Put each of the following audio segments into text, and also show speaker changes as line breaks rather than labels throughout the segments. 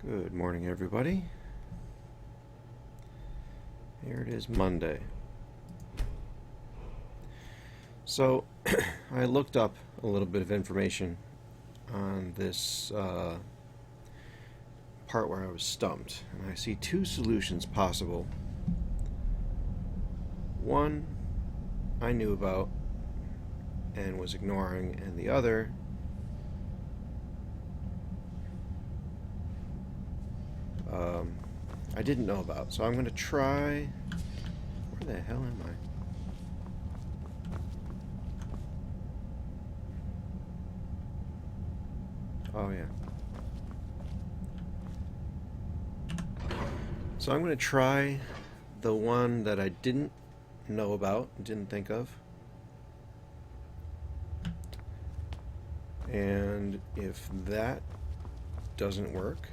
Good morning, everybody. Here it is, Monday. So, I looked up a little bit of information on this part where I was stumped, and I see two solutions possible. One I knew about and was ignoring, and the other I didn't know about. So I'm going to try... Where the hell am I? Oh, yeah. So I'm going to try the one that I didn't know about, didn't think of. And if that doesn't work,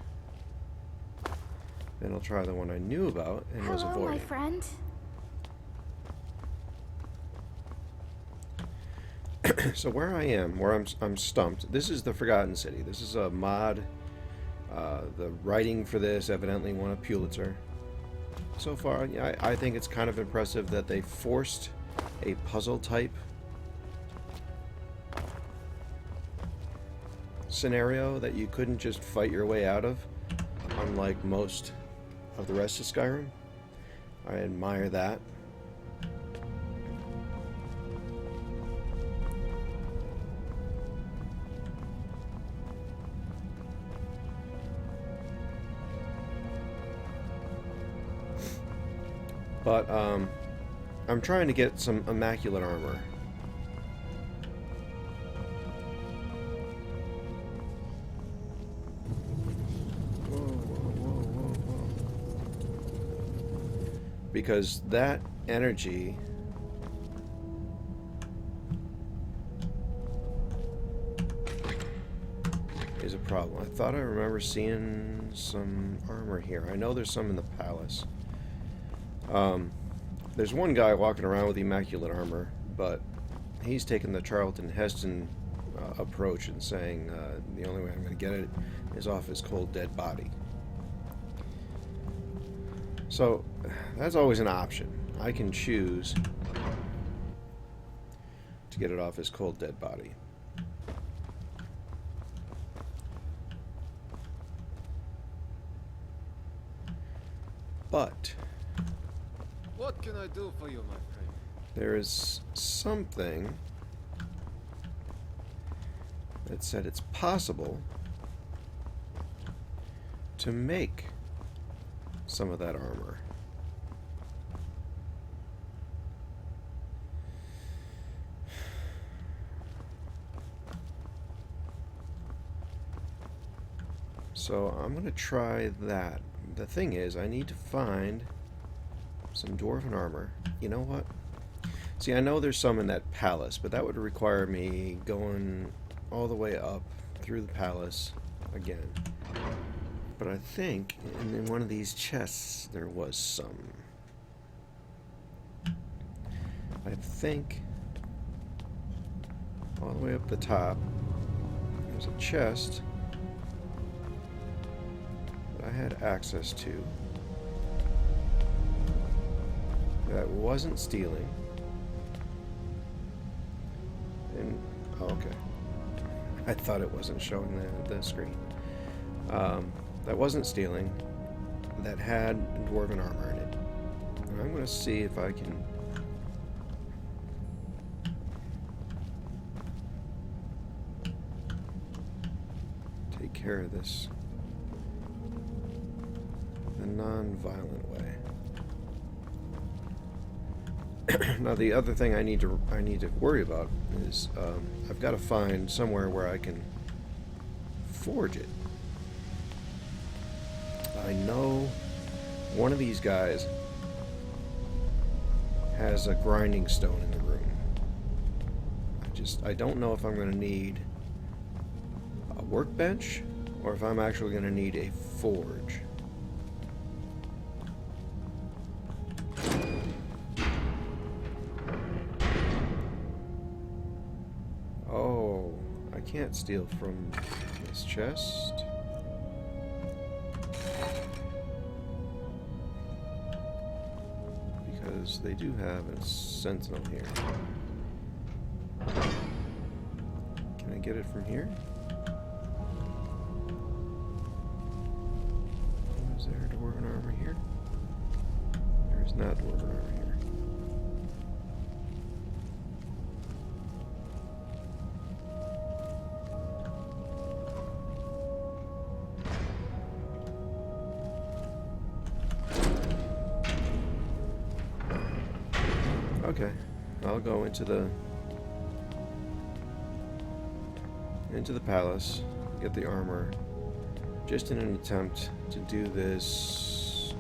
then I'll try the one I knew about and was avoiding.
Hello, my friend.
So where I am, where I'm stumped. This is the Forgotten City. This is a mod. The writing for this evidently won a Pulitzer. So far, yeah, I think it's kind of impressive that they forced a puzzle type scenario that you couldn't just fight your way out of, unlike most of the rest of Skyrim. I admire that. But I'm trying to get some immaculate armor. Because that energy is a problem. I thought I remember seeing some armor here. I know there's some in the palace. There's one guy walking around with immaculate armor, but he's taking the Charlton Heston approach and saying the only way I'm going to get it is off his cold dead body. So that's always an option. I can choose to get it off his cold dead body. But
what can I do for you, my friend?
there is something that said it's possible to make some of that armor. So I'm going to try that. The thing is, I need to find some dwarven armor. You know what? See, I know there's some in that palace, but that would require me going all the way up through the palace again. But I think in one of these chests there was some. I think all the way up the top there's a chest that I had access to that wasn't stealing. And oh, okay. I thought it wasn't showing the screen. That wasn't stealing, that had dwarven armor in it. And I'm going to see if I can take care of this the non-violent way. Now the other thing I need to worry about is I've got to find somewhere where I can forge it. I know one of these guys has a grinding stone in the room. I don't know if I'm going to need a workbench or if I'm actually going to need a forge. Oh, I can't steal from this chest. is they do have a sentinel here. Can I get it from here? Is there a dwarven armor here? There is not dwarven armor here. Okay, I'll go into the palace, get the armor, just in an attempt to do this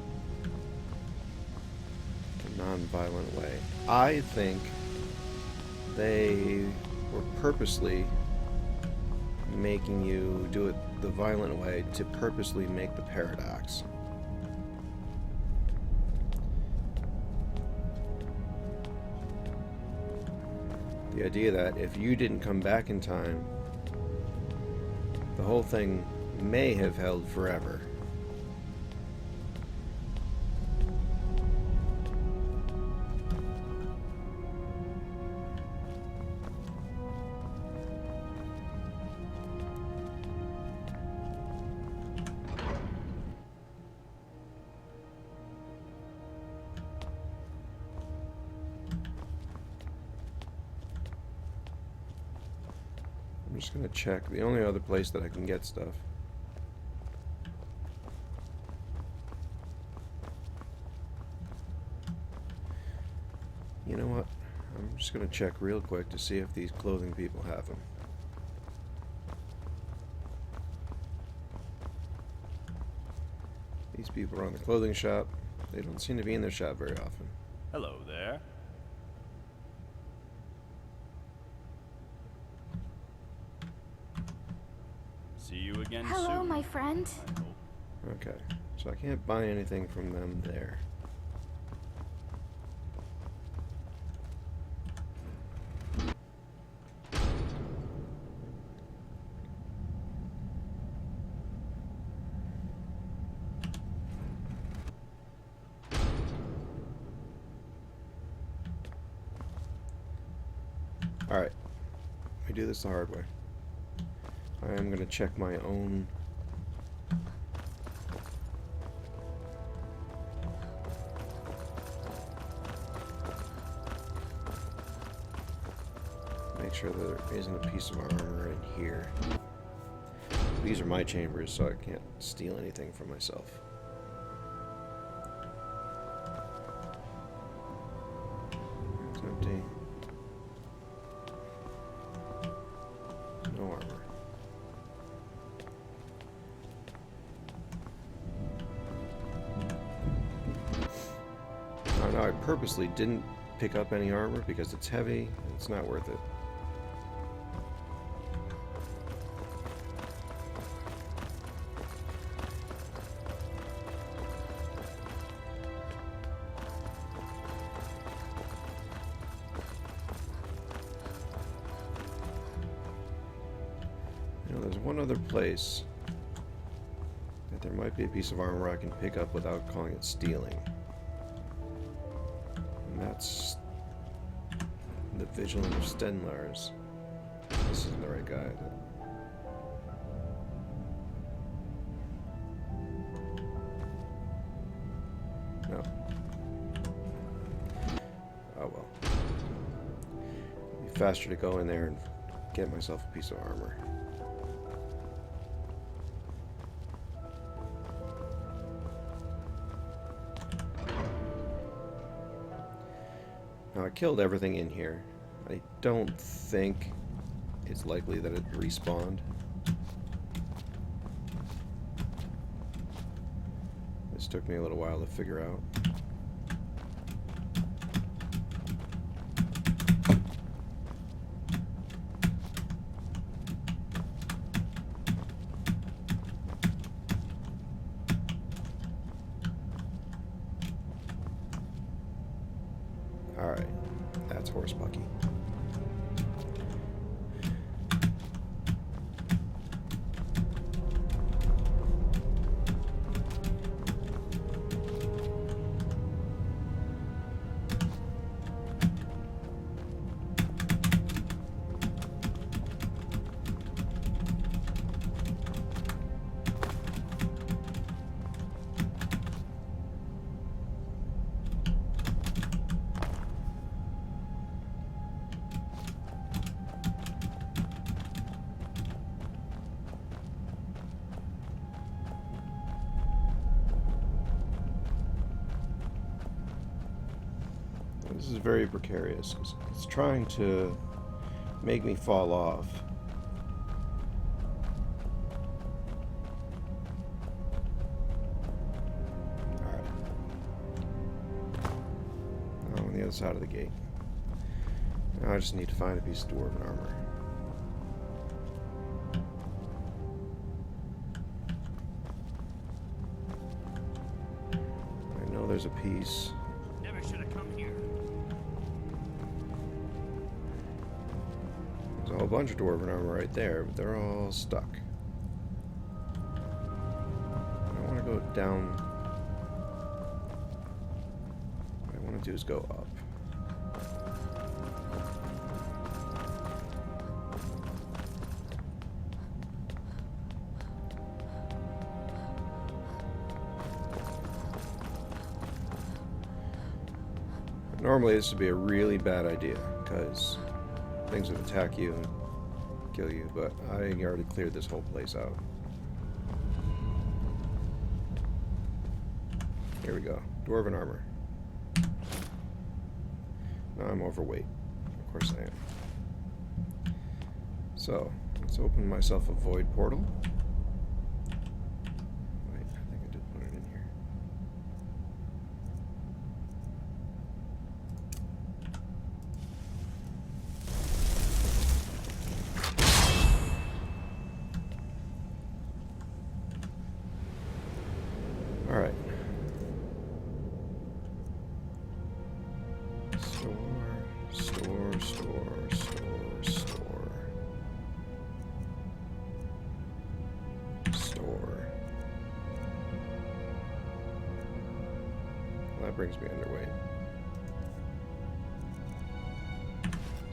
a non-violent way. I think they were purposely making you do it the violent way to purposely make the paradox. The idea that if you didn't come back in time, the whole thing may have held forever. I'm just gonna check the only other place that I can get stuff. You know what? I'm just gonna check real quick to see if these clothing people have them. These people are on the clothing shop. They don't seem to be in their shop very often.
Hello there. See you again soon.
Hello, my friend.
I hope.
Okay, so I can't buy anything from them there. Alright, we do this the hard way. I am going to check my own make sure that there isn't a piece of armor in here. These are my chambers, so I can't steal anything from myself. It's empty. No armor. No, I purposely didn't pick up any armor because it's heavy and it's not worth it. You know, there's one other place that there might be a piece of armor I can pick up without calling it stealing. And that's the Vigilant of Stenlars. This isn't the right guy, is it? No. Oh well. It'd be faster to go in there and get myself a piece of armor. Now, I killed everything in here. I don't think it's likely that it respawned. This took me a little while to figure out. Alright, that's horse bucky. This is very precarious. It's trying to make me fall off. Alright. I'm on the other side of the gate. Now I just need to find a piece of dwarven armor. I know there's a piece.
Never should have come here.
There's a whole bunch of dwarven armor right there, but they're all stuck. I want to go down. What I want to do is go up. Normally this would be a really bad idea, because things would attack you and kill you, but I already cleared this whole place out. Here we go. Dwarven armor. Now I'm overweight. Of course I am. So, let's open myself a void portal. Wait, I think I did put it in here. Alright. Store. Well, that brings me underweight.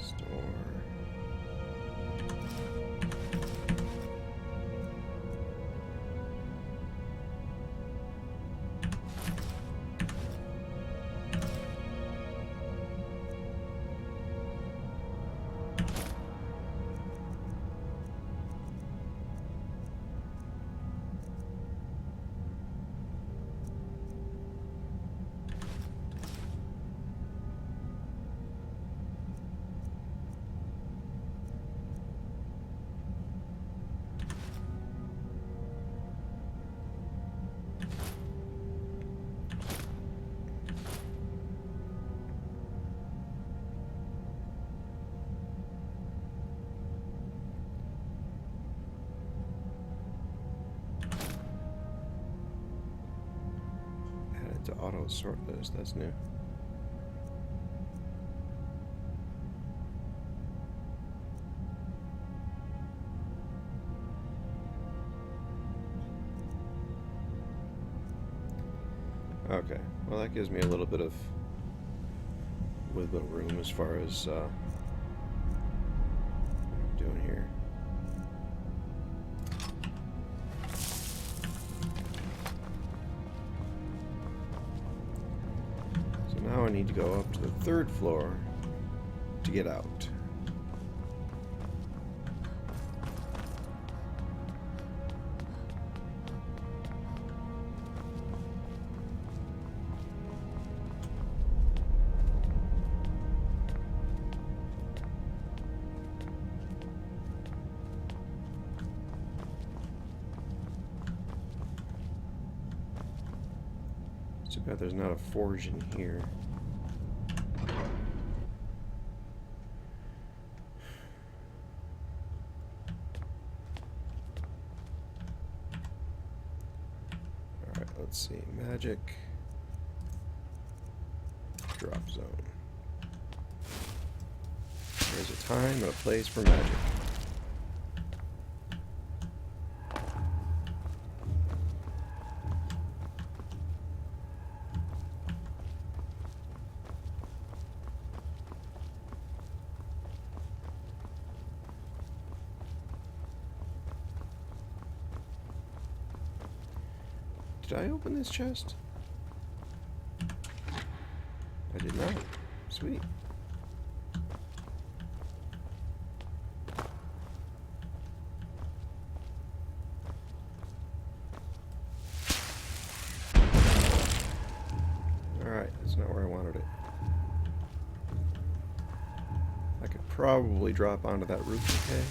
Store. To auto sort this, that's new. Okay, well that gives me a little bit of wiggle room as far as what I'm doing here. Now I need to go up to the 3rd floor to get out. Too bad there's not a forge in here. Alright, let's see. Magic. Drop zone. There's a time and a place for magic. Did I open this chest? I did not. Sweet. Alright, that's not where I wanted it. probably drop onto that roof, okay?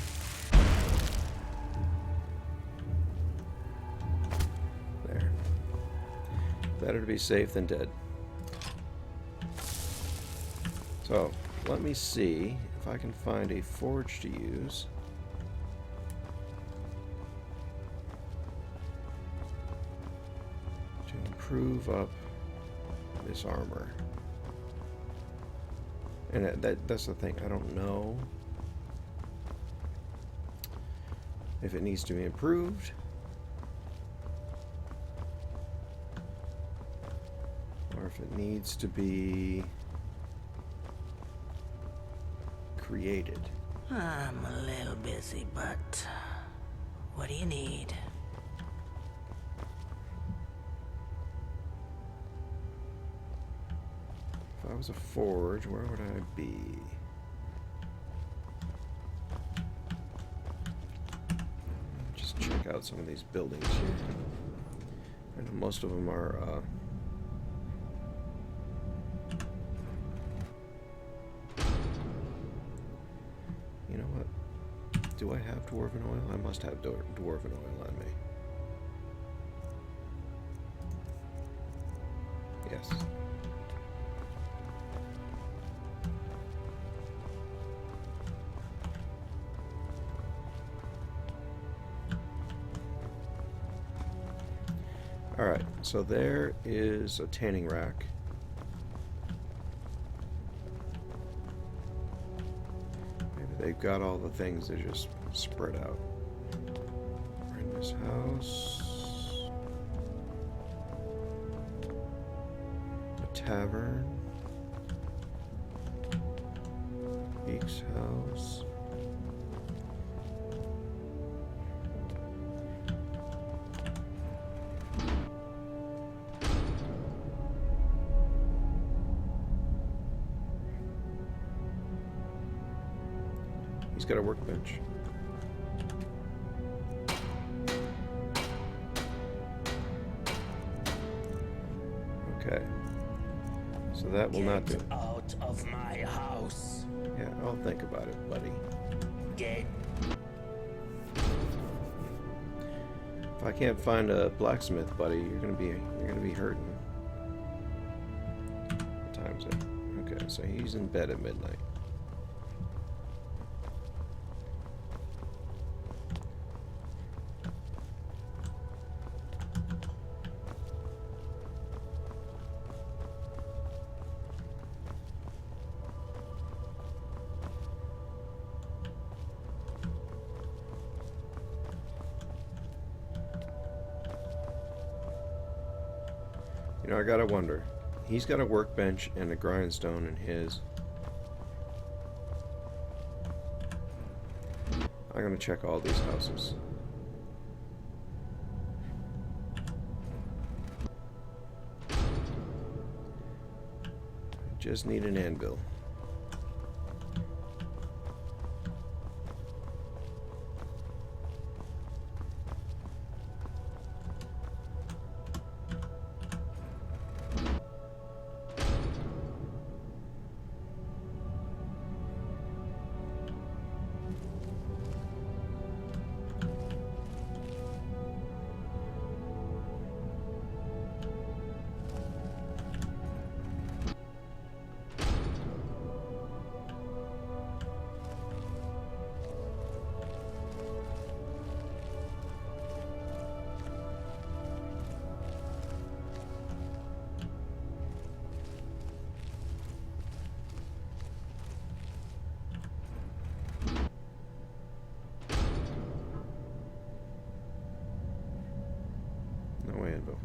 There. Better to be safe than dead. So, let me see if I can find a forge to use. To improve up this armor. And that's the thing, I don't know if it needs to be improved or if it needs to be created.
I'm a little busy, but what do you need?
If I was a forge, where would I be? Just check out some of these buildings here. I know most of them are you know what? Do I have dwarven oil? I must have dwarven oil on me. Yes. Alright, so there is a tanning rack. Maybe they've got all the things, they're just spread out. We're in this house. A tavern. Beak's house. He's got a workbench. Okay. So that will not do.
Get out of my house.
Yeah, I'll think about it, buddy.
Get.
If I can't find a blacksmith, buddy, you're gonna be hurting. What time is it? Okay, so he's in bed at midnight. You know, I gotta wonder. He's got a workbench and a grindstone in his. I'm gonna check all these houses. I just need an anvil. No anvil.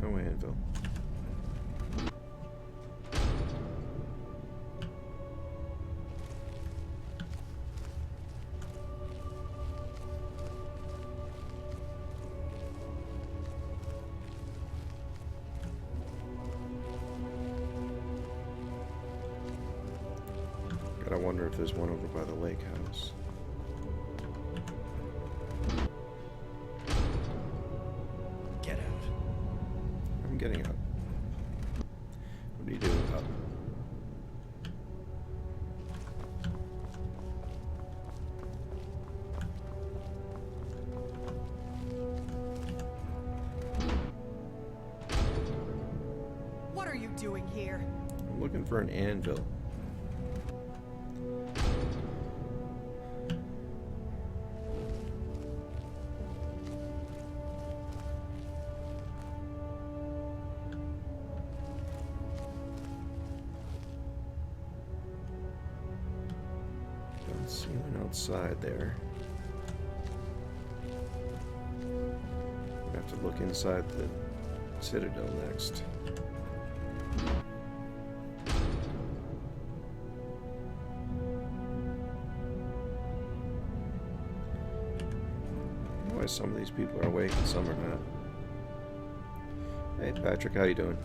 No anvil. I wonder if there's one over by the lake house.
Get out.
I'm getting out. What are you doing up?
What are you doing here?
I'm looking for an anvil. Don't see one outside there. We have to look inside the citadel next. Why some of these people are awake and some are not. Hey Patrick, how you doing?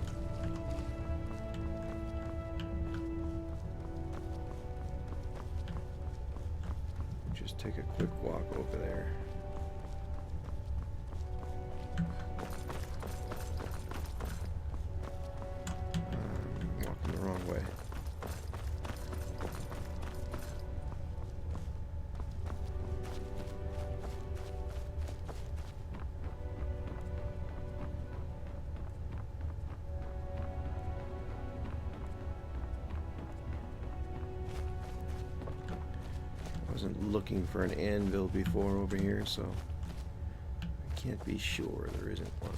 Just take a quick walk over there. I'm walking the wrong way. Wasn't looking for an anvil before over here, so I can't be sure there isn't one.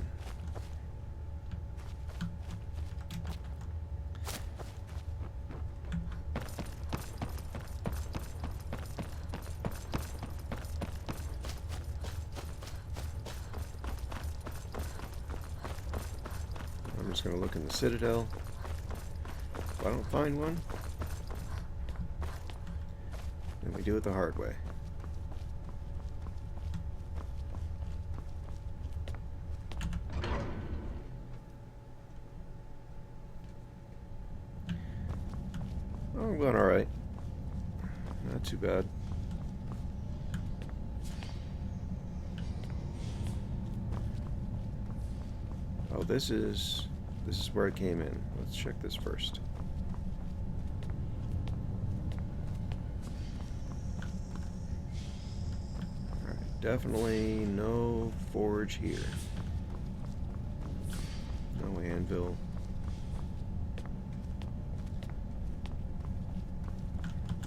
I'm just going to look in the citadel. If I don't find one, then we do it the hard way. Oh, I'm going alright. Not too bad. Oh, this is where I came in. Let's check this first. Alright, definitely no forge here. No anvil.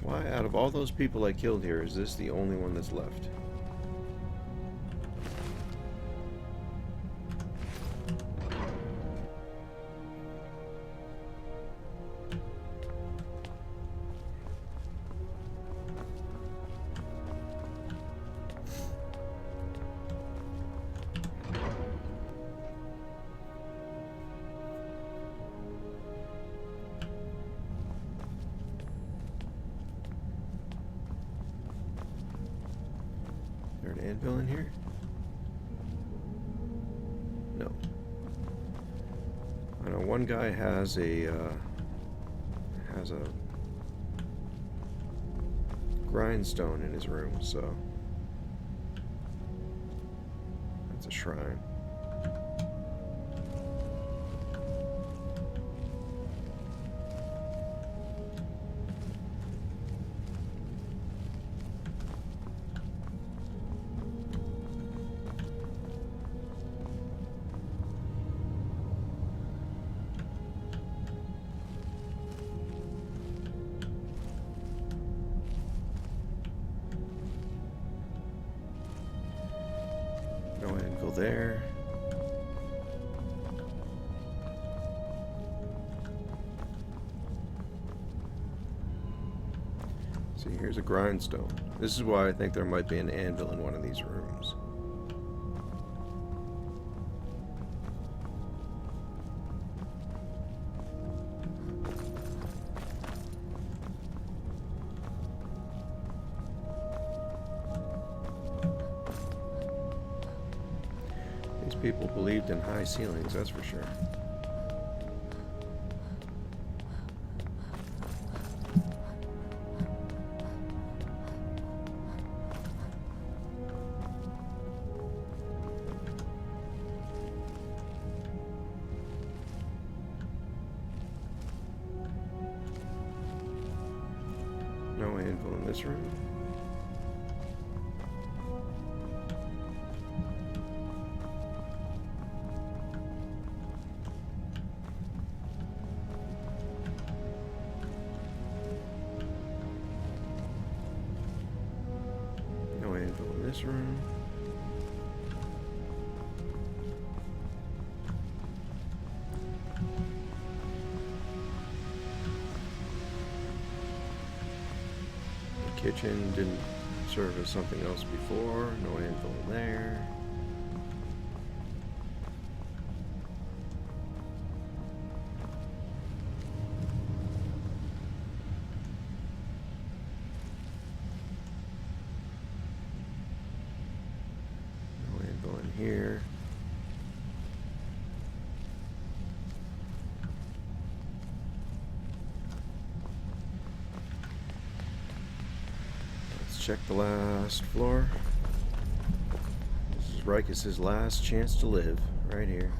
Why, out of all those people I killed here, is this the only one that's left? Is there an anvil in here? No. I know one guy has a grindstone in his room, so that's a shrine. Go ahead and go there. See, here's a grindstone. This is why I think there might be an anvil in one of these rooms. These people believed in high ceilings, that's for sure. this room. No anvil in this room. Kitchen didn't serve as something else before. No anvil there. No anvil in here. Check the last floor. This is Rikus' last chance to live, right here.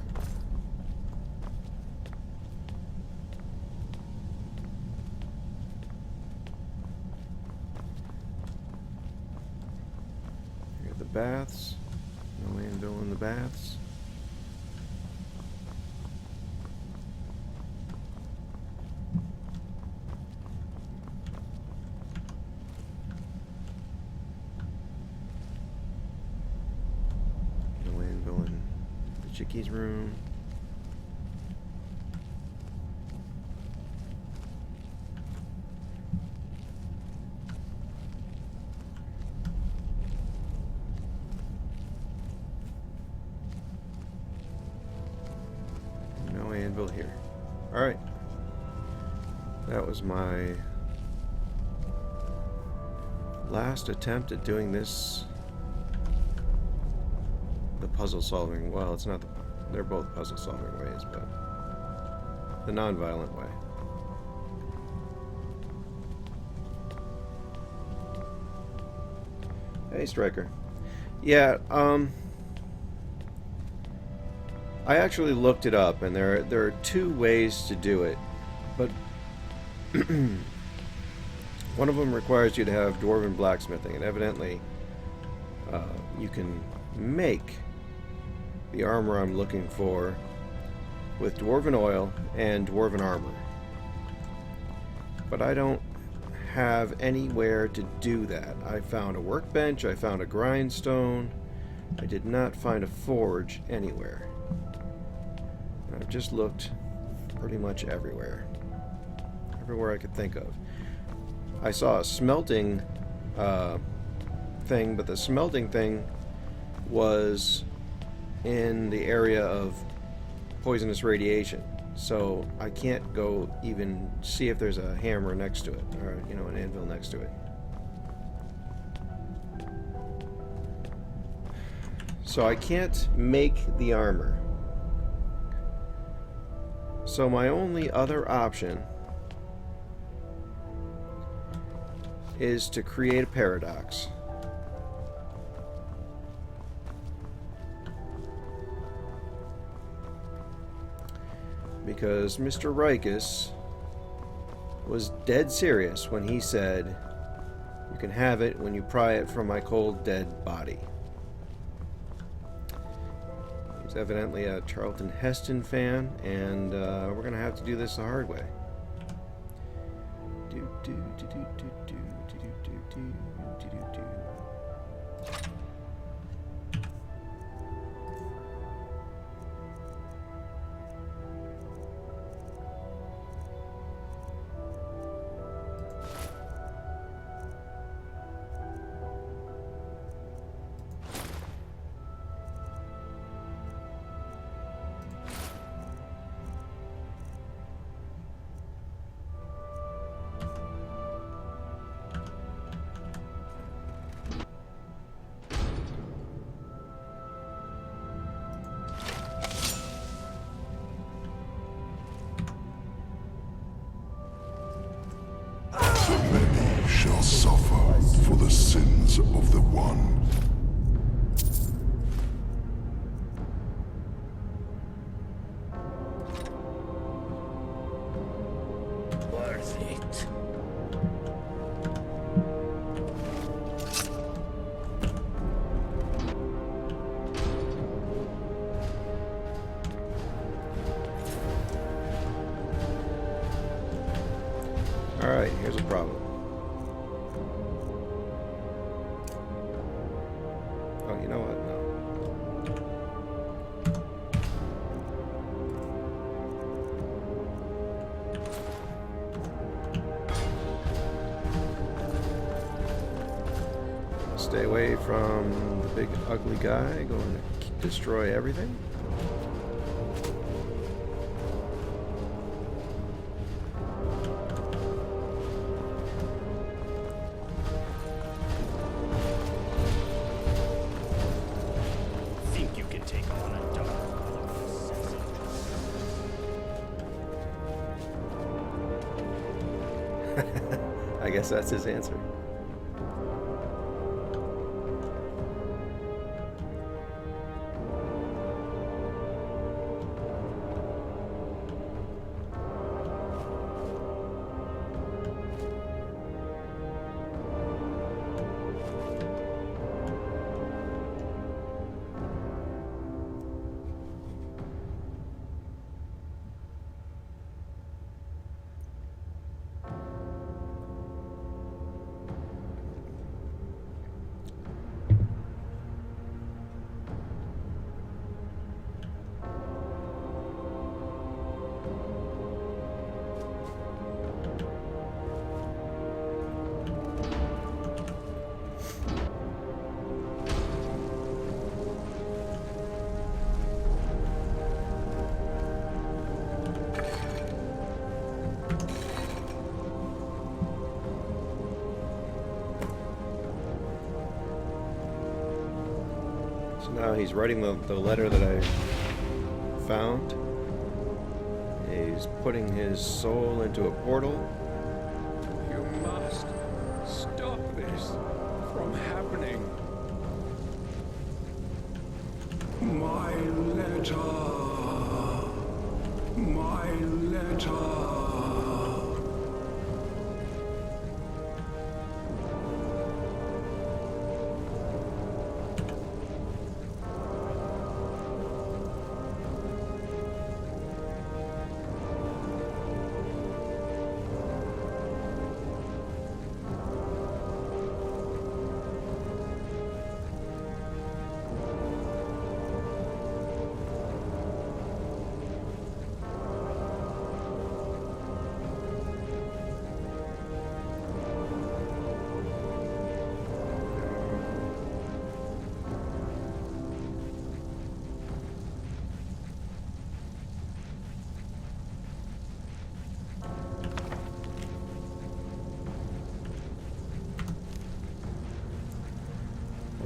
Here are the baths. No anvil in the baths. Chicky's room. No anvil here. Alright. That was my last attempt at doing this. The puzzle solving, well, it's not they're both puzzle solving ways, but the non-violent way. Hey, Striker. Yeah, I actually looked it up, and there are two ways to do it, but one of them requires you to have dwarven blacksmithing, and evidently you can make the armor I'm looking for with dwarven oil and dwarven armor. But I don't have anywhere to do that. I found a workbench, I found a grindstone. I did not find a forge anywhere. I've just looked pretty much everywhere. Everywhere I could think of. I saw a smelting thing, but the smelting thing was in the area of poisonous radiation, so I can't go even see if there's a hammer next to it, or, you know, an anvil next to it. So I can't make the armor. So my only other option is to create a paradox. Because Mr. Rikus was dead serious when he said, "You can have it when you pry it from my cold, dead body." He's evidently a Charlton Heston fan, and we're going to have to do this the hard way. Do, do, do, do, do, do, do, do, do, do, do, do. Alright, here's a problem. Oh, you know what? No. Stay away from the big ugly guy going to destroy everything.
Think you can take on a dark assassin?
I guess that's his answer. So now he's writing the letter that I found. He's putting his soul into a portal.
You must stop this from happening. My letter. My letter.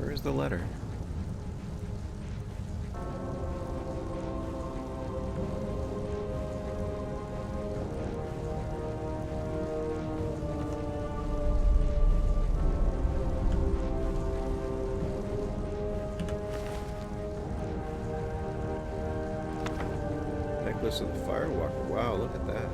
Where's the letter? Necklace of the Firewalker. Wow, look at that.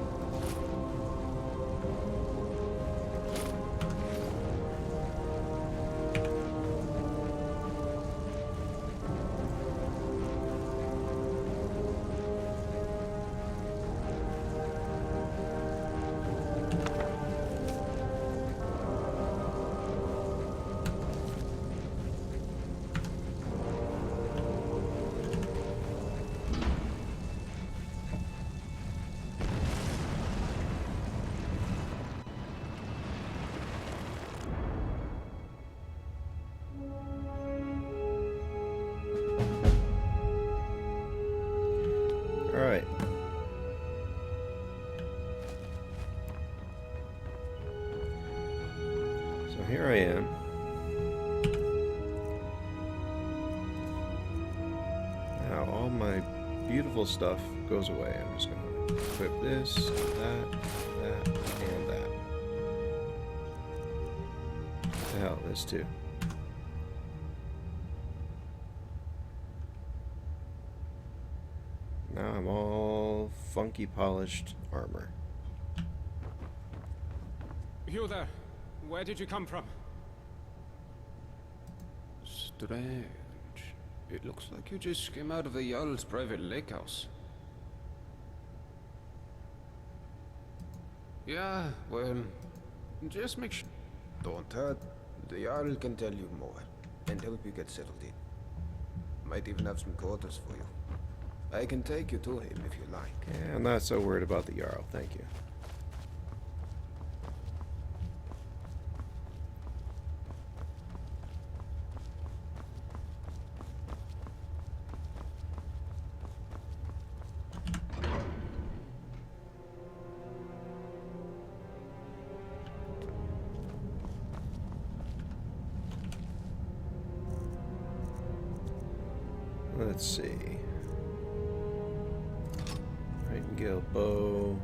Alright. So here I am. Now all my beautiful stuff goes away. I'm just going to equip this, that, and that. What the hell, this too. Now I'm all funky polished armor.
You there? Where did you come from? Strange. It looks like you just came out of the Jarl's private lake house. Yeah, well, just make sure. Don't hurt. The Jarl can tell you more and help you get settled in. Might even have some quarters for you. I can take you to him if you like.
Yeah, I'm not so worried about the Jarl, thank you. Let's see. Nightingale bow.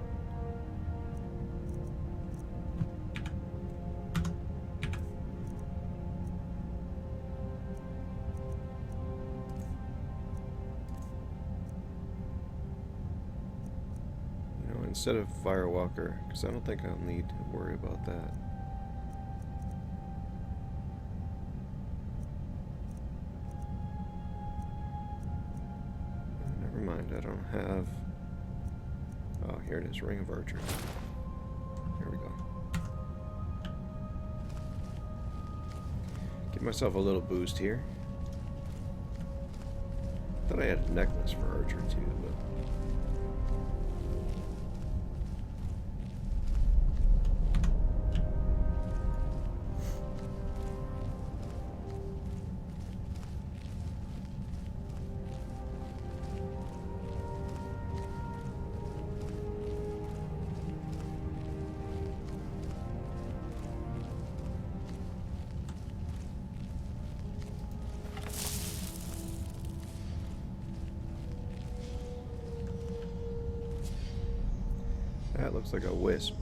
You know, instead of Firewalker, because I don't think I'll need to worry about that. I don't have... Oh, here it is, Ring of Archery. Here we go. Give myself a little boost here. Thought I had a necklace for archery too, but... That looks like a wisp.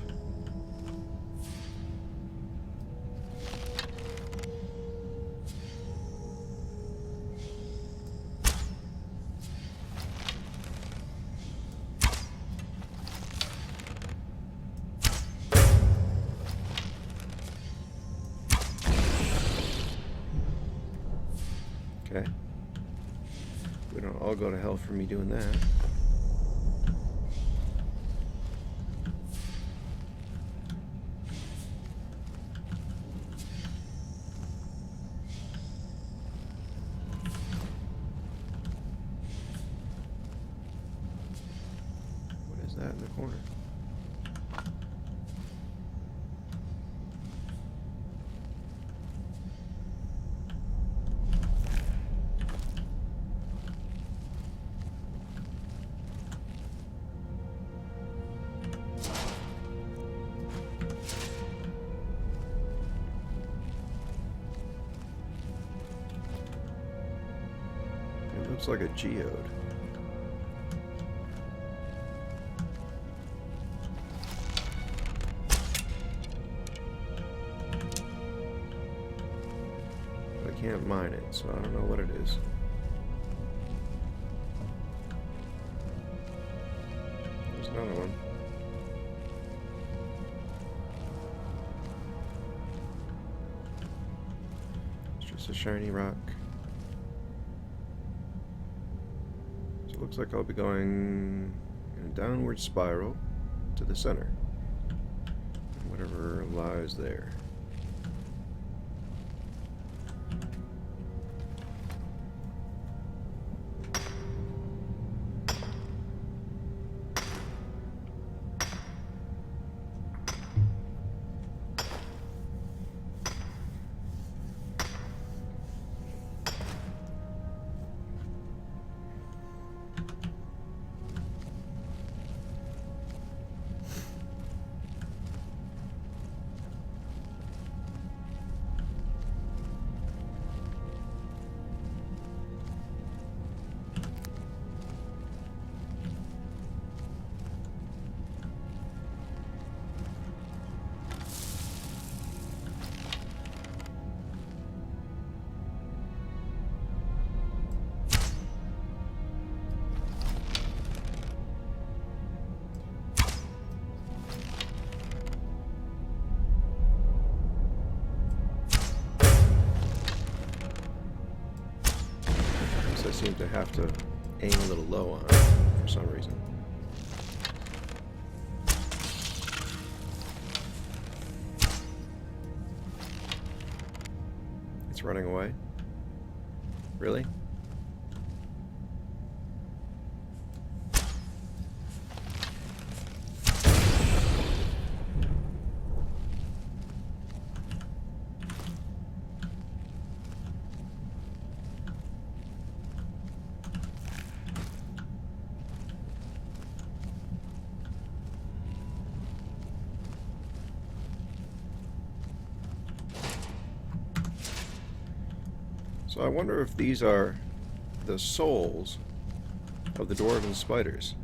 Okay. We don't all go to hell for me doing that. That in the corner. It looks like a geode. Can't mine it, so I don't know what it is. There's another one. It's just a shiny rock. So it looks like I'll be going in a downward spiral to the center. And whatever lies there. I seem to have to aim a little low on it for some reason. It's running away. Really? So I wonder if these are the souls of the dwarven spiders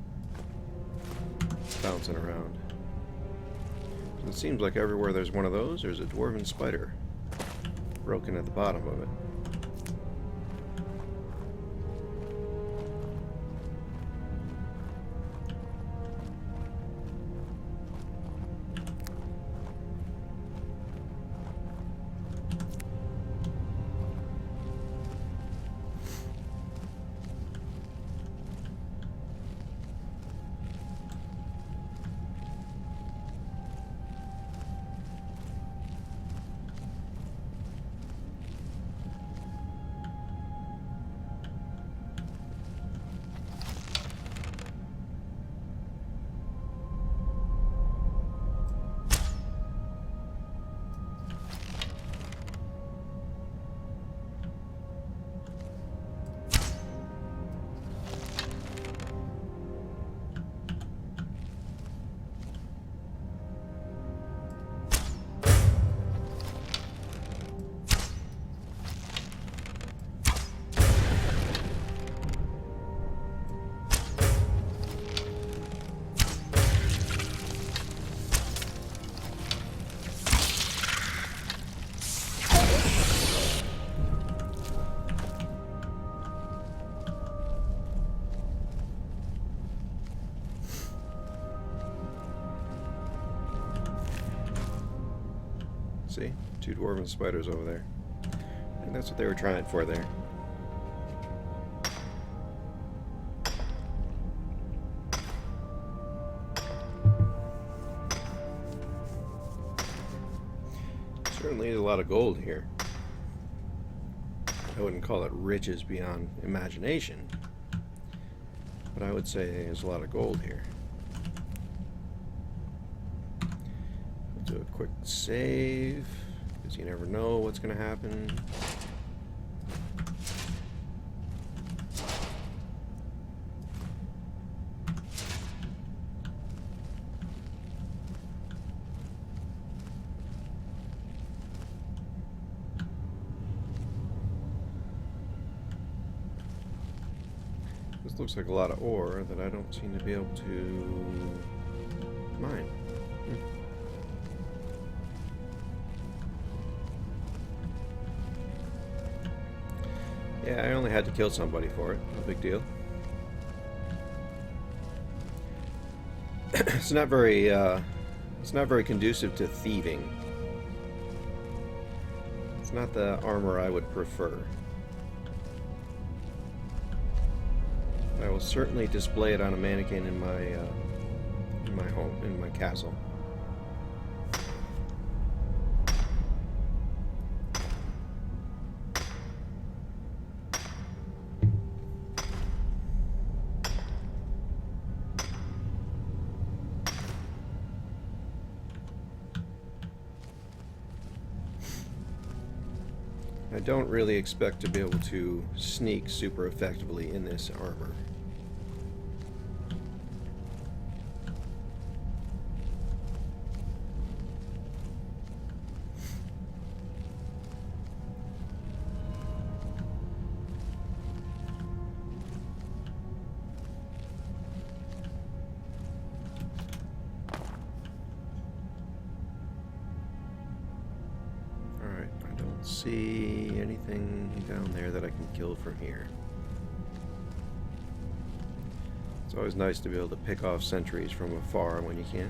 bouncing around. It seems like everywhere there's one of those, there's a dwarven spider broken at the bottom of it. See? 2 dwarven spiders over there. I think that's what they were trying for there. Certainly is a lot of gold here. I wouldn't call it riches beyond imagination, but I would say there's a lot of gold here. Do a quick save, because you never know what's going to happen. This looks like a lot of ore that I don't seem to be able to mine. Yeah, I only had to kill somebody for it. No big deal. It's not very conducive to thieving. It's not the armor I would prefer. I will certainly display it on a mannequin in my home, in my castle. I don't really expect to be able to sneak super effectively in this armor. See anything down there that I can kill from here. It's always nice to be able to pick off sentries from afar when you can.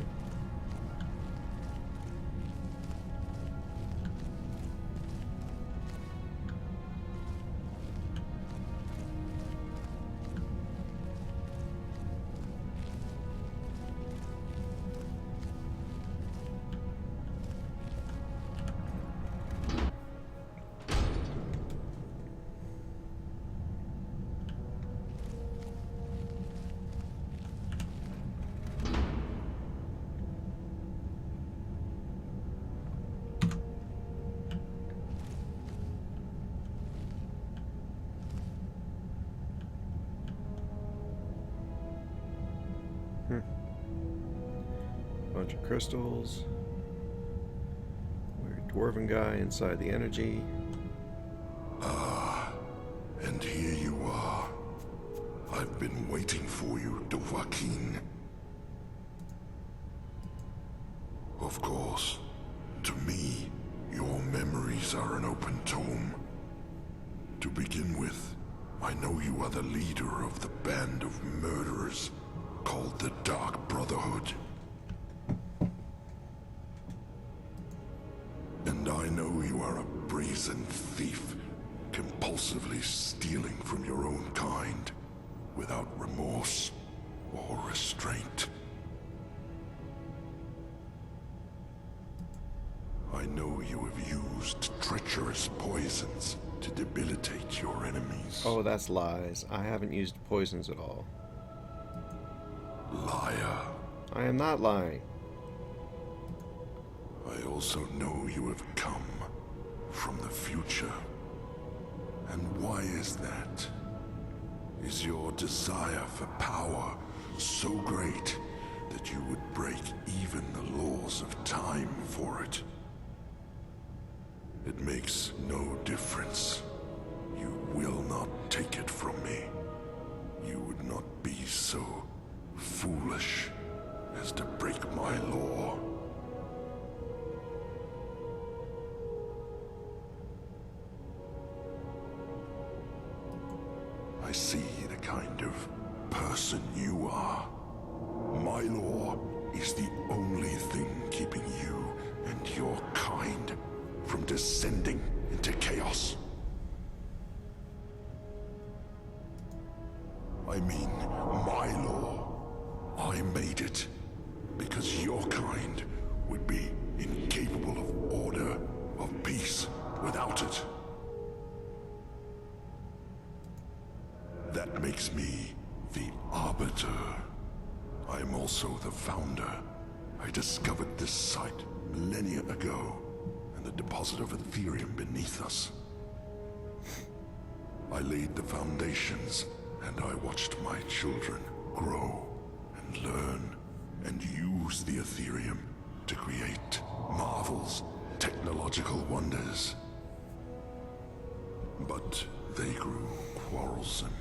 Bunch of crystals. Weird dwarven guy inside the energy.
And here you are. I've been waiting for you, Dovahkiin. Of course, to me, your memories are an open tome. To begin with, I know you are the leader of the band of murderers called the Dark Brotherhood. And I know you are a brazen thief, compulsively stealing from your own kind, without remorse or restraint. I know you have used treacherous poisons to debilitate your enemies.
Oh, that's lies. I haven't used poisons at all.
Liar.
I am not lying.
I also know you have come from the future. And why is that? Is your desire for power so great that you would break even the laws of time for it? It makes no difference. You will not take it from me. You would not be so foolish as to break my law. I see the kind of person you are. My law is the only thing keeping you and your kind from descending into chaos. I mean, my law. I made it because your kind would be incapable of order, of peace, without it. That makes me the Arbiter. I am also the founder. I discovered this site millennia ago, and the deposit of Ethereum beneath us. I laid the foundations, and I watched my children grow and learn and use the Ethereum to create marvels, technological wonders. But they grew quarrelsome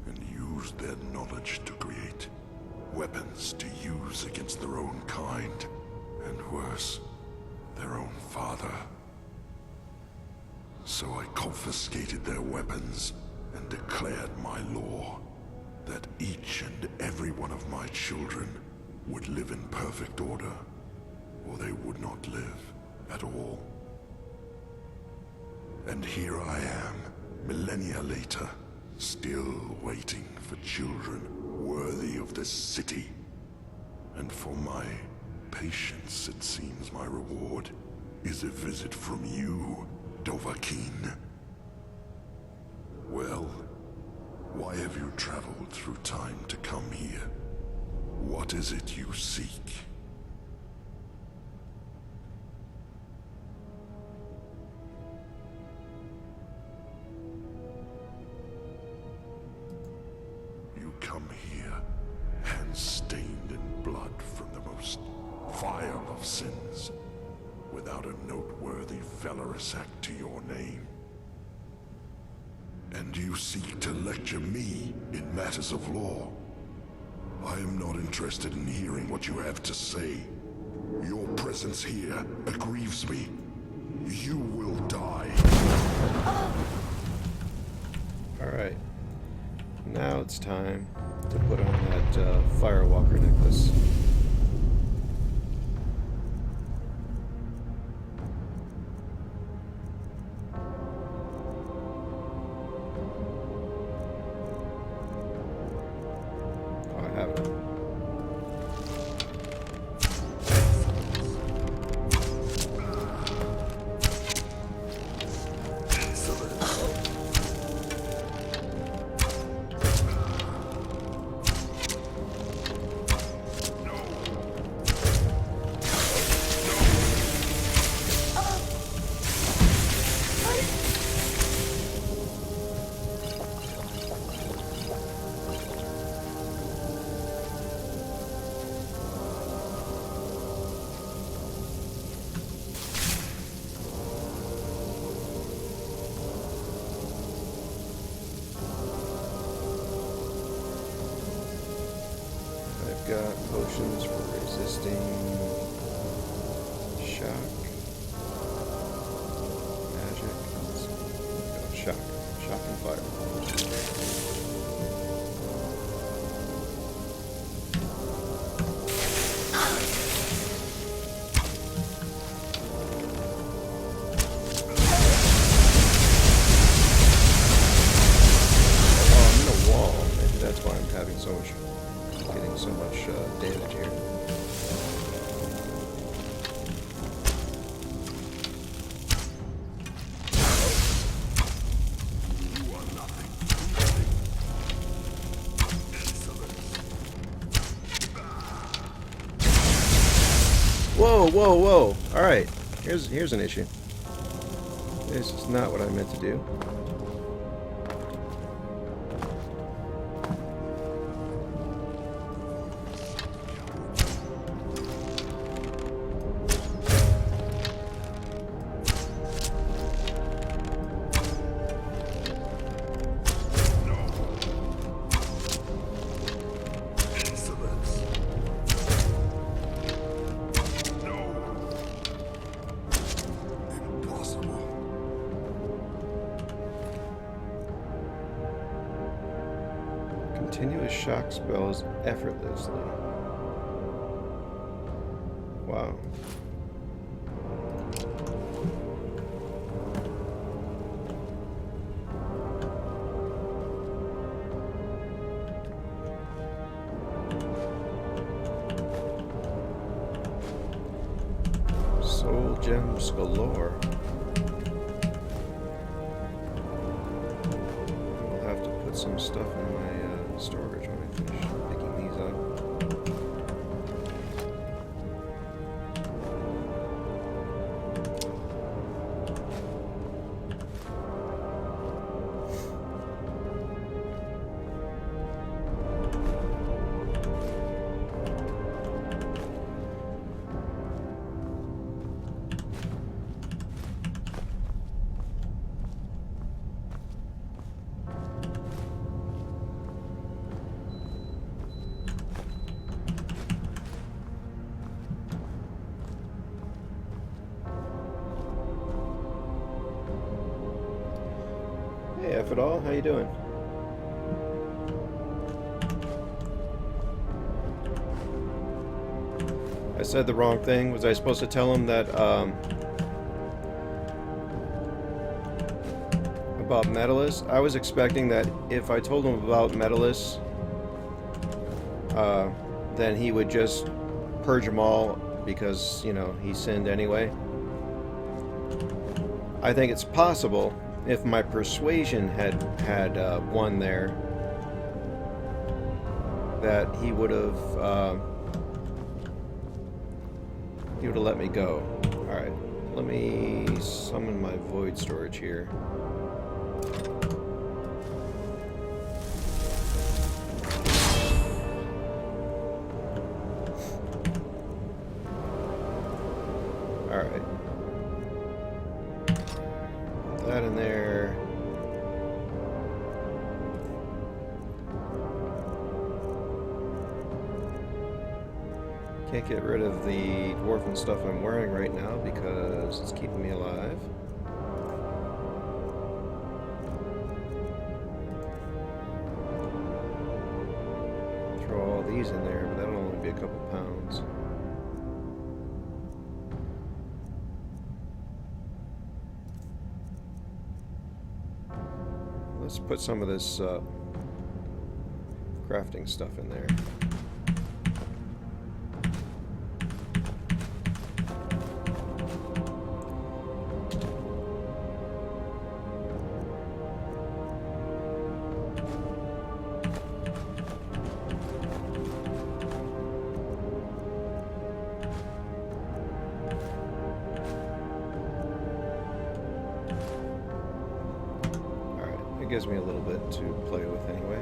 and used their knowledge to create weapons to use against their own kind, and worse, their own father. So I confiscated their weapons and declared my law that each and every one of my children would live in perfect order, or they would not live at all. And here I am, millennia later, still waiting for children worthy of this city. And for my patience, it seems my reward is a visit from you, Dovahkiin. Well, why have you traveled through time to come here? What is it you seek? You come here, hands stained in blood from the most vile of sins, without a noteworthy valorous act to your name. And you seek to lecture me in matters of law. I am not interested in hearing what you have to say. Your presence here aggrieves me. You will die.
Alright. Now it's time to put on that Firewalker necklace. Oh, I have it. got potions for resisting shock, magic. Let's go shock and fire. Oh, I'm in a wall. Maybe that's why I'm having so much, getting so much damage here. Whoa, whoa, whoa! Alright, here's an issue. This is not what I meant to do. Continuous shock spells effortlessly. Wow. Soul gems galore. I'll have to put some stuff in my storage when I finish picking these up. Hey, F it all, how you doing? I said the wrong thing. Was I supposed to tell him that, about Metallus? I was expecting that if I told him about Metallus, then he would just purge them all because, you know, he sinned anyway. I think it's possible if my persuasion had won there, that he would have let me go. All right, let me summon my void storage here. All right. That in there. Can't get rid of the dwarven stuff I'm wearing right now because it's keeping me alive. Throw all these in there, but that'll only be a couple pounds. Let's put some of this crafting stuff in there. Gives me a little bit to play with anyway.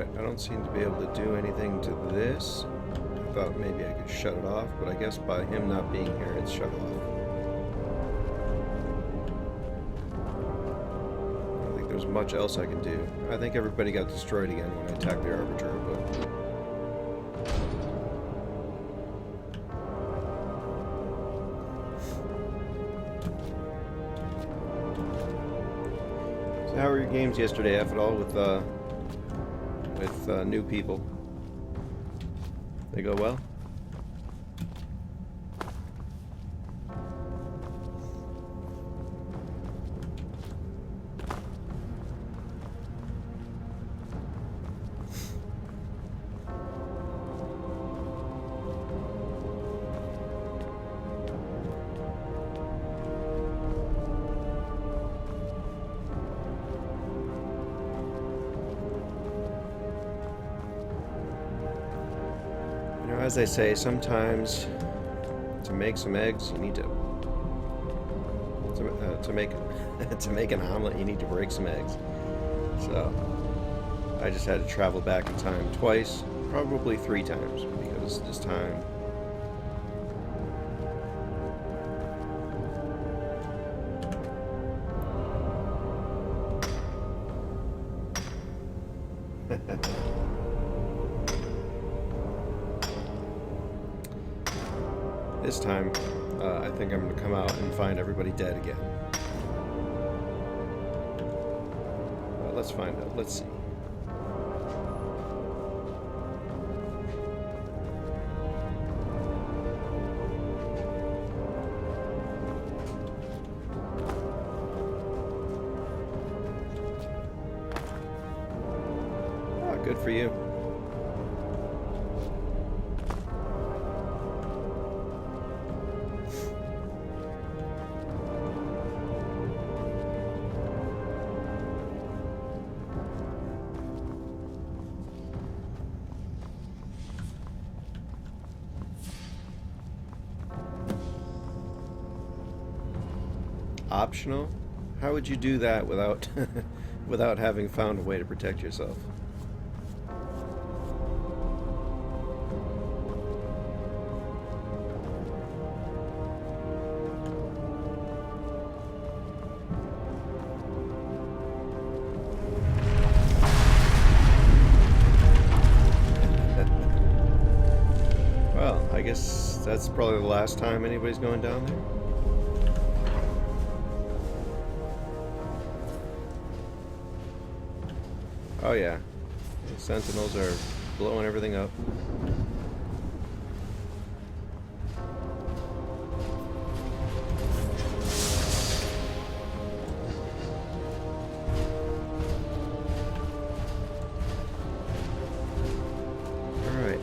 Alright, I don't seem to be able to do anything to this. I thought maybe I could shut it off, but I guess by him not being here, it's shut off. I don't think there's much else I can do. I think everybody got destroyed again when I attacked the Arbiter, but... So how were your games yesterday, if at all, with new people? They go well? As they say, sometimes to make some eggs, you need to make to make an omelet, you need to break some eggs. So I just had to travel back in time twice, probably 3 times, because this time this time, I think I'm going to come out and find everybody dead again. Let's find out. Let's see. Ah, good for you. Optional? How would you do that without without having found a way to protect yourself? Well, I guess that's probably the last time anybody's going down there. Oh yeah, the Sentinels are blowing everything up. Alright.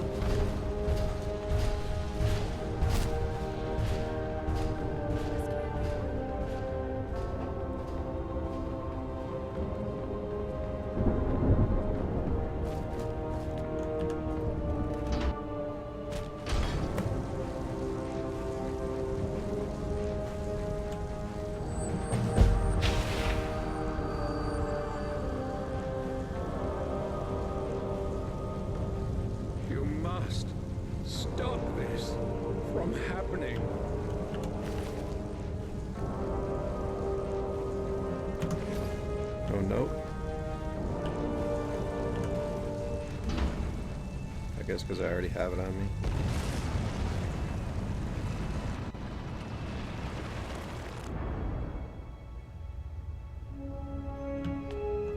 Stop this from happening.
Oh no. I guess because I already have it on me.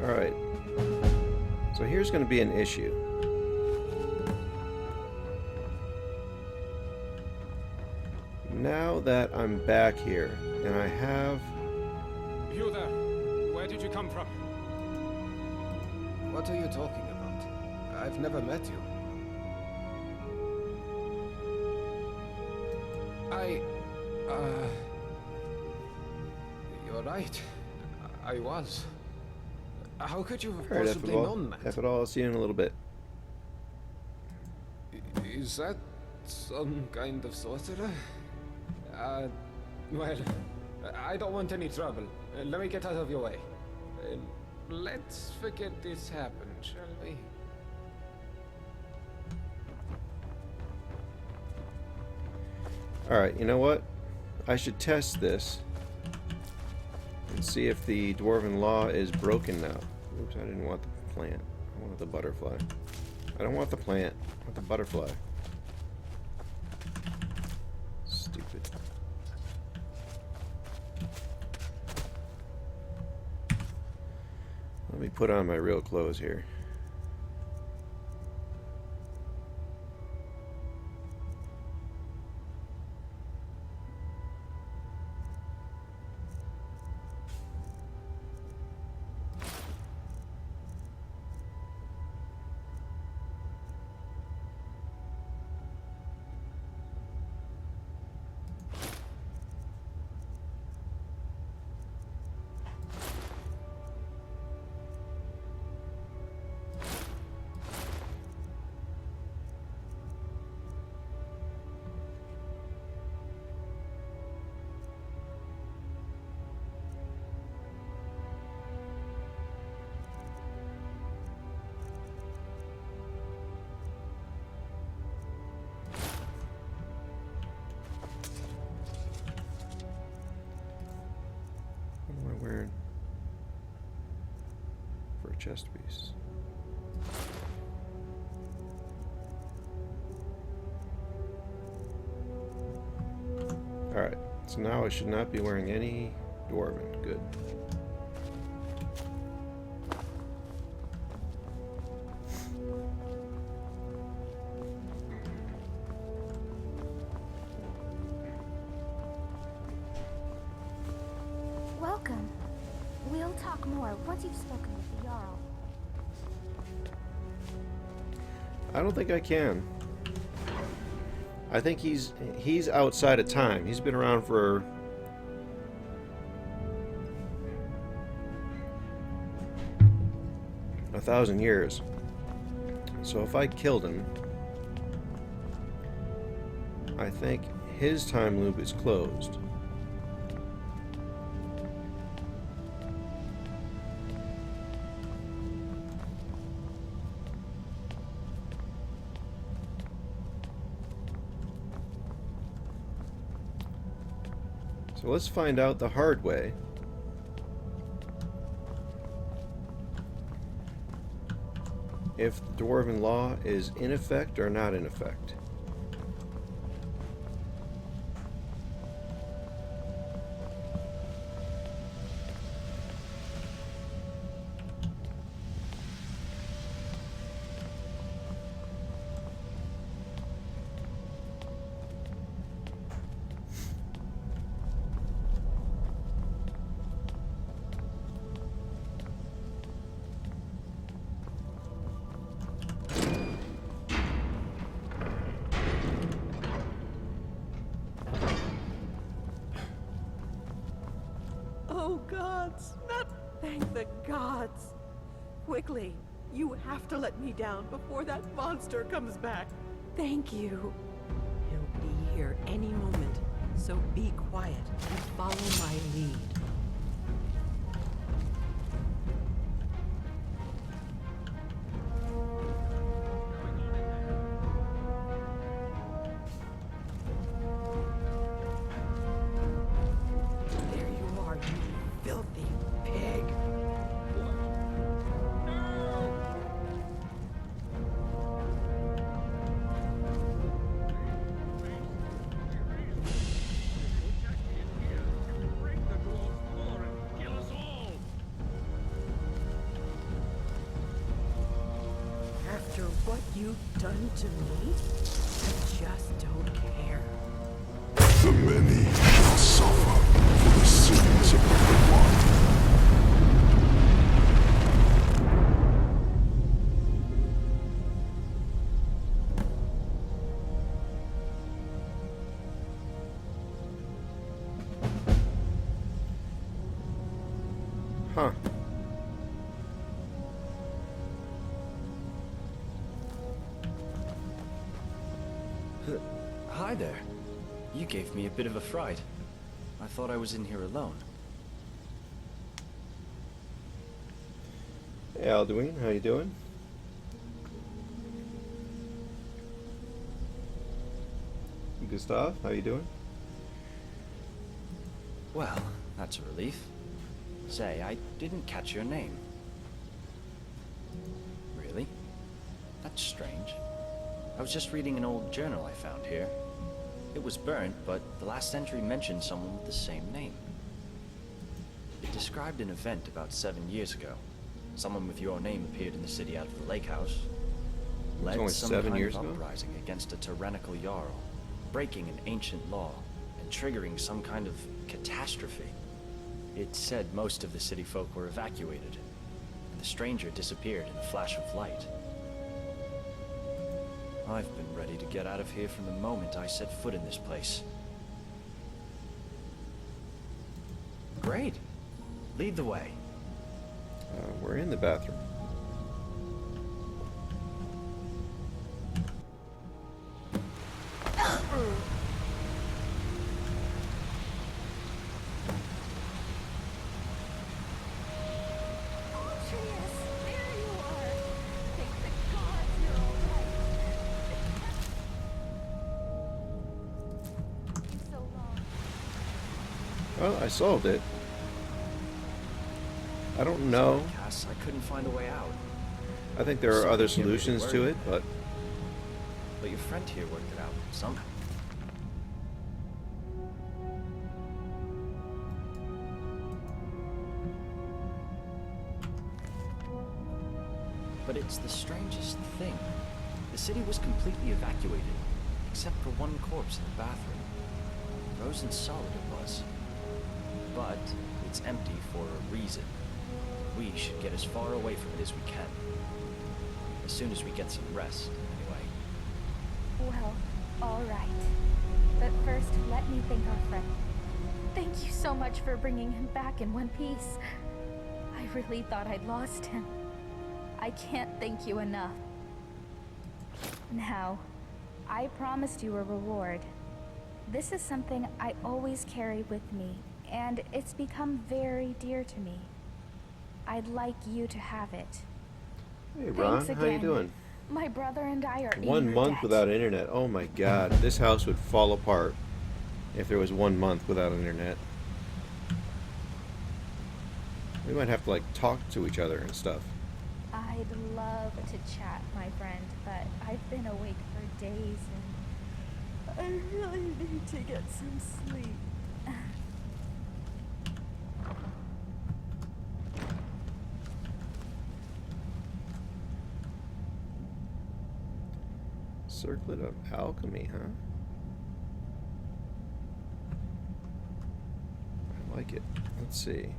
Alright. So here's going to be an issue. Now that I'm back here, and I have...
You there? Where did you come from? What are you talking about? I've never met you. You're right. I was. How could you have
Alright,
possibly known that?
F it all, I'll see you in a little bit.
Is that some kind of sorcerer? Well, I don't want any trouble. Let me get out of your way. Let's forget this happened, shall we?
Alright, you know what? I should test this and see if the Dwarven Law is broken now. Oops, I didn't want the plant. I wanted the butterfly. I don't want the plant. I want the butterfly. Stupid. Let me put on my real clothes here. What am I wearing for a chest piece? Alright, so now I should not be wearing any Dwarven. Good.
Welcome. We'll talk more once you've spoken with the Jarl.
I don't think I can. I think he's outside of time. He's been around for a 1,000 years. So if I killed him, I think his time loop is closed. So let's find out the hard way. If the Dwarven Law is in effect or not in effect.
Oh, gods! Not thank the gods! Quickly, you have to let me down before that monster comes back. Thank you. He'll be here any moment, so be quiet and follow my lead. There you are, you filthy pig. After what you've done to me, I just don't care.
The many shall suffer for the sins of the one.
Huh.
Hi there. You gave me a bit of a fright. I thought I was in here alone.
Hey Alduin, how you doing? Gustav, how you doing?
Well, that's a relief. Say, I didn't catch your name. Really? That's strange. I was just reading an old journal I found here. It was burnt, but the last entry mentioned someone with the same name. It described an event about 7 years ago. Someone with your name appeared in the city out of the lake house. Led
only
some
7
kind
years
of
ago?
uprising against a tyrannical jarl, breaking an ancient law, and triggering some kind of catastrophe. It said most of the city folk were evacuated, and the stranger disappeared in a flash of light. I've been ready to get out of here from the moment I set foot in this place. Great. Lead the way.
We're in the bathroom.
Atreus, there you are. Thank the gods you're all right. It took you so long.
Well, I solved it. I don't know.
Cass, I couldn't find a way out.
I think there are
Sorry
other
to get really
solutions to
worried.
it, but
But your friend here worked it out somehow. But it's the strangest thing. The city was completely evacuated, except for one corpse in the bathroom. Frozen solid it was. But it's empty for a reason. We should get as far away from it as we can. As soon as we get some rest, anyway.
Well, all right. But first, let me thank our friend. Thank you so much for bringing him back in one piece. I really thought I'd lost him. I can't thank you enough. Now, I promised you a reward. This is something I always carry with me, and it's become very dear to me. I'd like you to have it.
hey Ron,
Thanks
how you
again.
doing?
My brother and I are in
1
your
month
debt.
without internet. Oh my god, this house would fall apart if there was 1 month without internet. We might have to like talk to each other and stuff.
I'd love to chat, my friend, but I've been awake for days and I really need to get some sleep.
Circlet of Alchemy, huh? I like it. Let's see.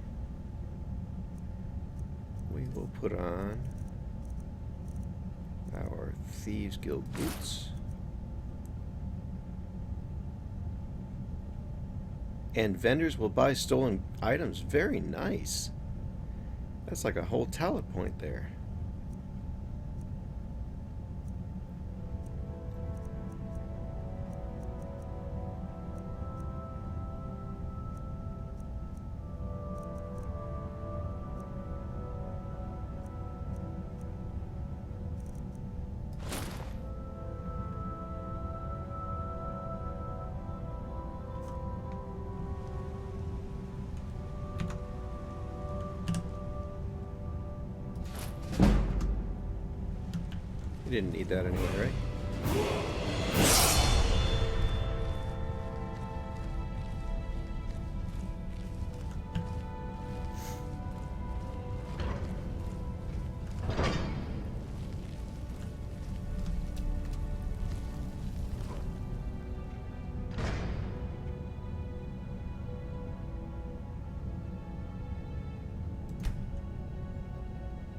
We will put on our Thieves Guild boots. And vendors will buy stolen items. Very nice. That's like a whole talent point there. You didn't need that anyway, right?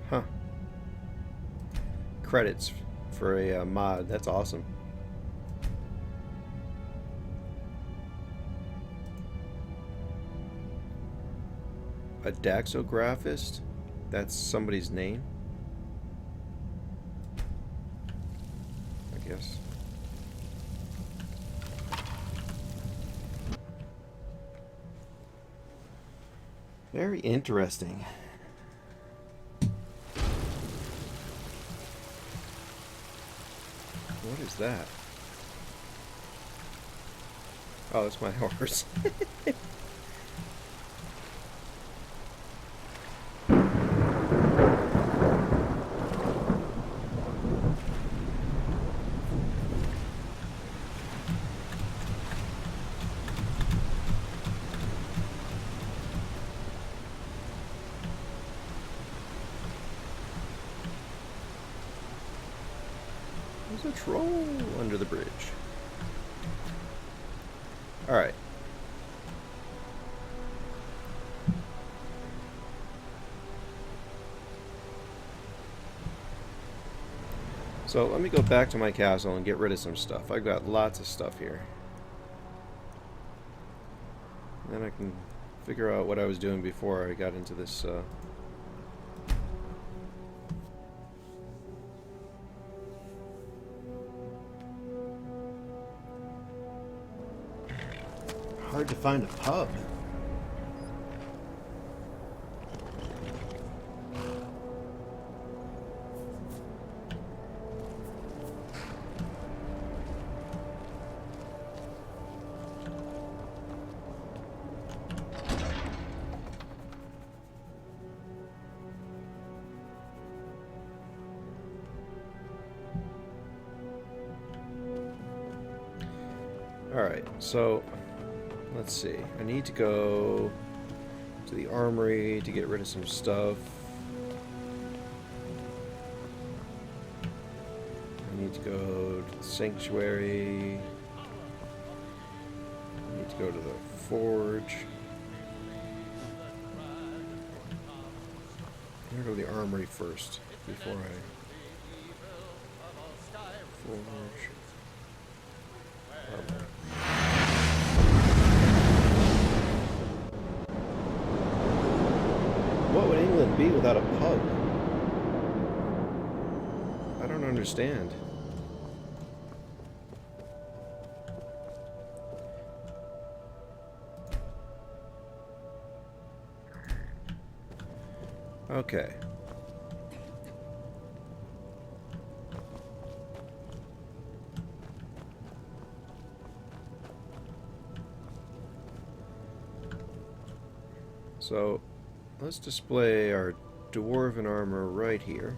Huh. Credits for a mod. That's awesome. A daxographist? That's somebody's name? I guess. Very interesting. What is that? Oh, that's my horse. There's a troll under the bridge. Alright. So let me go back to my castle and get rid of some stuff. I've got lots of stuff here. Then I can figure out what I was doing before I got into this hard to find a pub. Alright, so let's see. I need to go to the armory to get rid of some stuff. I need to go to the sanctuary. I need to go to the forge. I'm gonna go to the armory first before I forge. Armory. What would England be without a pub? I don't understand. Okay. So, let's display our dwarven armor right here.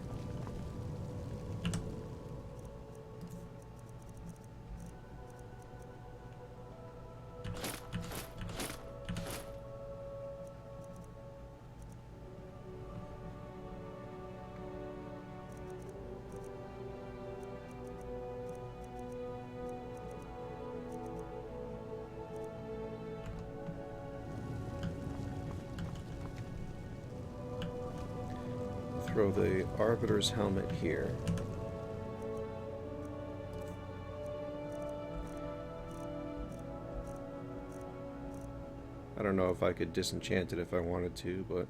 Throw the Arbiter's helmet here. I don't know if I could disenchant it if I wanted to, but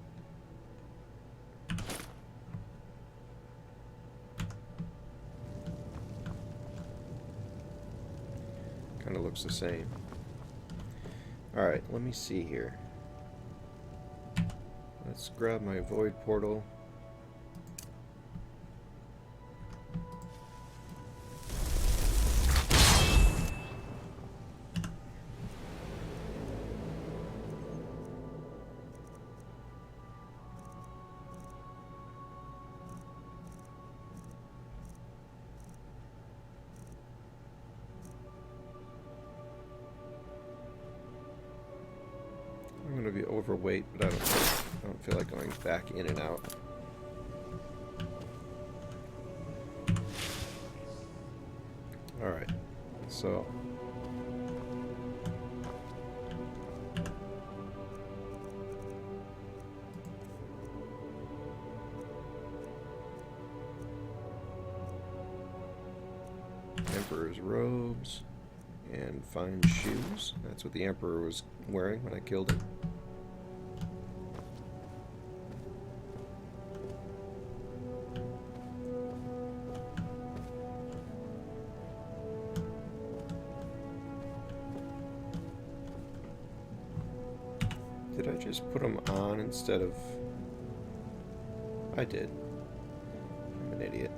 kind of looks the same. Alright, let me see here. Let's grab my void portal. I'm gonna be overweight, but I don't feel like going back in and out. Alright, so Emperor's robes and fine shoes. That's what the Emperor was wearing when I killed him. Did I just put them on instead of... I did. I'm an idiot.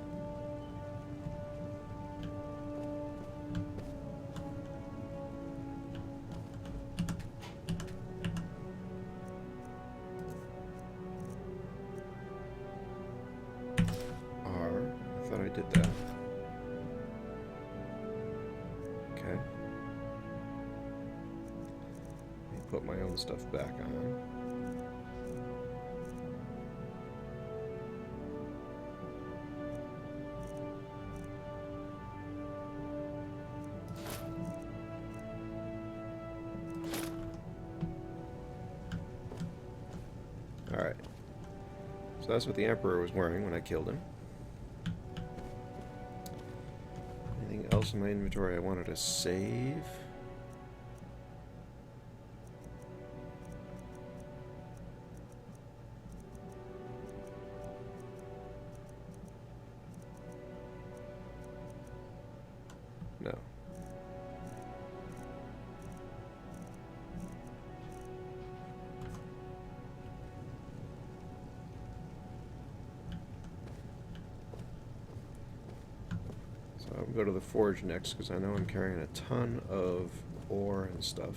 already did that. Okay. Let me put my own stuff back on. Alright. So that's what the Emperor was wearing when I killed him. Anything else in my inventory I wanted to save? No. So I'll go to the forge next because I know I'm carrying a ton of ore and stuff.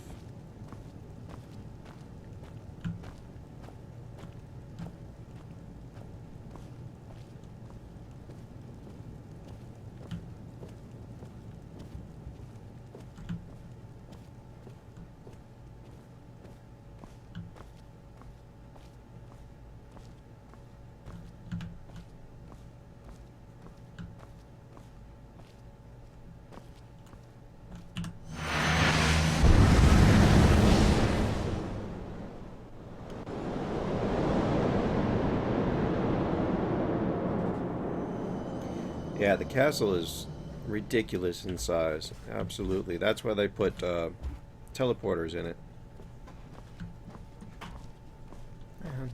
Yeah, the castle is ridiculous in size. Absolutely. That's why they put teleporters in it. Man.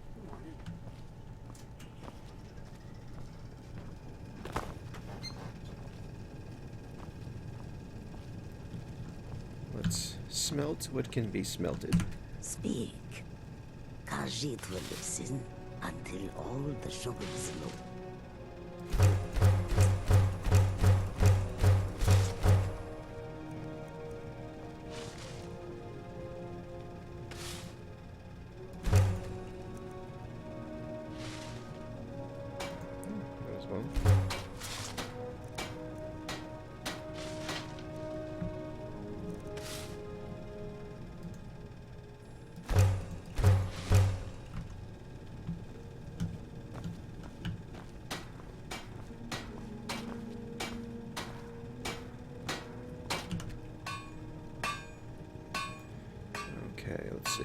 Let's smelt what can be smelted.
Speak. Khajiit will listen until all the sugar is low.
As well. Okay, let's see.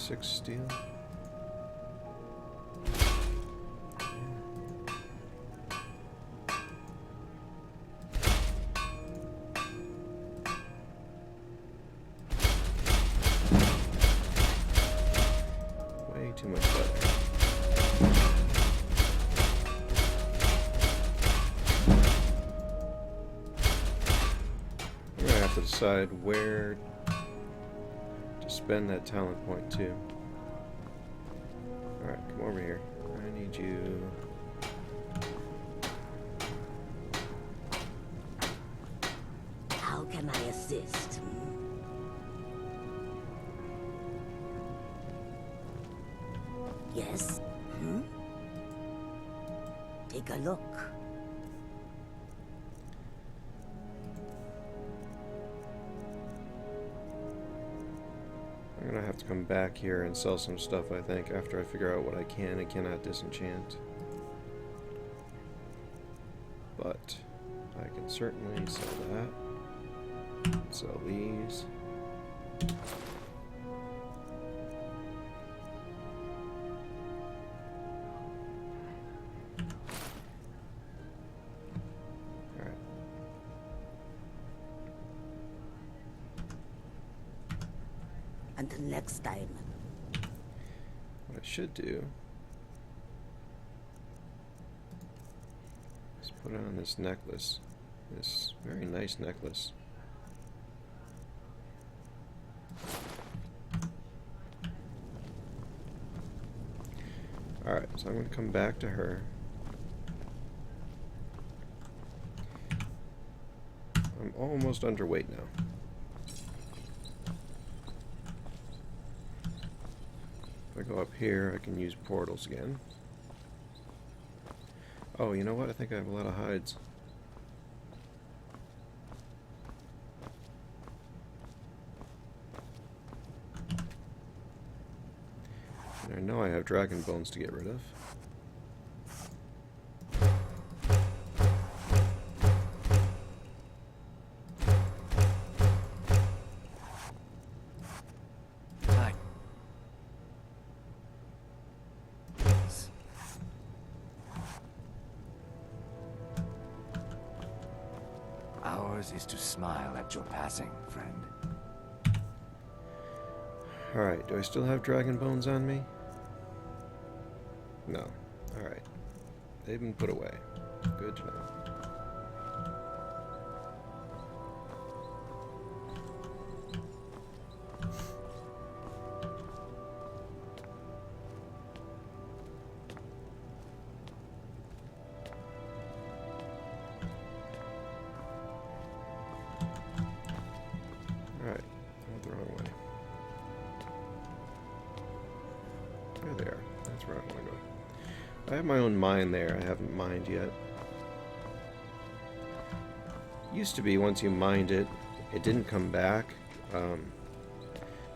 Six steel. Way too much butter. I'm gonna have to decide where to spend that talent point too. Alright, come over here. I need you.
How can I assist? Yes? Hmm? Take a look.
I'm gonna have to come back here and sell some stuff, I think, after I figure out what I can and cannot disenchant. But I can certainly sell that. Sell these.
Until next time.
What I should do is put on this necklace. This very nice necklace. Alright, so I'm going to come back to her. I'm almost underweight now. If I go up here, I can use portals again. Oh, you know what? I think I have a lot of hides. And I know I have dragon bones to get rid of.
Hi.
Ours is to smile at your passing, friend.
Alright, do I still have dragon bones on me? No. Alright. They've been put away. Good to know. Alright. I went the wrong way. There they are. That's where I want to go. I have my own mine there. I haven't mined yet. Used to be once you mined it, it didn't come back.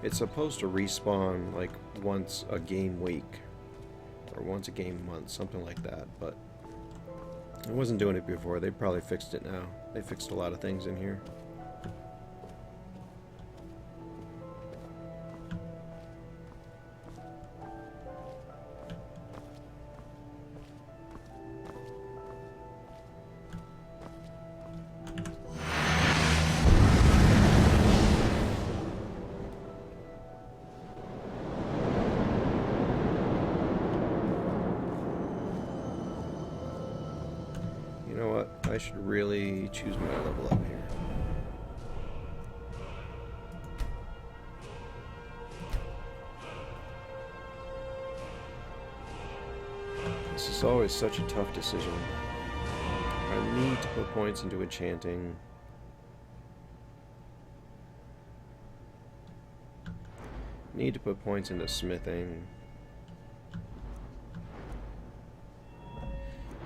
It's supposed to respawn like once a game week or once a game month, something like that. But I wasn't doing it before. They probably fixed it now. They fixed a lot of things in here. You know what? I should really choose my level up here. This is always such a tough decision. I need to put points into enchanting. Need to put points into smithing.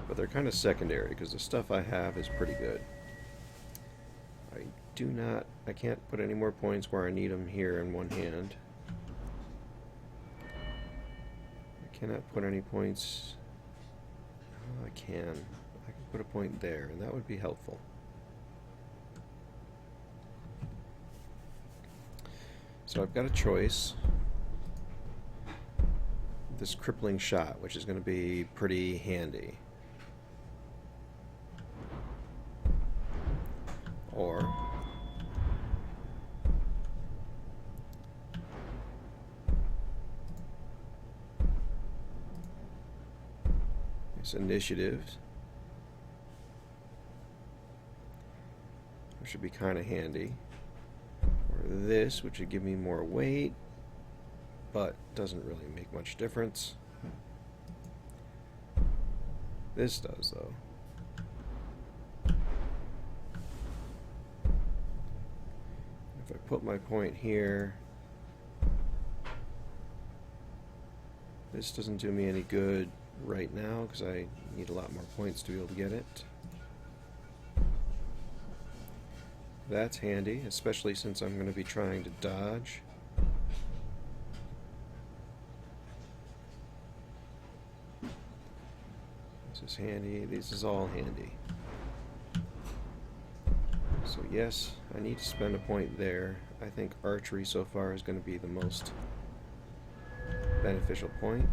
But they're kind of secondary because the stuff I have is pretty good. I can't put any more points where I need them here in one hand. I cannot put any points. Oh, I can. I can put a point there, and that would be helpful. So I've got a choice. This crippling shot, which is going to be pretty handy. Or this initiative, which should be kind of handy. Or this, which would give me more weight, but doesn't really make much difference. This does, though. If I put my point here, this doesn't do me any good right now because I need a lot more points to be able to get it. That's handy, especially since I'm going to be trying to dodge. This is handy. This is all handy. So yes, I need to spend a point there. I think archery so far is going to be the most beneficial point.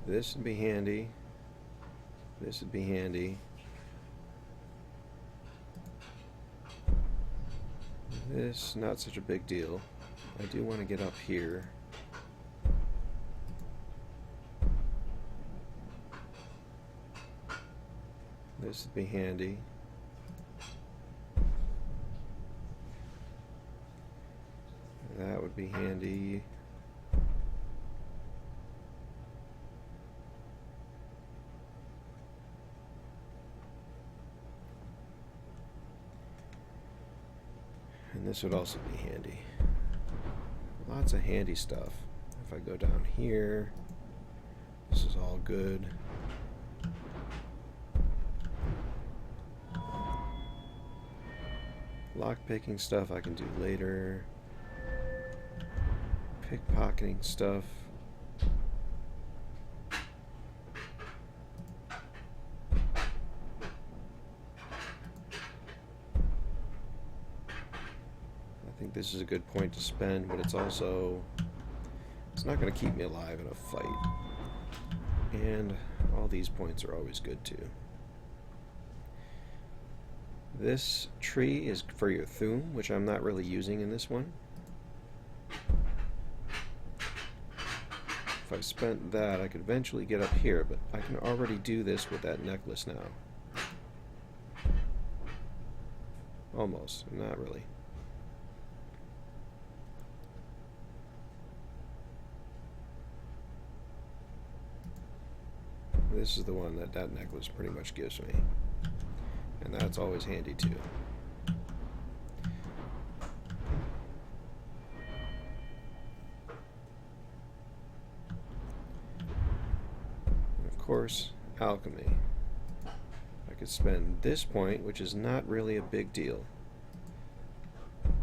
This would be handy. This would be handy. This, not such a big deal. I do want to get up here. This would be handy. That would be handy. And this would also be handy. Lots of handy stuff. If I go down here, this is all good. Lockpicking stuff I can do later. Pickpocketing stuff. I think this is a good point to spend, but it's also, it's not going to keep me alive in a fight. And all these points are always good too. This tree is for your Thum, which I'm not really using in this one. If I spent that, I could eventually get up here, but I can already do this with that necklace now. Almost, not really. This is the one that that necklace pretty much gives me. And that's always handy too. And of course, alchemy. I could spend this point, which is not really a big deal.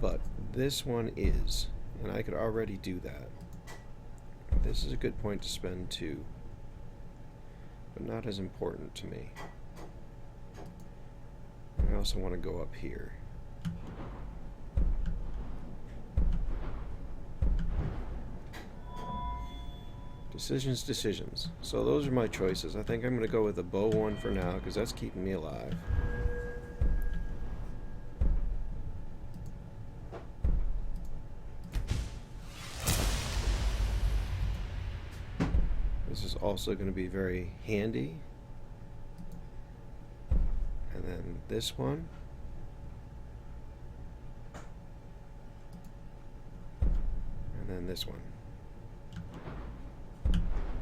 But this one is, and I could already do that. This is a good point to spend too, but not as important to me. I also want to go up here. Decisions, decisions. So those are my choices. I think I'm going to go with the bow one for now, because that's keeping me alive. This is also going to be very handy. And then this one. And then this one.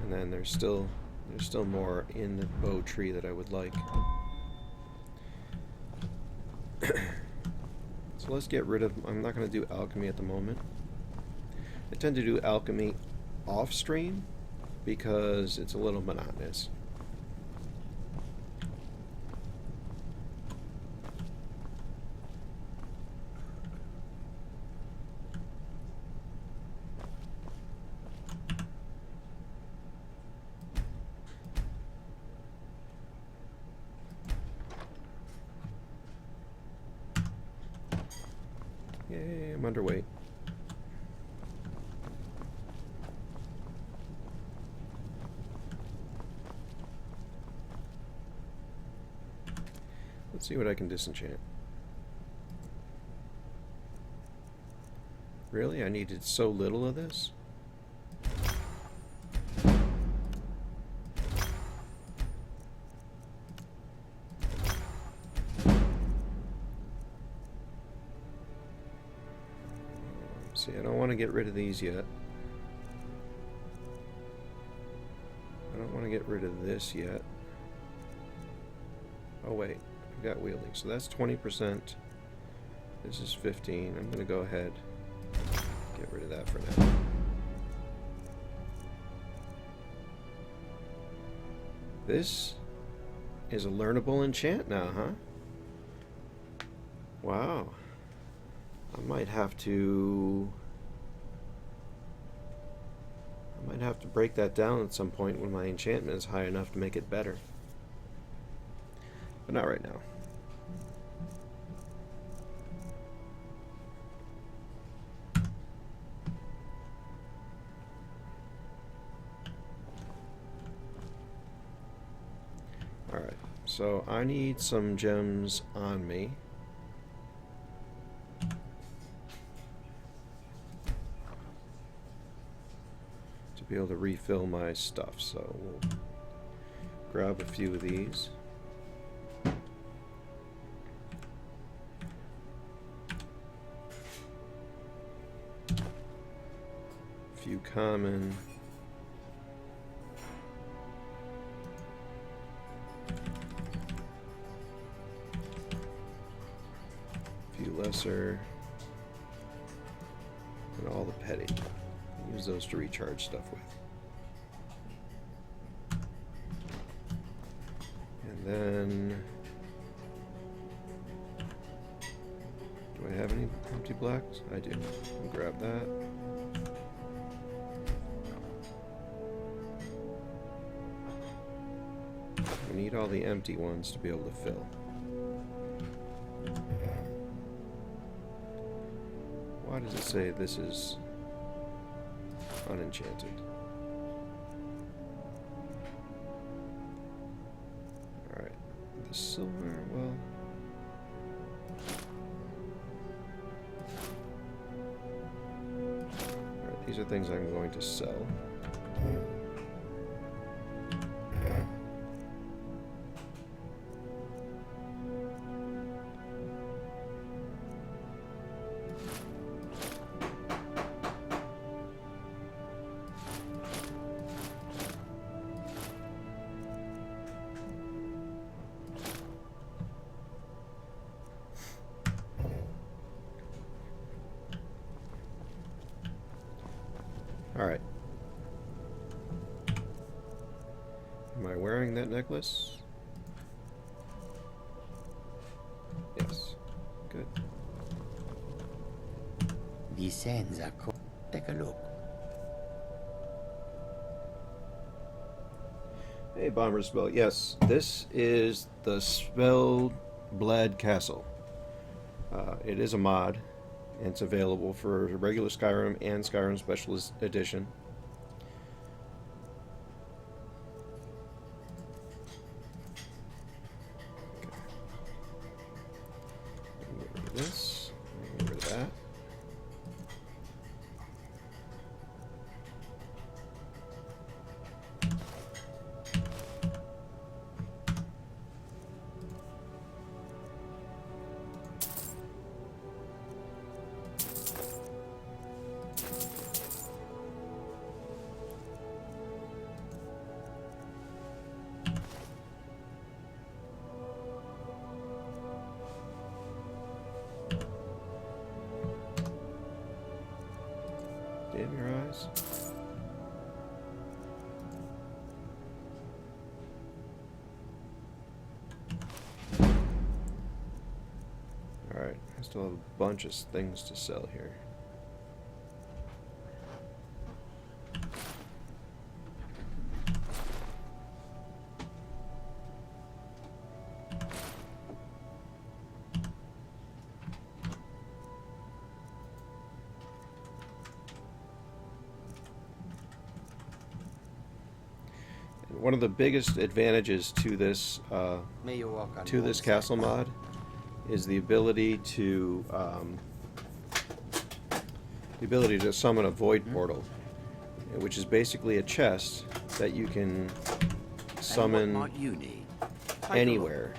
And then there's still more in the bow tree that I would like. So let's get rid of, I'm not going to do alchemy at the moment. I tend to do alchemy off stream because it's a little monotonous. Yay, I'm underweight. Let's see what I can disenchant. Really? I needed so little of this? See, I don't want to get rid of these yet. I don't want to get rid of this yet. Oh wait, I've got wielding. So that's 20%. This is 15. I'm going to go ahead get rid of that for now. This is a learnable enchant now, huh? Wow. I might have to break that down at some point when my enchantment is high enough to make it better. But not right now. Alright, so I need some gems on me. be able to refill my stuff, so we'll grab a few of these. A few common. A few lesser. And all the petty. Use those to recharge stuff with. And then... do I have any empty blacks? I do. I'll grab that. We need all the empty ones to be able to fill. Why does it say this is unenchanted? Alright. The silver, well... alright, these are things I'm going to sell. Alright. Am I wearing that necklace? Yes. Good.
These ends are cool. Take a look.
Hey, Bomber's Spell. Yes, this is the Spellblade Castle. It is a mod. And it's available for regular Skyrim and Skyrim Special Edition. Okay. Get rid of this. Get rid of that. Damn your eyes. Alright, I still have a bunch of things to sell here. One of the biggest advantages to this castle mod is the ability to summon a void portal, which is basically a chest that you can summon anywhere.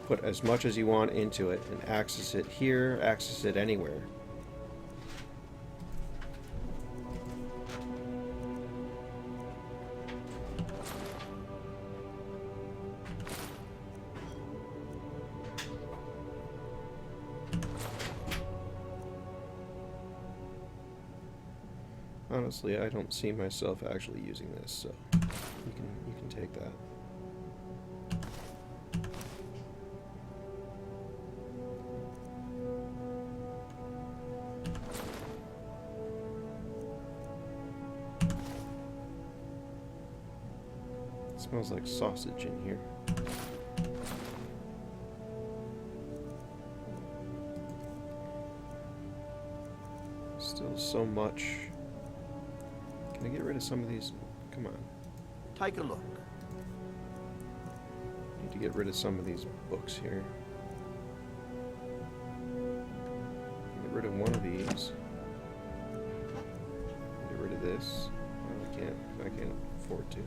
Put as much as you want into it and access it here, access it anywhere. Honestly, I don't see myself actually using this, so you can take that. It smells like sausage in here. Still so much. Can I get rid of some of these? Come on.
Take a look.
Need to get rid of some of these books here. Get rid of one of these. Get rid of this. Oh, I can't. can't afford to.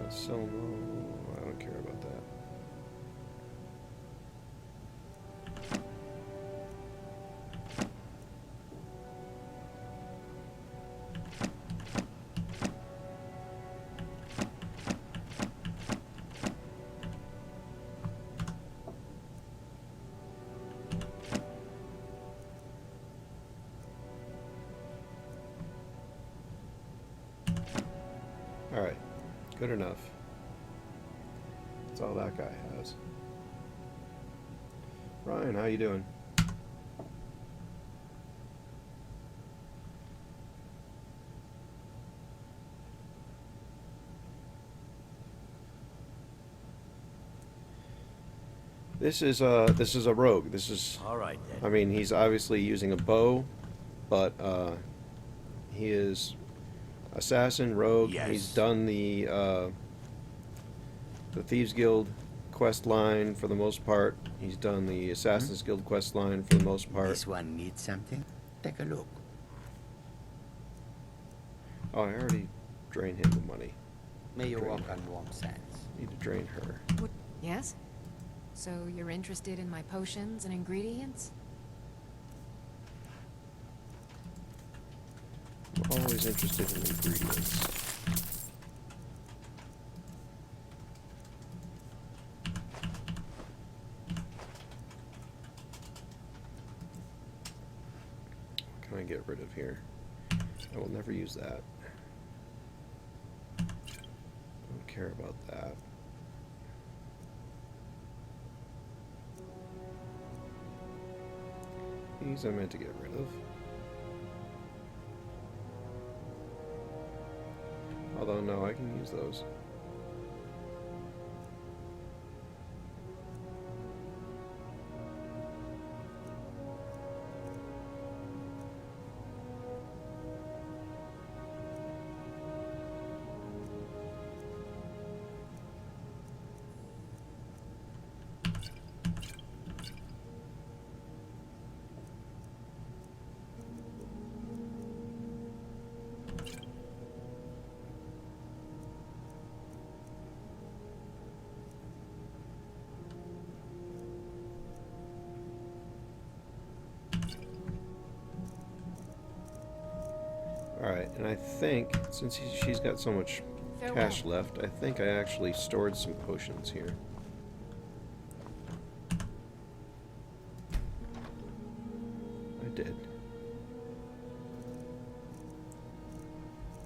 Selmo, I don't care about that. All right, good enough. That's all that guy has. Ryan, how you doing? This is a rogue. This is
All right, then.
I mean, he's obviously using a bow, but he is assassin, rogue.
Yes.
He's done the Thieves Guild quest line for the most part. He's done the Assassin's Guild quest line for the most part.
This one needs something? Take a look.
Oh, I already drained him the money.
May you
Drain
walk
her.
on warm sands.
Need to drain her.
Yes? So you're interested in my potions and ingredients?
I'm always interested in ingredients. What can I get rid of here? I will never use that. Don't care about that. These I meant to get rid of. Although, no, I can use those. Alright, and I think, since she's got so much cash left, I think I actually stored some potions here. I did.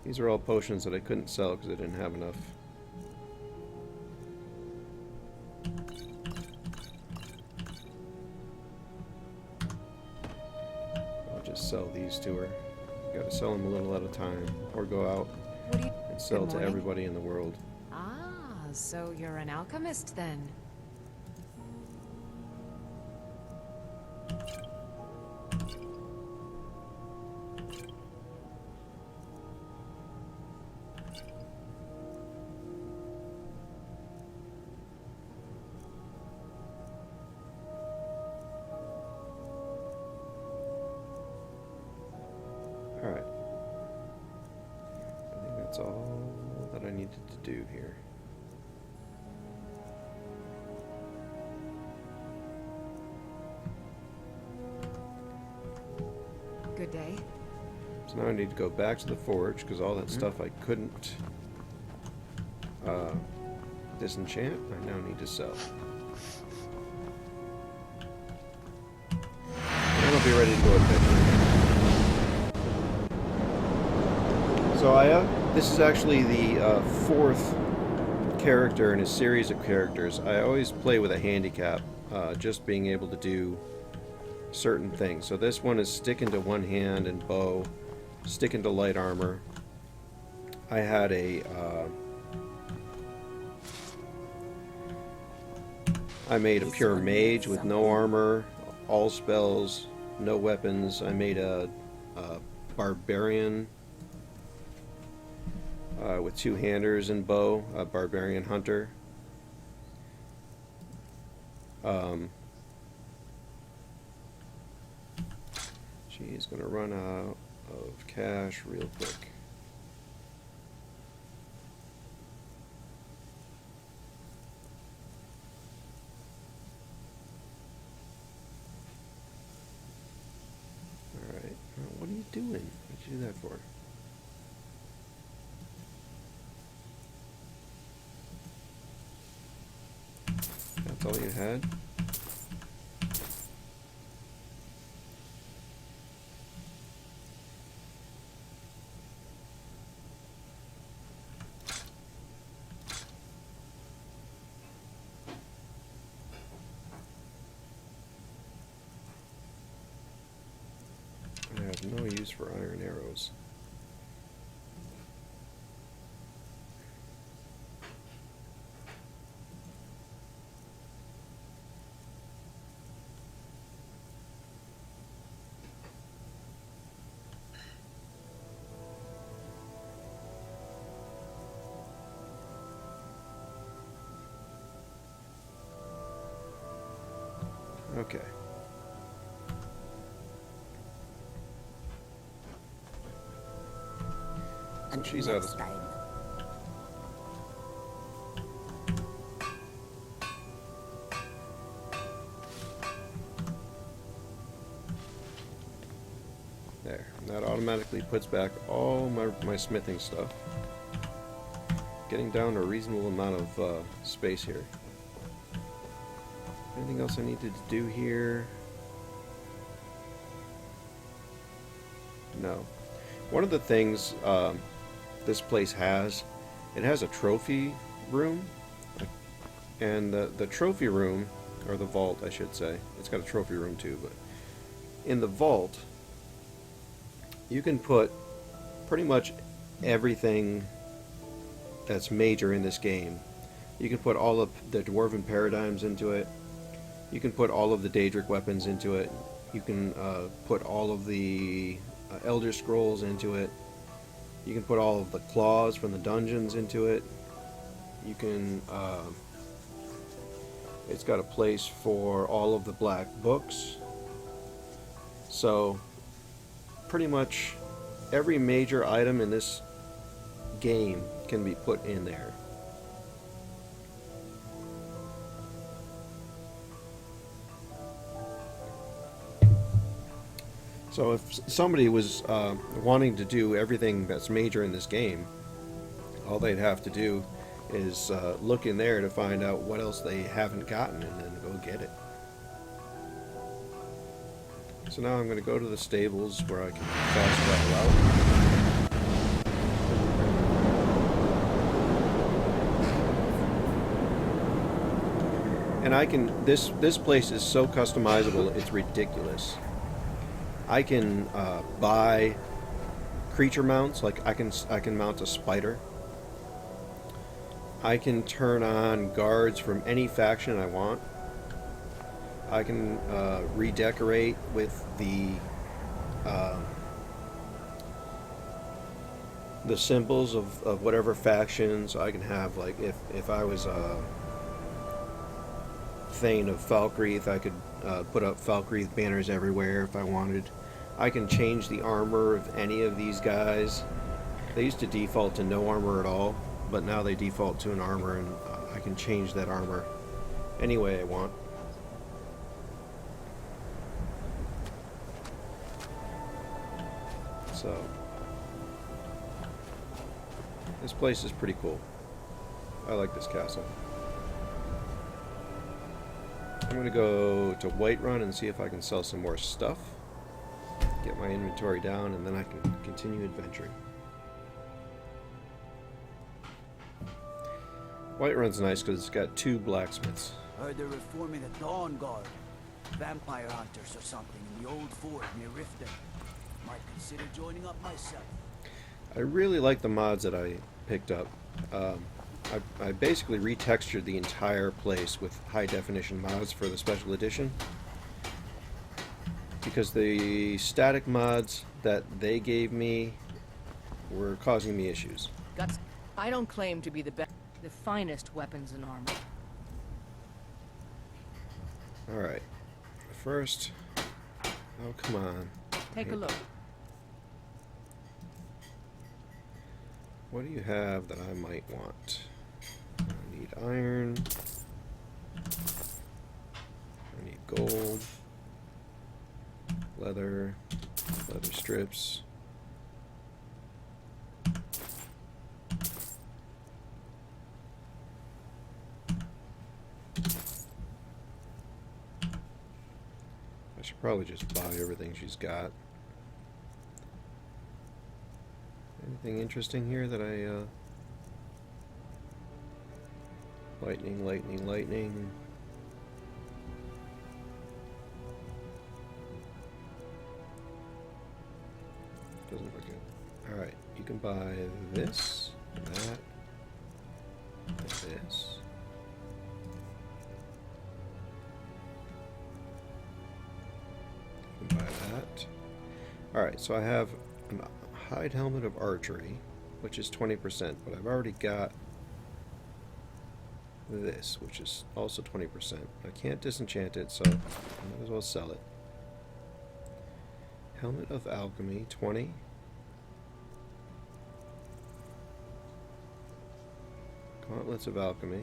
These are all potions that I couldn't sell because I didn't have enough. I'll just sell these to her. Gotta sell them a little at a time, or go out
What do you...
and sell
Good
to
morning.
everybody in the world.
Ah, so you're an alchemist then?
Alright. I think that's all that I needed to do here.
Good day.
So now I need to go back to the forge, because all that stuff I couldn't disenchant, I now need to sell. And I'll be ready to go adventuring. So this is actually the fourth character in a series of characters. I always play with a handicap, just being able to do certain things. So this one is sticking to one hand and bow, sticking to light armor. I had I made a pure mage with no armor, all spells, no weapons. I made a barbarian. with two-handers and bow, a barbarian hunter. She's gonna run out of cash real quick. Alright, what are you doing? What'd you do that for? That's all you had? I have no use for iron arrows. Okay. So she's out of...
time.
There. That automatically puts back all my smithing stuff. Getting down to a reasonable amount of space here. Anything else I needed to do here? No. One of the things this place has, it has a trophy room, and the trophy room, or the vault I should say, it's got a trophy room too, but in the vault you can put pretty much everything that's major in this game. You can put all of the Dwarven Paradigms into it, you can put all of the Daedric weapons into it, you can put all of the Elder Scrolls into it, you can put all of the claws from the dungeons into it, you can it's got a place for all of the black books. So pretty much every major item in this game can be put in there. So if somebody was wanting to do everything that's major in this game, all they'd have to do is look in there to find out what else they haven't gotten and then go get it. So now I'm going to go to the stables where I can fast travel out. And I can, this place is so customizable, it's ridiculous. I can buy creature mounts, like I can mount a spider. I can turn on guards from any faction I want. I can redecorate with the symbols of whatever faction. So I can have, like, if I was a Thane of Falkreath, I could put up Falkreath banners everywhere if I wanted. I can change the armor of any of these guys. They used to default to no armor at all, but now they default to an armor, and I can change that armor any way I want. So this place is pretty cool. I like this castle. I'm gonna go to Whiterun and see if I can sell some more stuff, get my inventory down, and then I can continue adventuring. Whiterun's nice because it's got 2 blacksmiths.
Heard they're reforming the Dawn Guard. Vampire hunters or something in the old fort near Riften. Might consider joining up myself.
I really like the mods that I picked up. I basically retextured the entire place with high definition mods for the special edition, because the static mods that they gave me were causing me issues.
I don't claim to be the best, the finest weapons and armor.
Alright. First... Oh, come on.
Take a look.
What do you have that I might want? I need iron. I need gold. Leather. Leather strips. I should probably just buy everything she's got. Anything interesting here that I, lightning, lightning, lightning. Doesn't look good. Alright, you can buy this, that, and this. You can buy that. Alright, so I have an hide helmet of archery, which is 20%, but I've already got this, which is also 20%. I can't disenchant it, so I might as well sell it. Helmet of alchemy, 20. Gauntlets of alchemy.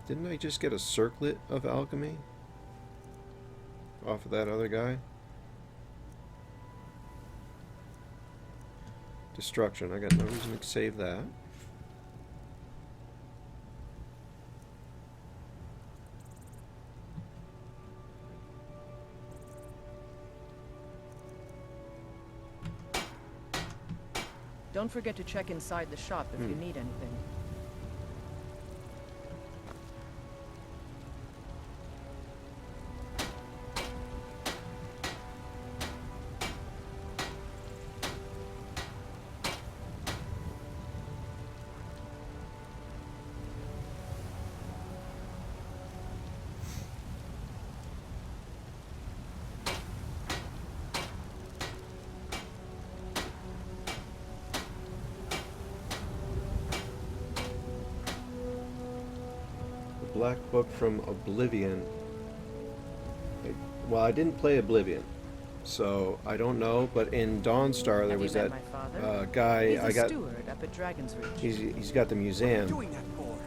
Didn't I just get a circlet of alchemy off of that other guy? Destruction. I got no reason to save that.
Don't forget to check inside the shop if you need anything.
Black Book from Oblivion. Well, I didn't play Oblivion, so I don't know. But in Dawnstar, there was that guy.
He's a steward up at Dragon's Reach.
He's got the museum,
Doing that for?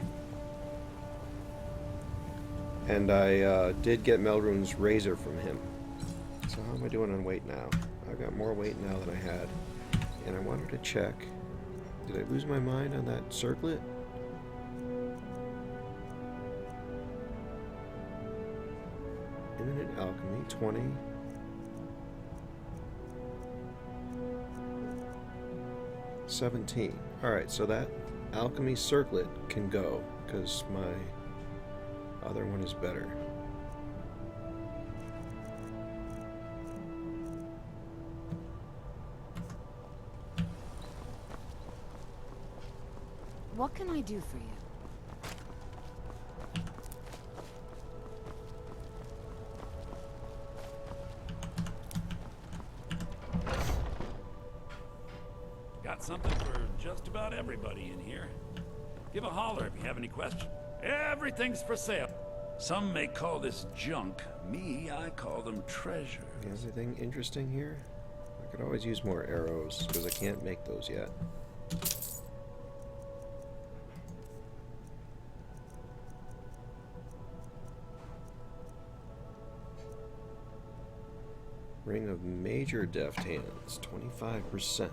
and I did get Melrune's razor from him. So how am I doing on weight now? I've got more weight now than I had, and I wanted to check. Did I lose my mind on that circlet? Imminent alchemy, 20. $17. Alright, so that alchemy circlet can go, because my other one is better.
What can I do for you?
Got something for just about everybody in here. Give a holler if you have any questions. Everything's for sale. Some may call this junk. Me, I call them treasure.
Anything interesting here? I could always use more arrows, because I can't make those yet. Ring of Major Deft Hands, 25%.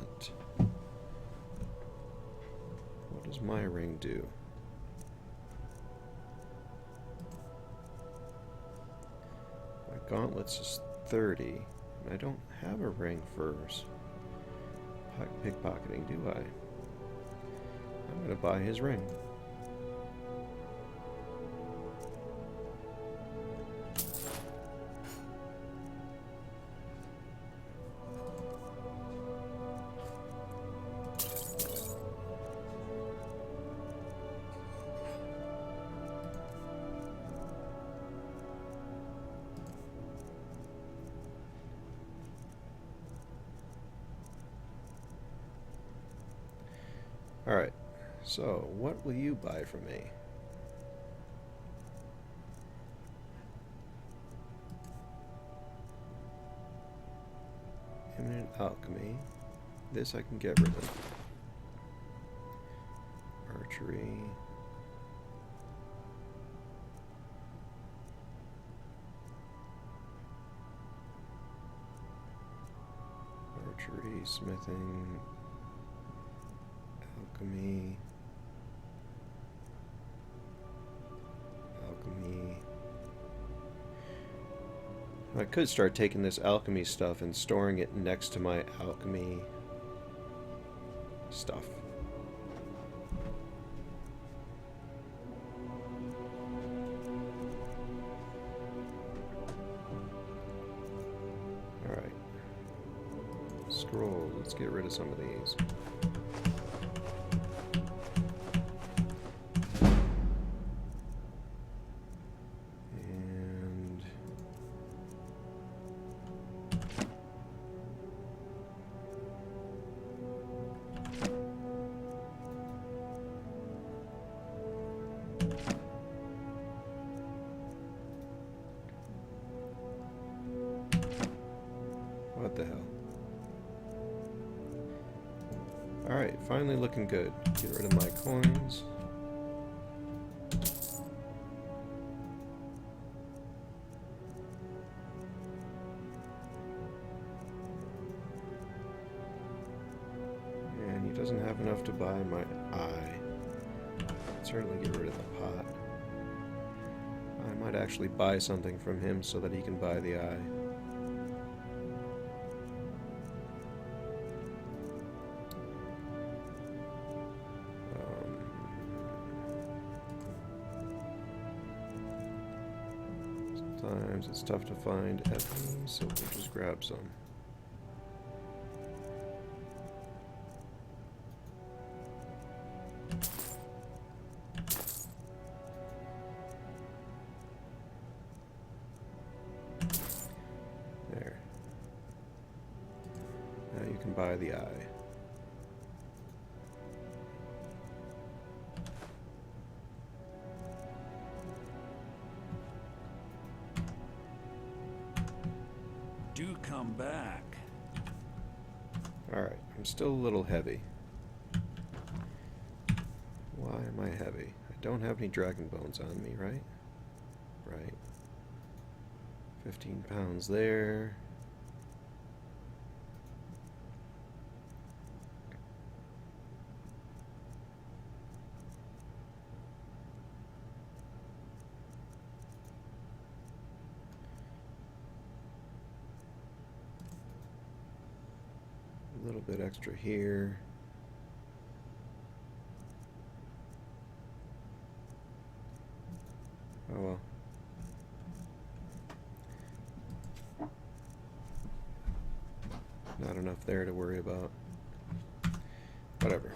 What does my ring do? My gauntlets is 30, and I don't have a ring for pickpocketing, do I? I'm gonna buy his ring. Alright, so what will you buy from me? Imminent alchemy. This I can get rid of. Archery. Archery, smithing, alchemy, alchemy. I could start taking this alchemy stuff and storing it next to my alchemy stuff. Alright. Scrolls. Let's get rid of some of these. And what the hell? Alright, finally looking good. Get rid of my coins. And he doesn't have enough to buy my eye. Certainly get rid of the pot. I might actually buy something from him so that he can buy the eye. Sometimes it's tough to find Effie, so we'll just grab some. There. Now you can buy the eye.
Do come back.
Alright, I'm still a little heavy. Why am I heavy? I don't have any dragon bones on me, right? Right. 15 pounds there. A little bit extra here. Oh well. Not enough there to worry about. Whatever.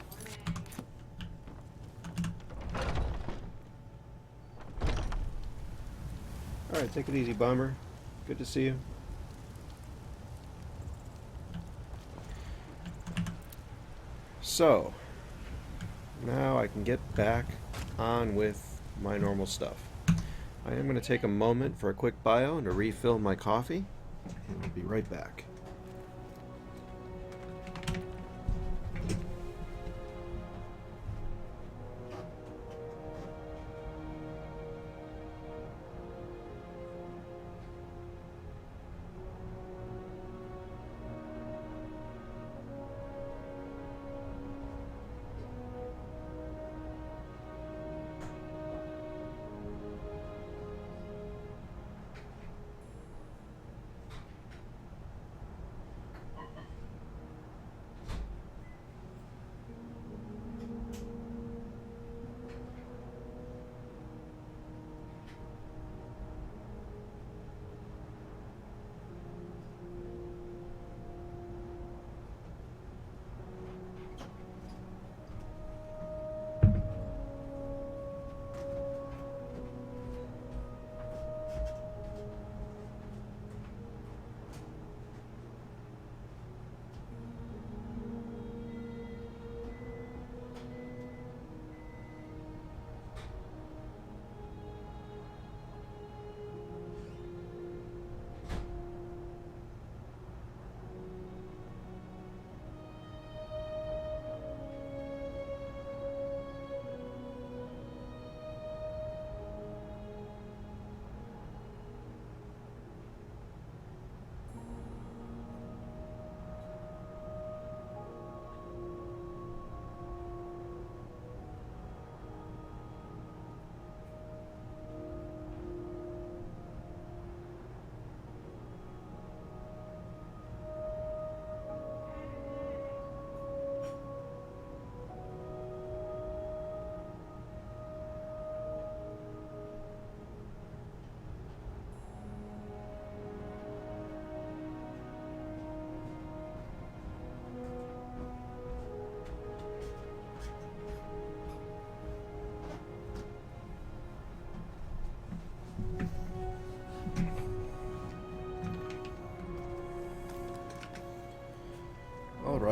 Alright, take it easy, Bomber. Good to see you. So, now I can get back on with my normal stuff. I am going to take a moment for a quick bio and to refill my coffee, and I'll be right back.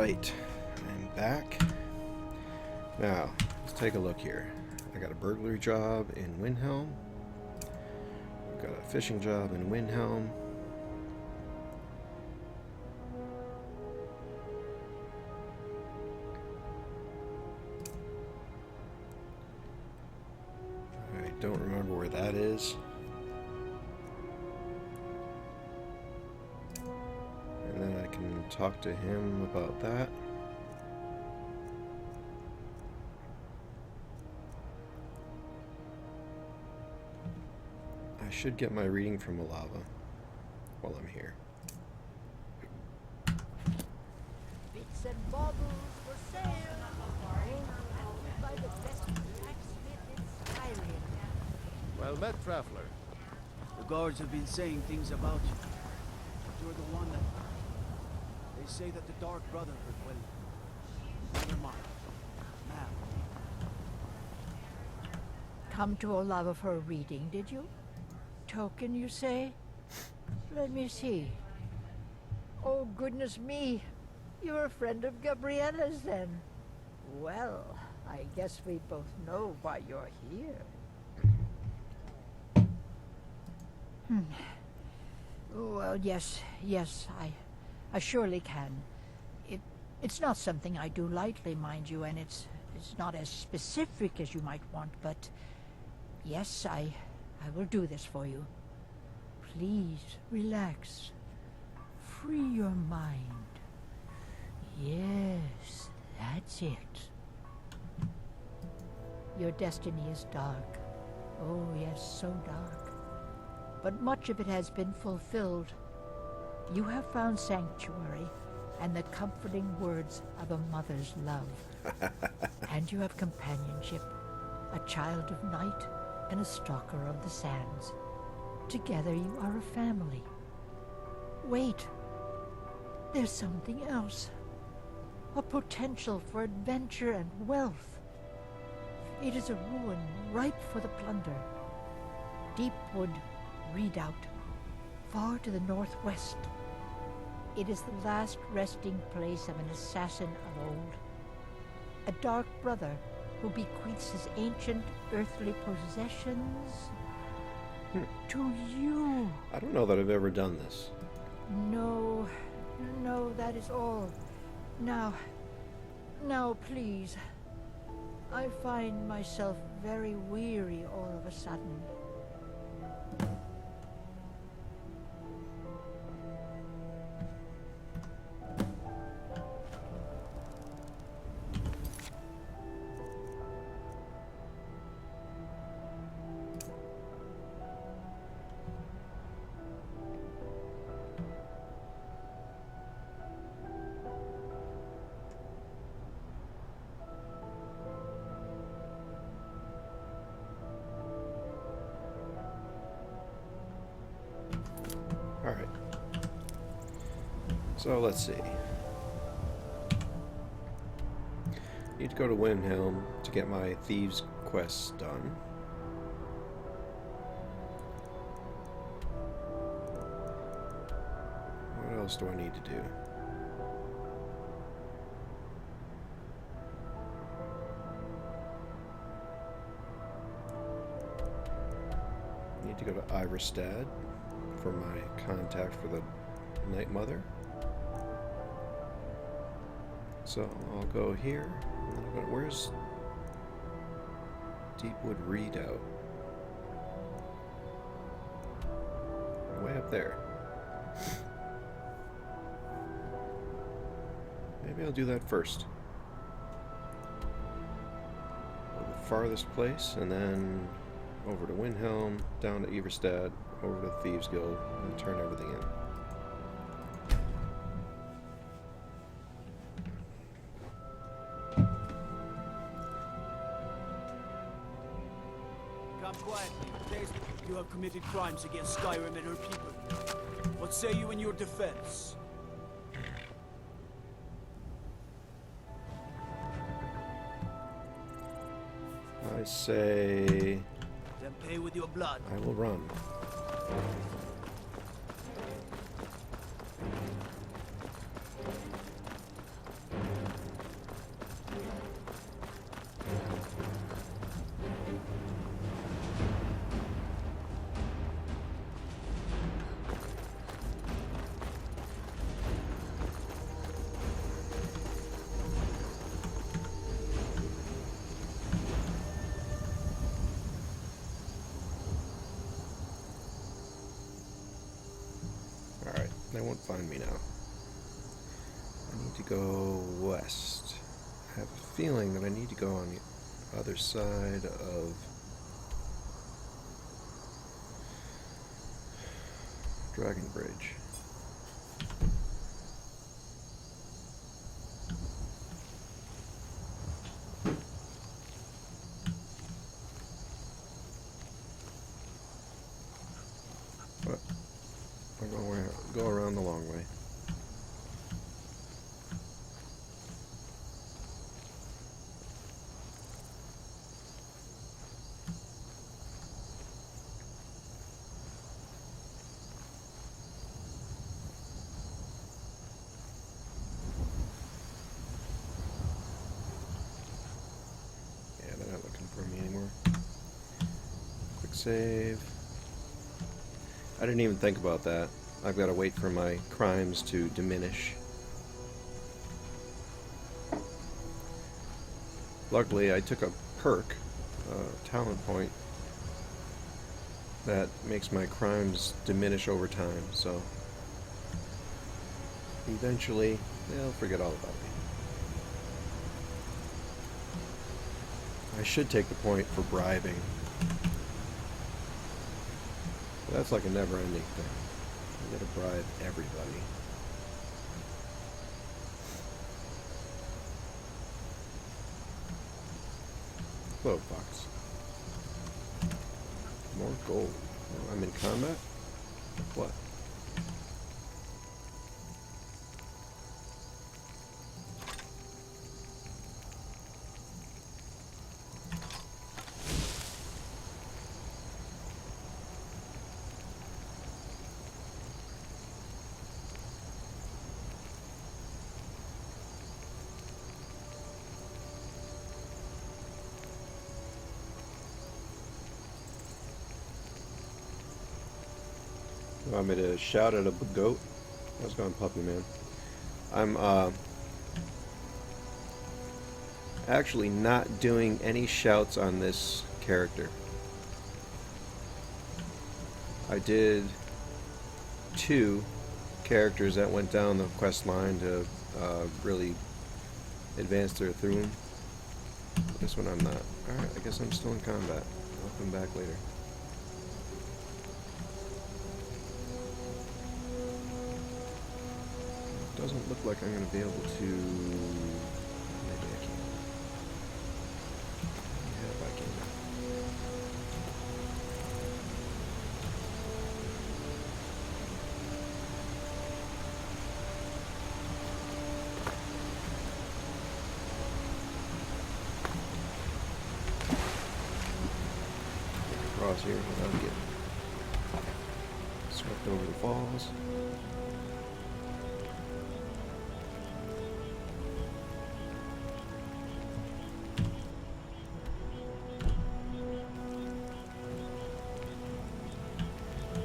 Alright, I'm back. Now, let's take a look here. I got a burglary job in Windhelm. I've got a fishing job in Windhelm. I don't remember where that is. And then I can talk to him about that. I should get my reading from Alava while I'm here.
Bits and baubles for sale. By the best blacksmith in Skyrim.
Well met, traveler. The guards have been saying things about you. But you're the one that... They say that the Dark Brotherhood, well... Never mind. Now.
Come to Olava for a reading, did you? Token, you say? Let me see. Oh, goodness me. You're a friend of Gabriella's, then. Well, I guess we both know why you're here. Well, yes, I surely can. It's not something I do lightly, mind you, and it's not as specific as you might want, but yes, I will do this for you. Please, relax. Free your mind. Yes, that's it. Your destiny is dark. Oh, yes, so dark. But much of it has been fulfilled. You have found sanctuary and the comforting words of a mother's love. And you have companionship, a child of night and a stalker of the sands. Together you are a family. Wait, there's something else. A potential for adventure and wealth. It is a ruin ripe for the plunder. Deepwood Redoubt, far to the northwest. It is the last resting place of an assassin of old. A dark brother who bequeaths his ancient earthly possessions to you.
I don't know that I've ever done this.
No, that is all. Now, please. I find myself very weary all of a sudden.
Alright. So let's see. Need to go to Windhelm to get my thieves' quests done. What else do I need to do? Need to go to Iverstad for my contact for the Night Mother. So I'll go here. And then I'll go, where's Deepwood Redoubt? Way up there. Maybe I'll do that first. Go to the farthest place, and then over to Windhelm, down to Iverstad, over to the Thieves Guild, and turn everything in.
Come quietly. You have committed crimes against Skyrim and her people. What say you in your defense?
I say...
Then pay with your blood.
I will run. they won't find me now. I need to go west. I have a feeling that I need to go on the other side of Dragon Bridge. But I'm going to go around the long way. Yeah, they're not looking for me anymore. Quick save. I didn't even think about that. I've got to wait for my crimes to diminish. Luckily, I took a perk, talent point, that makes my crimes diminish over time, so eventually they'll forget all about me. I should take the point for bribing. That's like a never-ending thing. You gotta bribe everybody. Whoa, fox. More gold. Oh, I'm in combat? What? You want me to shout at a goat? How's it going, puppy man? I'm actually not doing any shouts on this character. I did 2 characters that went down the quest line to really advance through them. This one I'm not. Alright, I guess I'm still in combat. I'll come back later. Doesn't look like I'm going to be able to... Maybe I can. Yeah, I can. Across here without getting swept over the falls.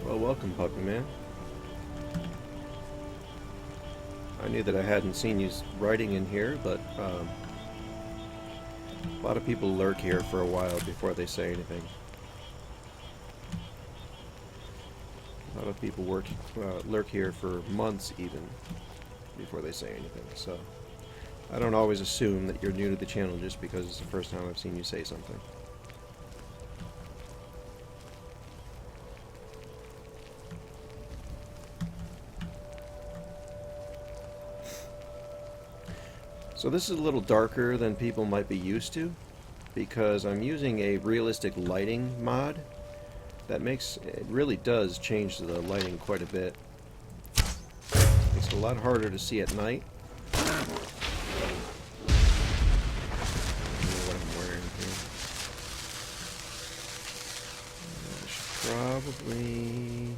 Well, welcome, puppy man. I knew that I hadn't seen you writing in here, but a lot of people lurk here for a while before they say anything. A lot of people lurk here for months even before they say anything, so I don't always assume that you're new to the channel just because it's the first time I've seen you say something. So this is a little darker than people might be used to, because I'm using a realistic lighting mod that it really does change the lighting quite a bit. Makes it a lot harder to see at night. I don't know what I'm wearing here. I should probably...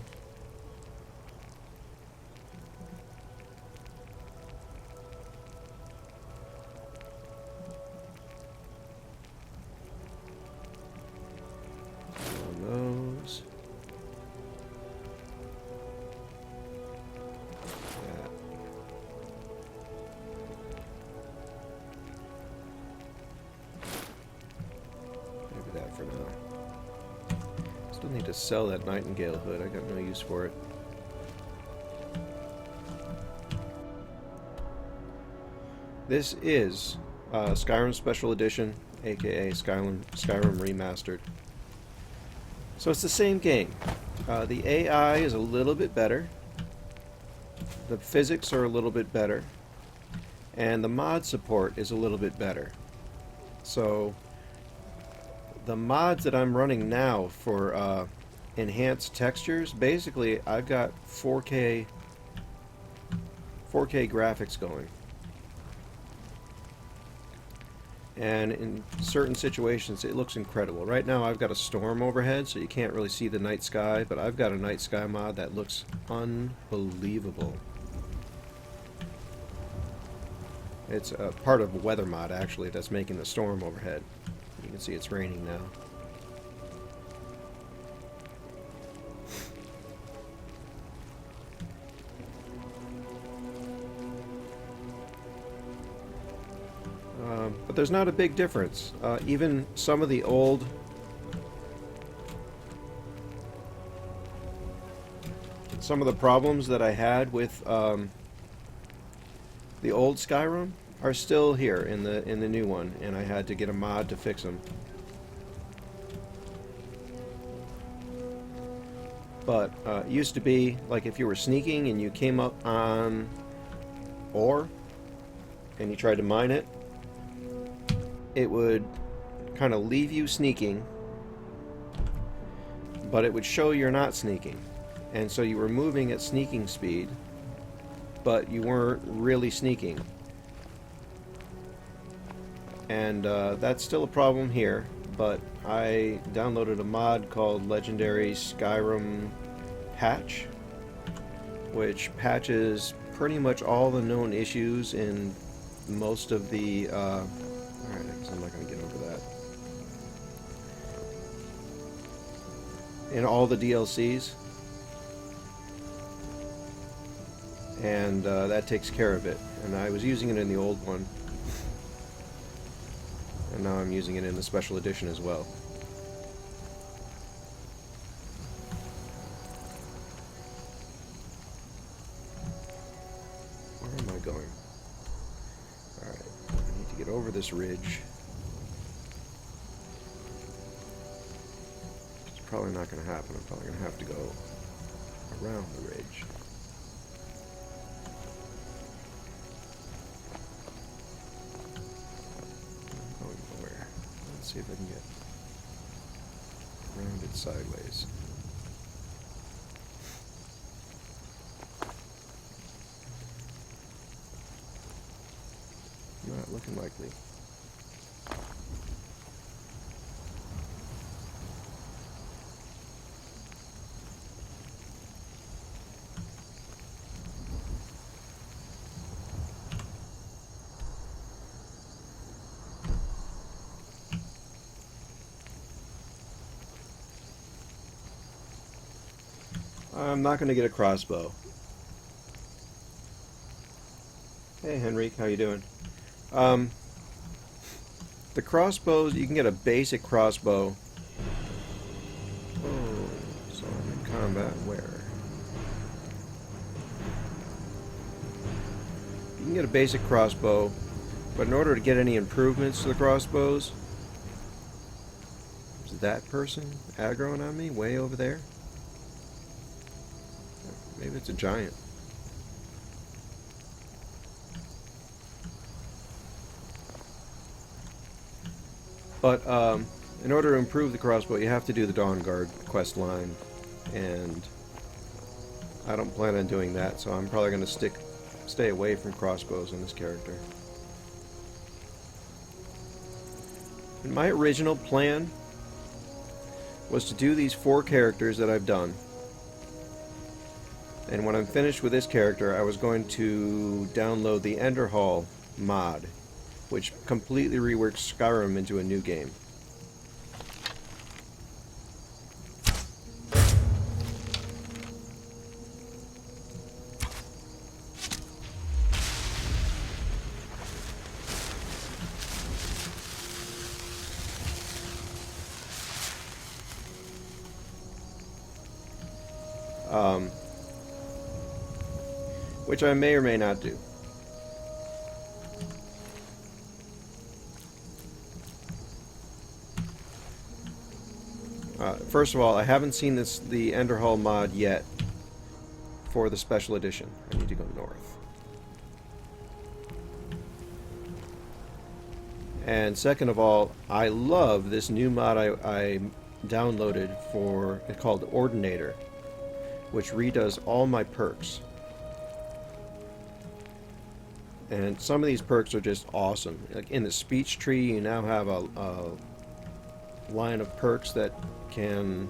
those. That. Maybe that for now. Still need to sell that Nightingale hood. I got no use for it. This is Skyrim Special Edition, aka Skyrim Remastered. So it's the same game. The AI is a little bit better. The physics are a little bit better. And the mod support is a little bit better. So the mods that I'm running now for enhanced textures, basically I've got 4K graphics going. And in certain situations it looks incredible. Right now I've got a storm overhead, so you can't really see the night sky, but I've got a night sky mod that looks unbelievable. It's a part of a weather mod, actually, that's making the storm overhead. You can see it's raining now. But there's not a big difference. Even some of the old... Some of the problems that I had with the old Skyrim are still here in the new one, and I had to get a mod to fix them. But it used to be like if you were sneaking and you came up on ore and you tried to mine it, it would kind of leave you sneaking, but it would show you're not sneaking, and so you were moving at sneaking speed, but you weren't really sneaking. And that's still a problem here, but I downloaded a mod called Legendary Skyrim Patch, which patches pretty much all the known issues in most of the alright, I guess I'm not going to get over that. In all the DLCs. And that takes care of it. And I was using it in the old one. And now I'm using it in the special edition as well. Where am I going? Alright, I need to get over this ridge. It's probably not going to happen. I'm probably going to have to go around the ridge. See if I can get around it sideways. Not looking likely. I'm not going to get a crossbow. Hey, Henrik, how you doing? The crossbows, you can get a basic crossbow. Oh, so I'm in combat where? You can get a basic crossbow, but in order to get any improvements to the crossbows, is that person aggroing on me way over there? Maybe it's a giant. But in order to improve the crossbow, you have to do the Dawn Guard quest line, and I don't plan on doing that, so I'm probably going to stay away from crossbows in this character. And my original plan was to do these 4 characters that I've done. And when I'm finished with this character, I was going to download the Enderhall mod, which completely reworks Skyrim into a new game. Which I may or may not do. First of all, I haven't seen the Enderhall mod yet for the special edition. I need to go north. And second of all, I love this new mod I downloaded for, it's called Ordinator, which redoes all my perks. And some of these perks are just awesome. Like in the speech tree, you now have a line of perks that can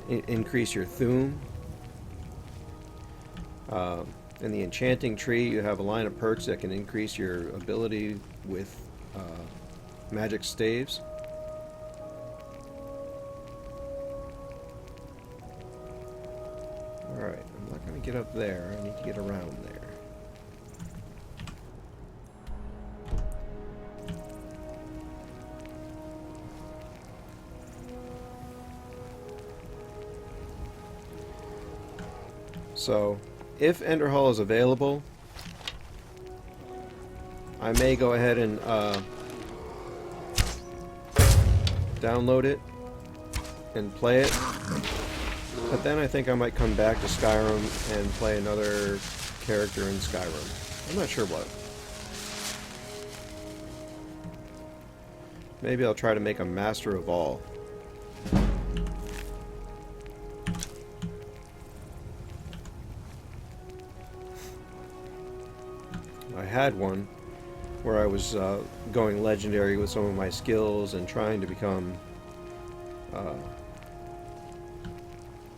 increase your Thum. In the enchanting tree, you have a line of perks that can increase your ability with magic staves. Alright, I'm not going to get up there. I need to get around there. So, if Enderhall is available, I may go ahead and download it and play it. But then I think I might come back to Skyrim and play another character in Skyrim. I'm not sure what. Maybe I'll try to make a master of all. I had one where I was going legendary with some of my skills and trying to become,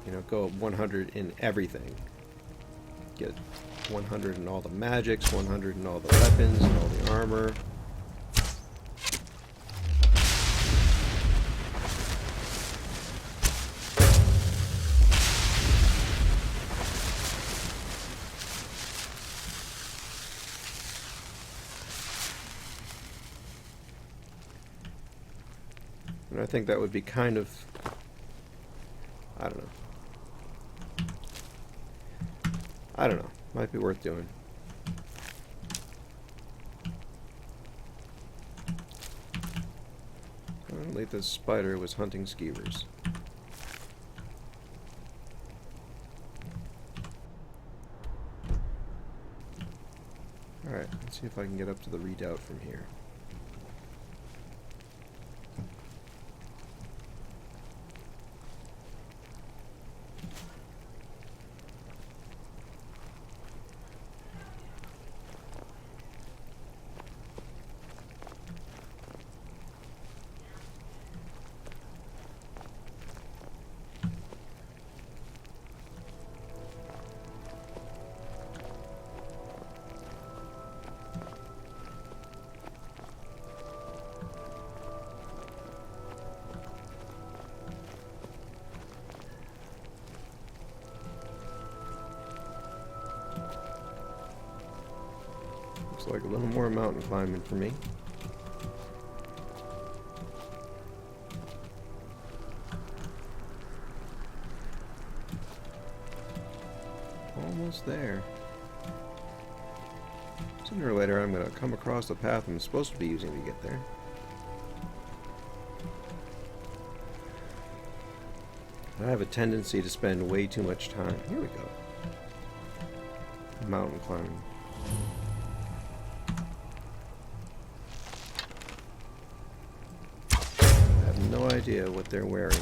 you know, go 100 in everything. Get 100 in all the magics, 100 in all the weapons, and all the armor. And I think that would be kind of, I don't know. Might be worth doing. Apparently this spider was hunting skeevers. Alright, let's see if I can get up to the redoubt from here. Looks like a little more mountain climbing for me. Almost there. Sooner or later I'm going to come across the path I'm supposed to be using to get there. I have a tendency to spend way too much time. Here we go. Mountain climbing. I have no idea what they're wearing.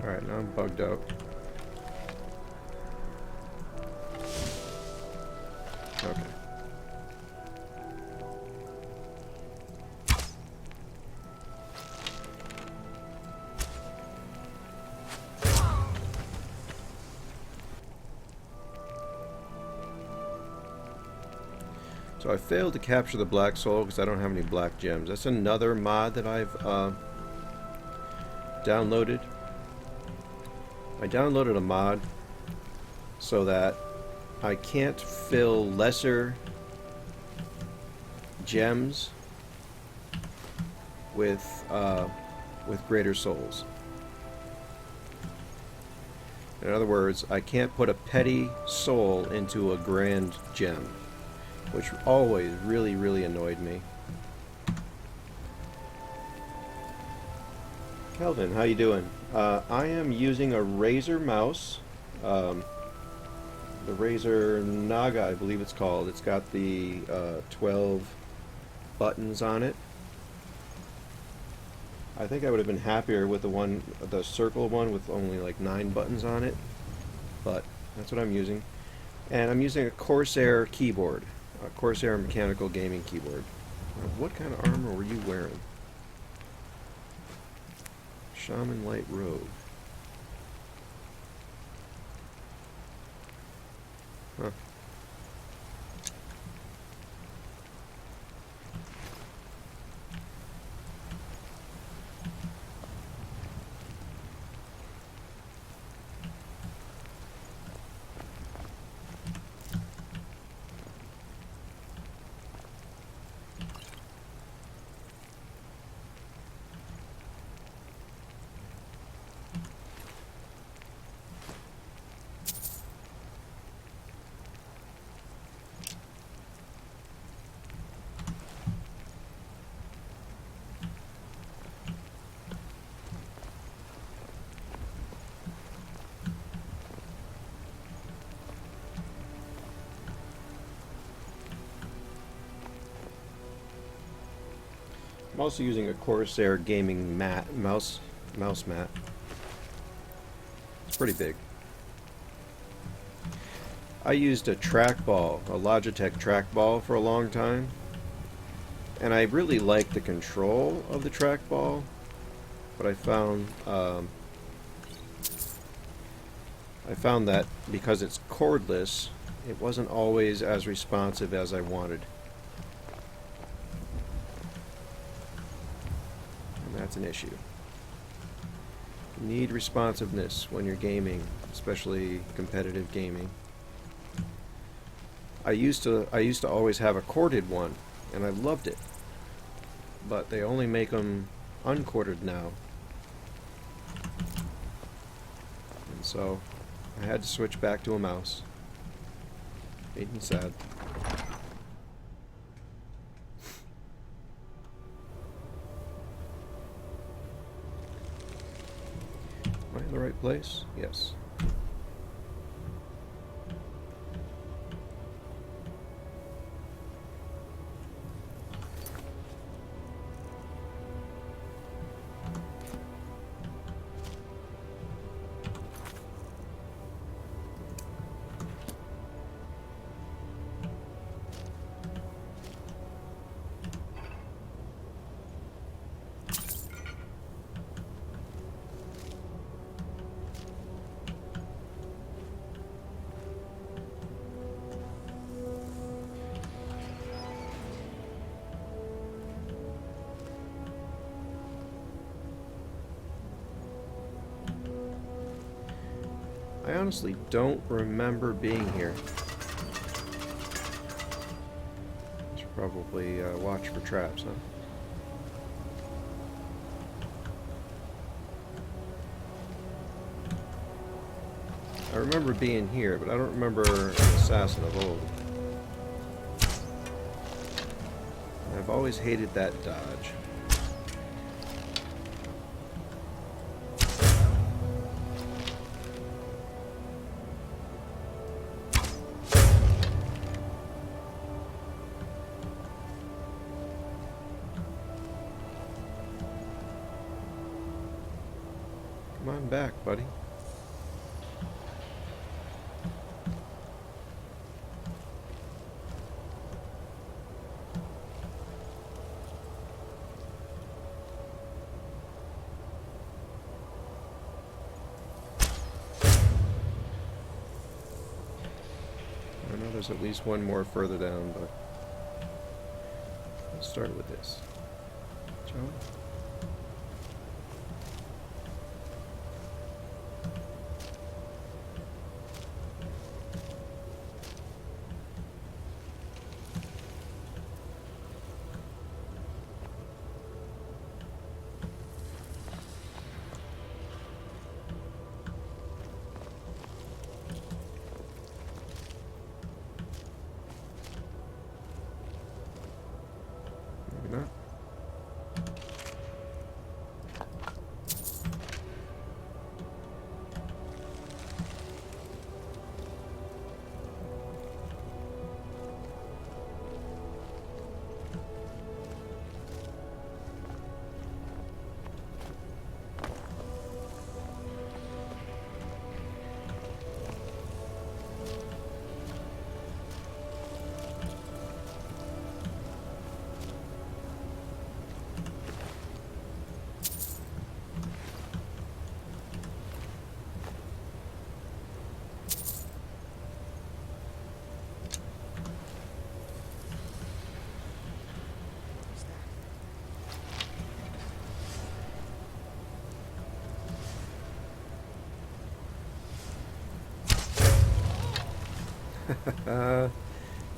Alright, now I'm bugged out. Okay. So I failed to capture the black soul because I don't have any black gems. That's another mod that I've downloaded. I downloaded a mod so that I can't fill lesser gems with greater souls. In other words, I can't put a petty soul into a grand gem, which always really annoyed me. Calvin, how you doing? I am using a Razer mouse, the Razer Naga, I believe it's called. It's got the 12 buttons on it. I think I would have been happier with the circle one with only like 9 buttons on it, but that's what I'm using. And I'm using a Corsair keyboard, a Corsair mechanical gaming keyboard. What kind of armor were you wearing? Shaman Light Robe. Huh. I'm also using a Corsair gaming mouse mat. It's pretty big. I used a trackball, a Logitech trackball for a long time, and I really liked the control of the trackball, but I found that because it's cordless, it wasn't always as responsive as I wanted. That's an issue. You need responsiveness when you're gaming, especially competitive gaming. I used to always have a corded one, and I loved it. But they only make them uncorded now. And so I had to switch back to a mouse. Made me sad. Am I in the right place? Yes. I honestly don't remember being here. Should probably watch for traps, huh? I remember being here, but I don't remember an assassin of old. I've always hated that dodge. Come on back, buddy. I know there's at least one more further down, but let's start with this. Joe? Maybe not.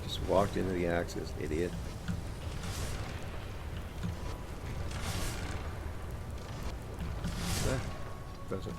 Just walked into the axis, idiot. Does it?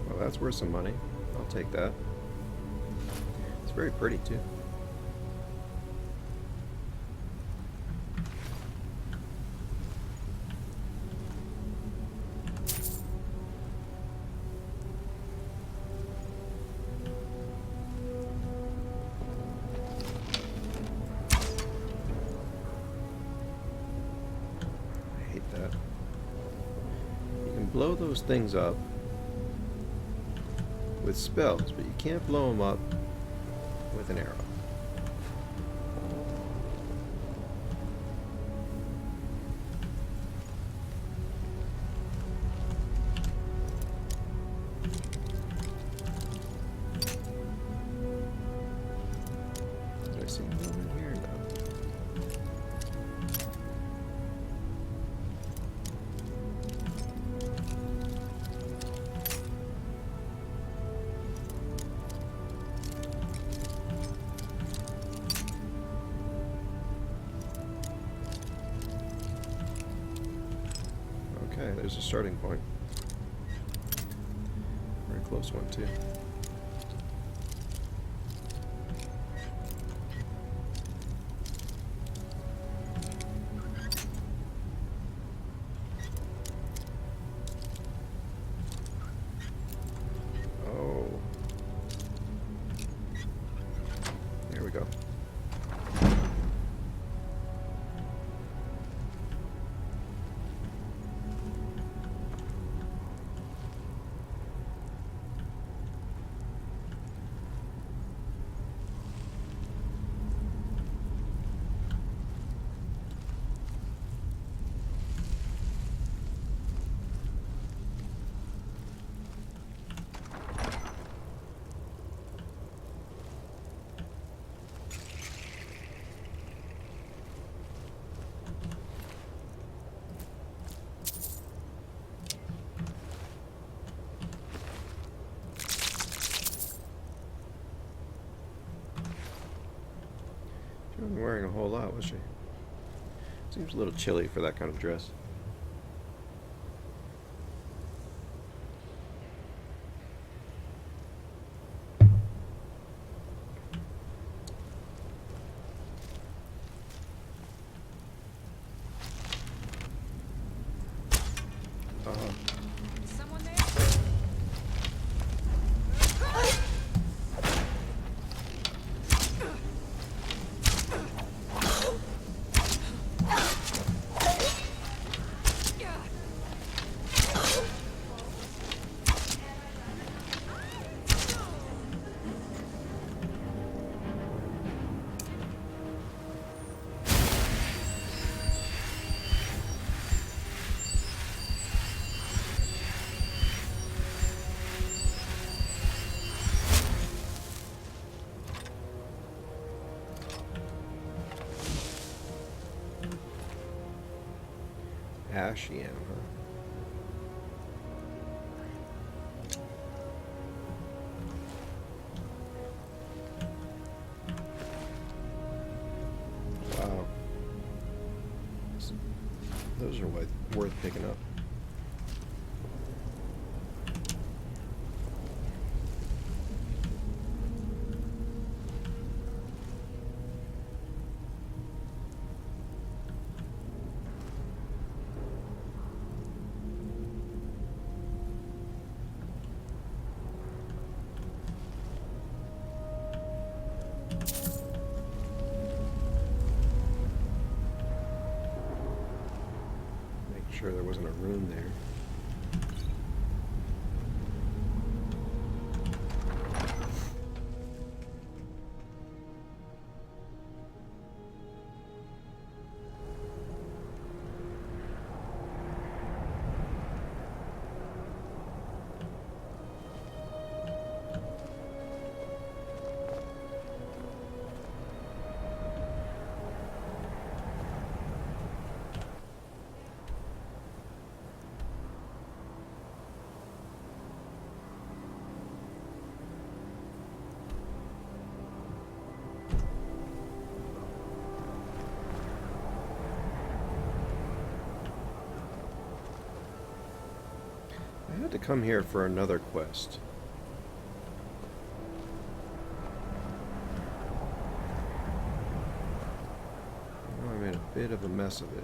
Well, that's worth some money. I'll take that. It's very pretty, too. I hate that. You can blow those things up with spells, but you can't blow them up with an arrow. Did I see one in here? No. Okay, there's a starting point. Very close one, too. Oh. There we go. She wasn't wearing a whole lot, was she? Seems a little chilly for that kind of dress.
Someone there?
Ashiam, huh? Wow. Those are worth picking up. Sure there wasn't a room there. I had to come here for another quest. I know I made a bit of a mess of it.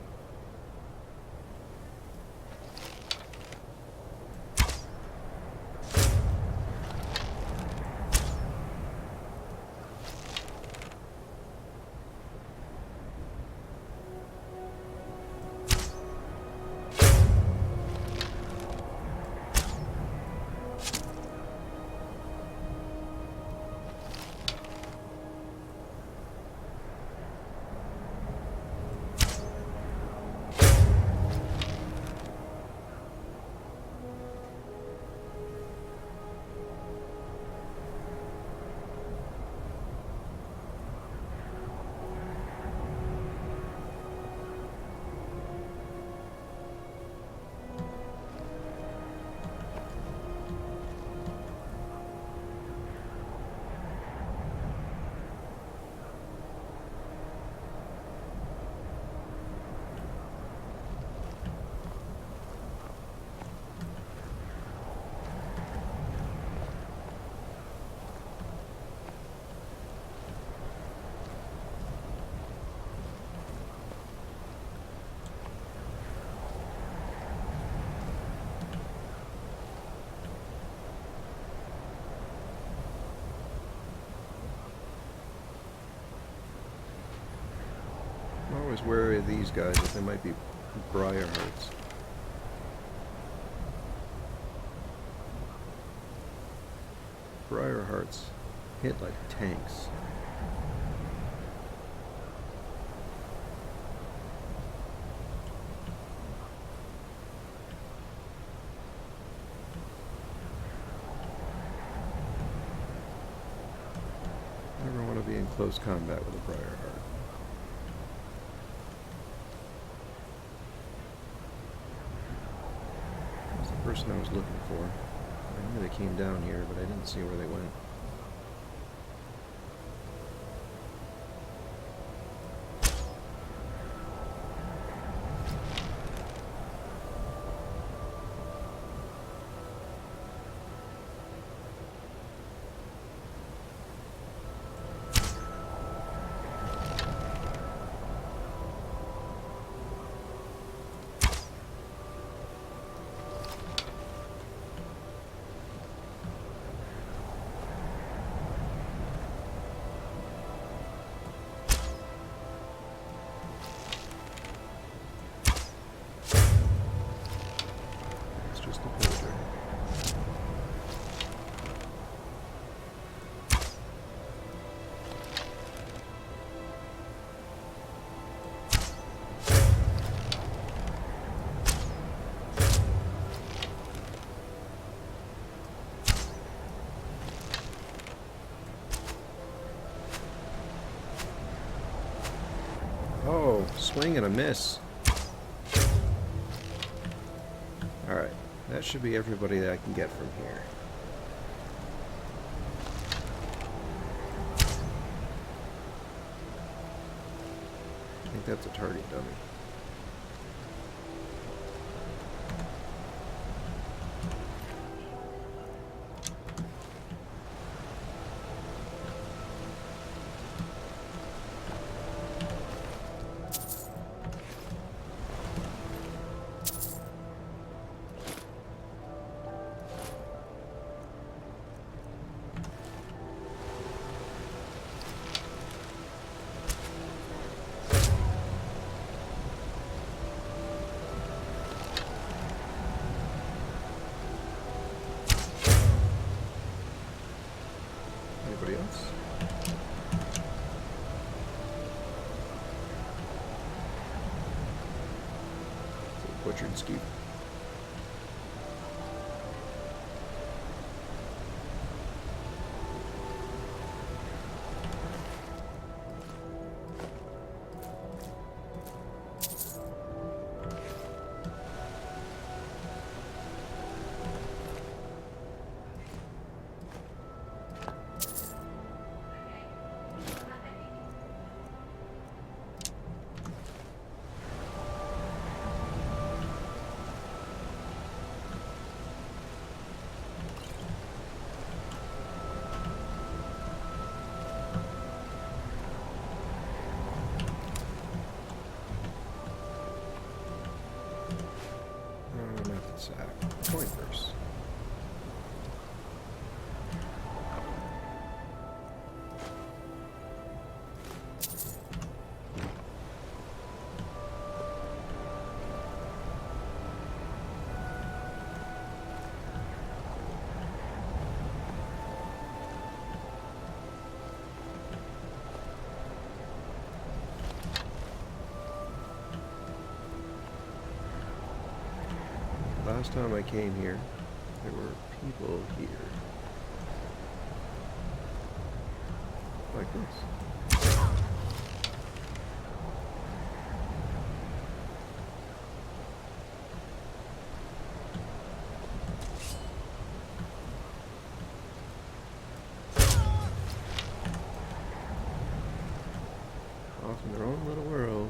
I'm always wary of these guys, that they might be briar hearts. Briar hearts hit like tanks. Never want to be in close combat with a briar heart. That's the person I was looking for. I knew they came down here, but I didn't see where they went. Just a pillager. Oh, swing and a miss. Alright, that should be everybody that I can get from here. I think that's a target dummy. Anybody else? Butchered skeet. Coin purse. Last time I came here, there were people here. Like this. Off in their own little world.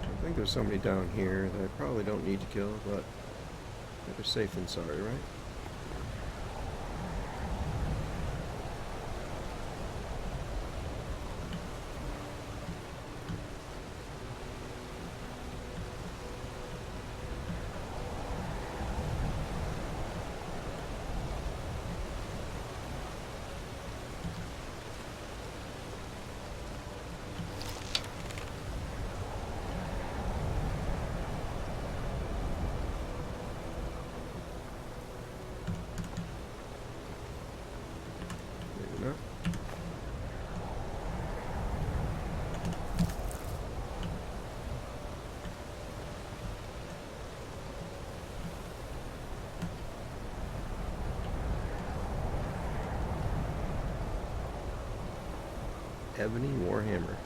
I think there's somebody down here that I probably don't need to kill, but better safe than sorry, right? Ebony Warhammer.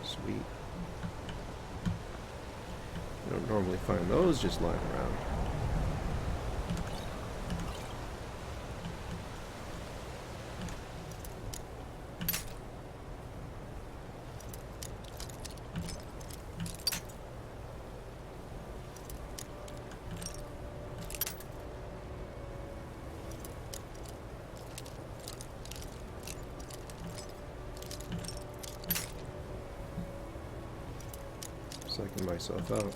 Sweet. You don't normally find those just lying around. Psyching myself out.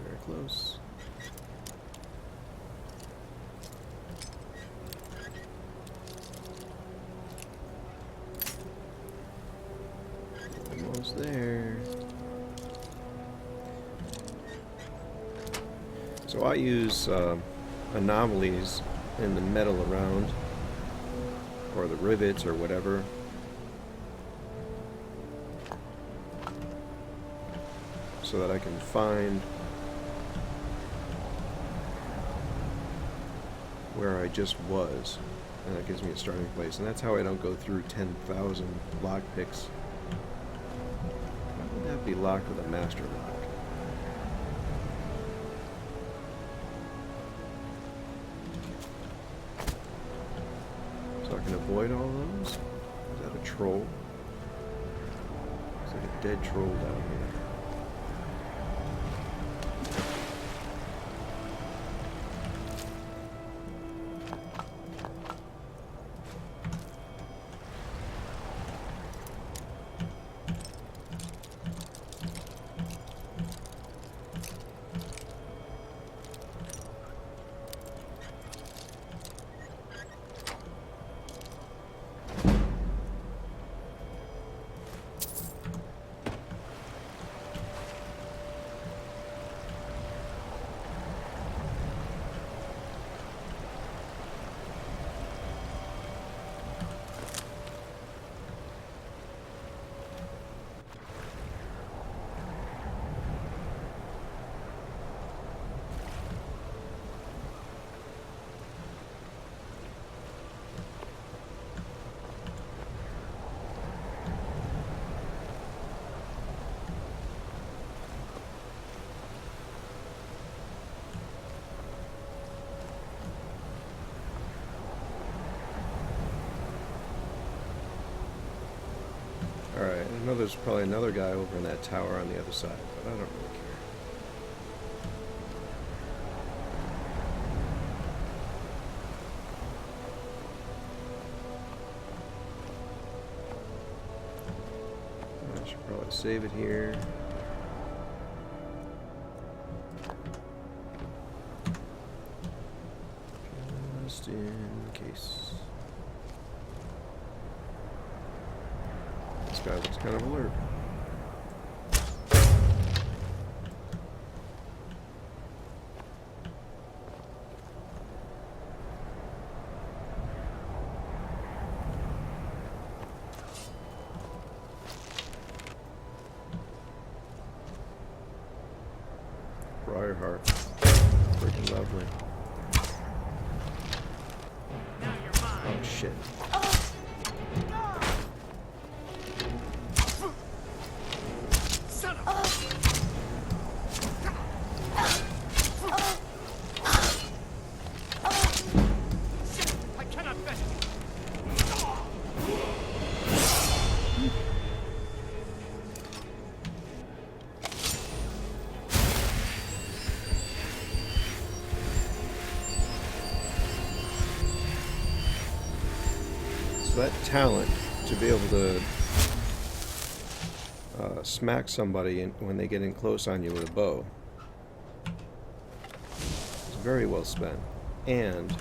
Very close. Almost there. So I use anomalies in the metal around, or the rivets or whatever. So that I can find where I just was. And that gives me a starting place. And that's how I don't go through 10,000 lockpicks. Why would that be locked with a master lock? So I can avoid all those? Is that a troll? It's like a dead troll down here. Alright, I know there's probably another guy over in that tower on the other side, but I don't really care. I should probably save it here. Just in case. This guy looks kind of alert. Briarheart. Freaking lovely. Oh shit. That talent to be able to smack somebody when they get in close on you with a bow is very well spent. And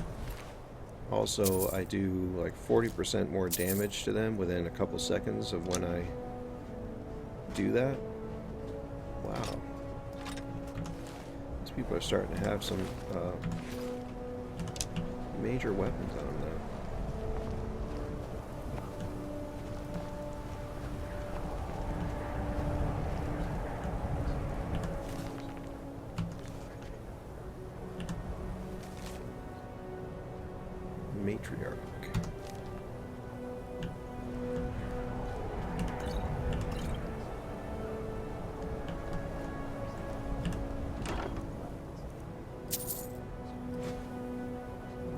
also I do like 40% more damage to them within a couple seconds of when I do that. Wow. These people are starting to have some major weapons on them now. Matriarch.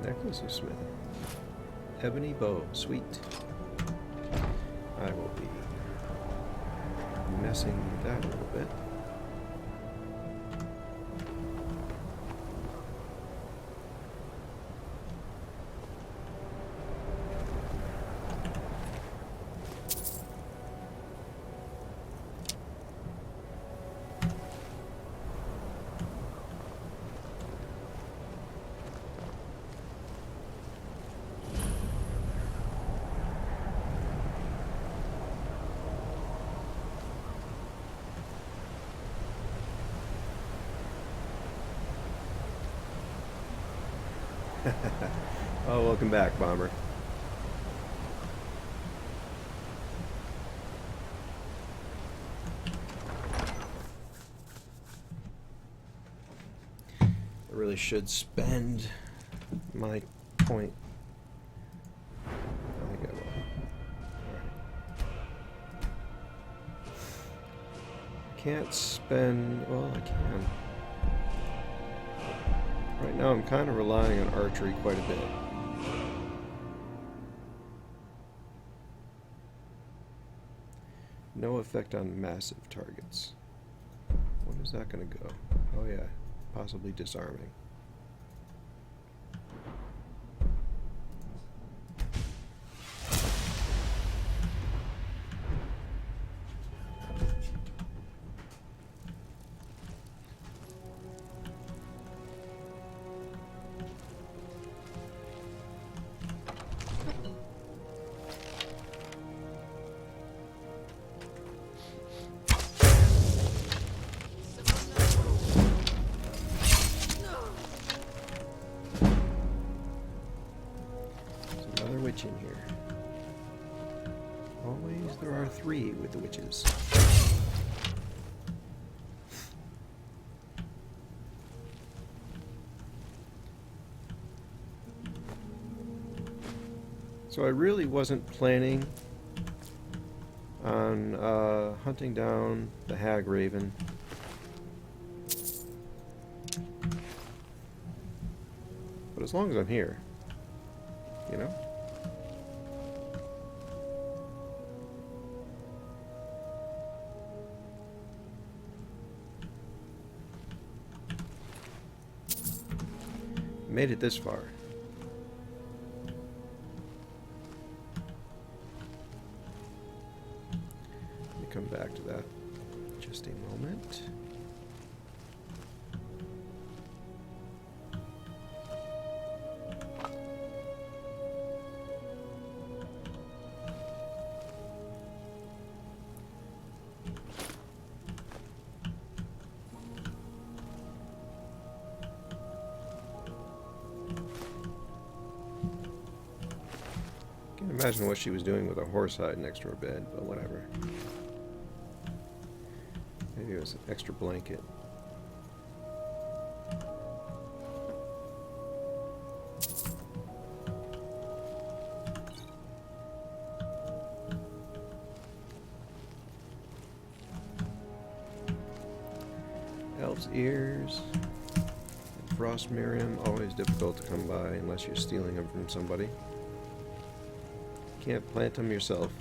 Necklace of Smith. Ebony bow. Sweet. I will be messing with that a little bit. Oh, welcome back, Bomber. I really should spend my point. I think I will. Alright. Can't spend... well, I can. Right now I'm kind of relying on archery quite a bit. No effect on massive targets. When is that going to go? Oh yeah, possibly disarming. Witch in here. Always there are 3 with the witches. So I really wasn't planning on hunting down the Hag Raven. But as long as I'm here, you know? Made it this far. Let me come back to that just a moment. Imagine what she was doing with a horse hide next to her bed, but whatever. Maybe it was an extra blanket. Elf's ears. Frost Miriam, always difficult to come by unless you're stealing them from somebody. Can't plant them yourself.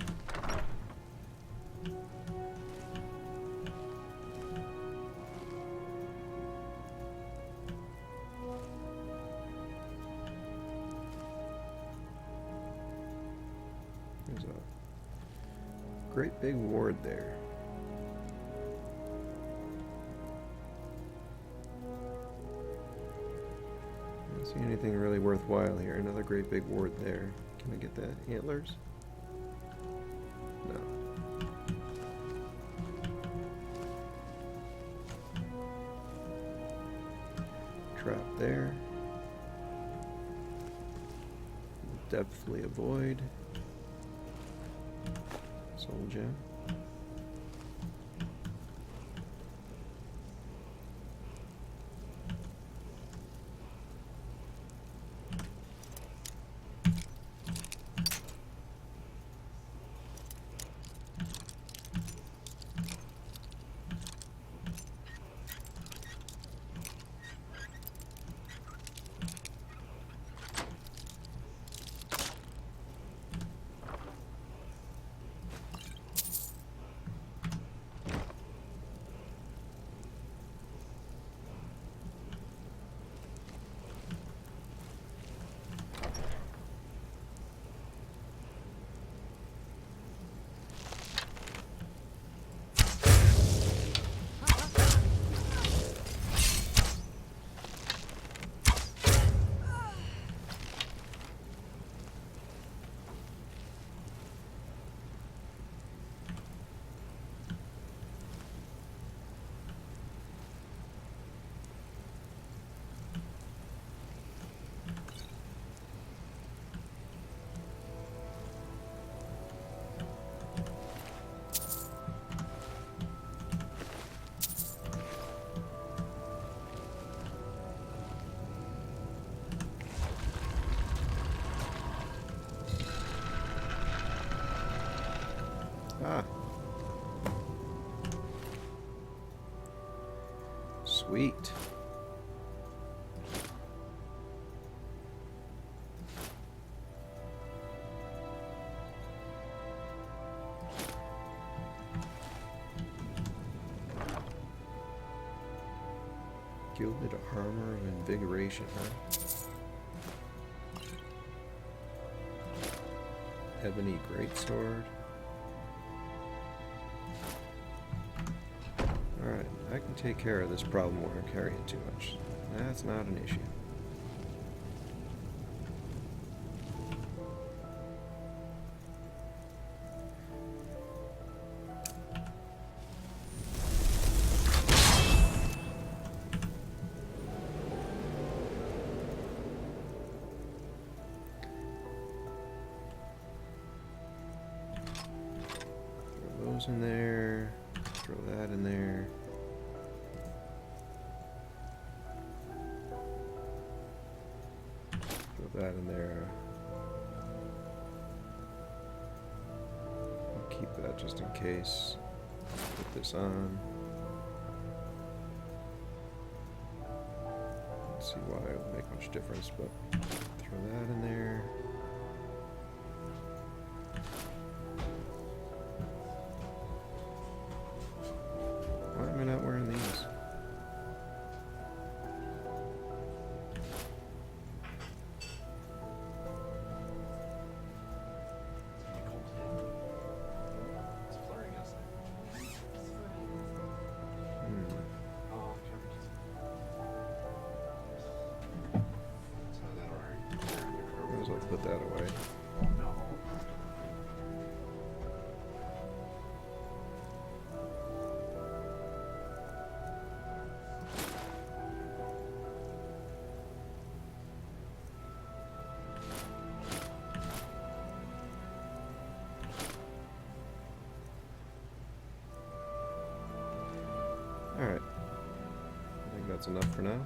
There's a great big ward there. I don't see anything really worthwhile here. Another great big ward there. Can I get that? Antlers? No. Trap there. Deftly avoid. Soul gem. Sweet. Gilded armor of invigoration, huh? Ebony greatsword. Alright, I can take care of this problem where I'm carrying too much. That's not an issue. Throw those in there. Throw that in there. Throw that in there. I'll keep that just in case. Put this on. Let's see why it would make much difference, but throw that in there. Why am I not wearing these? Might as well put that away. Alright. I think that's enough for now.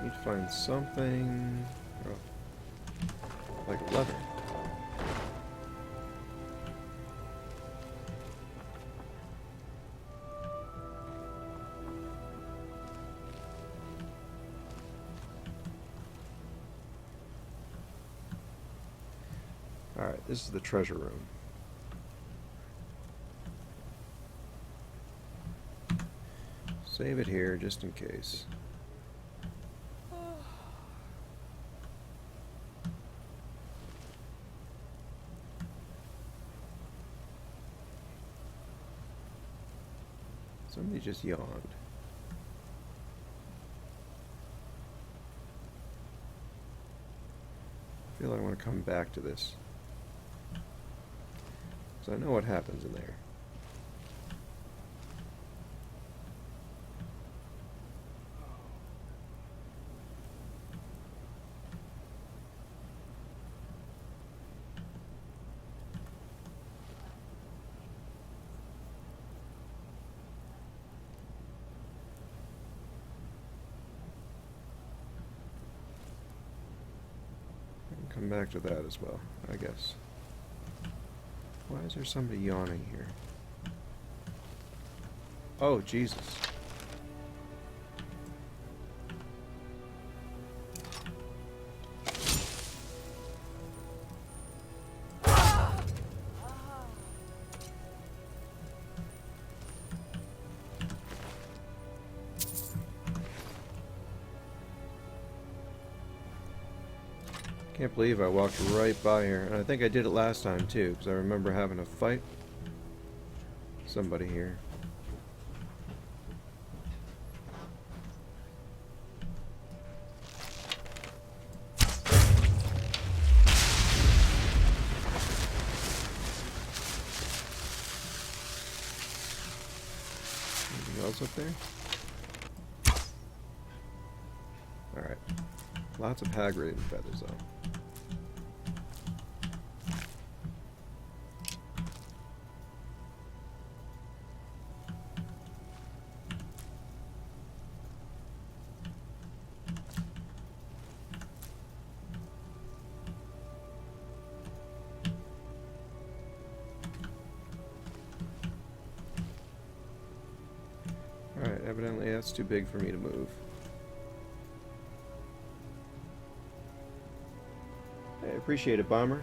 Need to find something like leather. Alright, this is the treasure room. Save it here just in case. Somebody just yawned. I feel like I want to come back to this. Because I know what happens in there. Come back to that as well, I guess. Why is there somebody yawning here? Oh, Jesus. Can't believe I walked right by here, and I think I did it last time too, because I remember having a fight. Somebody here. Anything else up there? Alright. Lots of Hagrid feathers, though. Alright, evidently that's too big for me to move. I appreciate it, Bomber.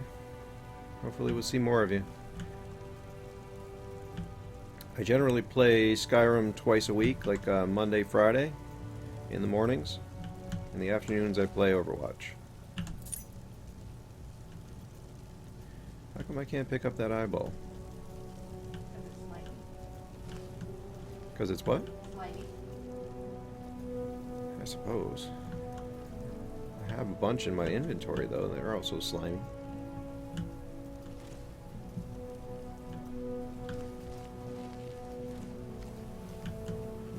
Hopefully we'll see more of you. I generally play Skyrim twice a week, like Monday, Friday, in the mornings. In the afternoons I play Overwatch. How come I can't pick up that eyeball? Because it's what? I suppose. I have a bunch in my inventory, though. They're also slimy.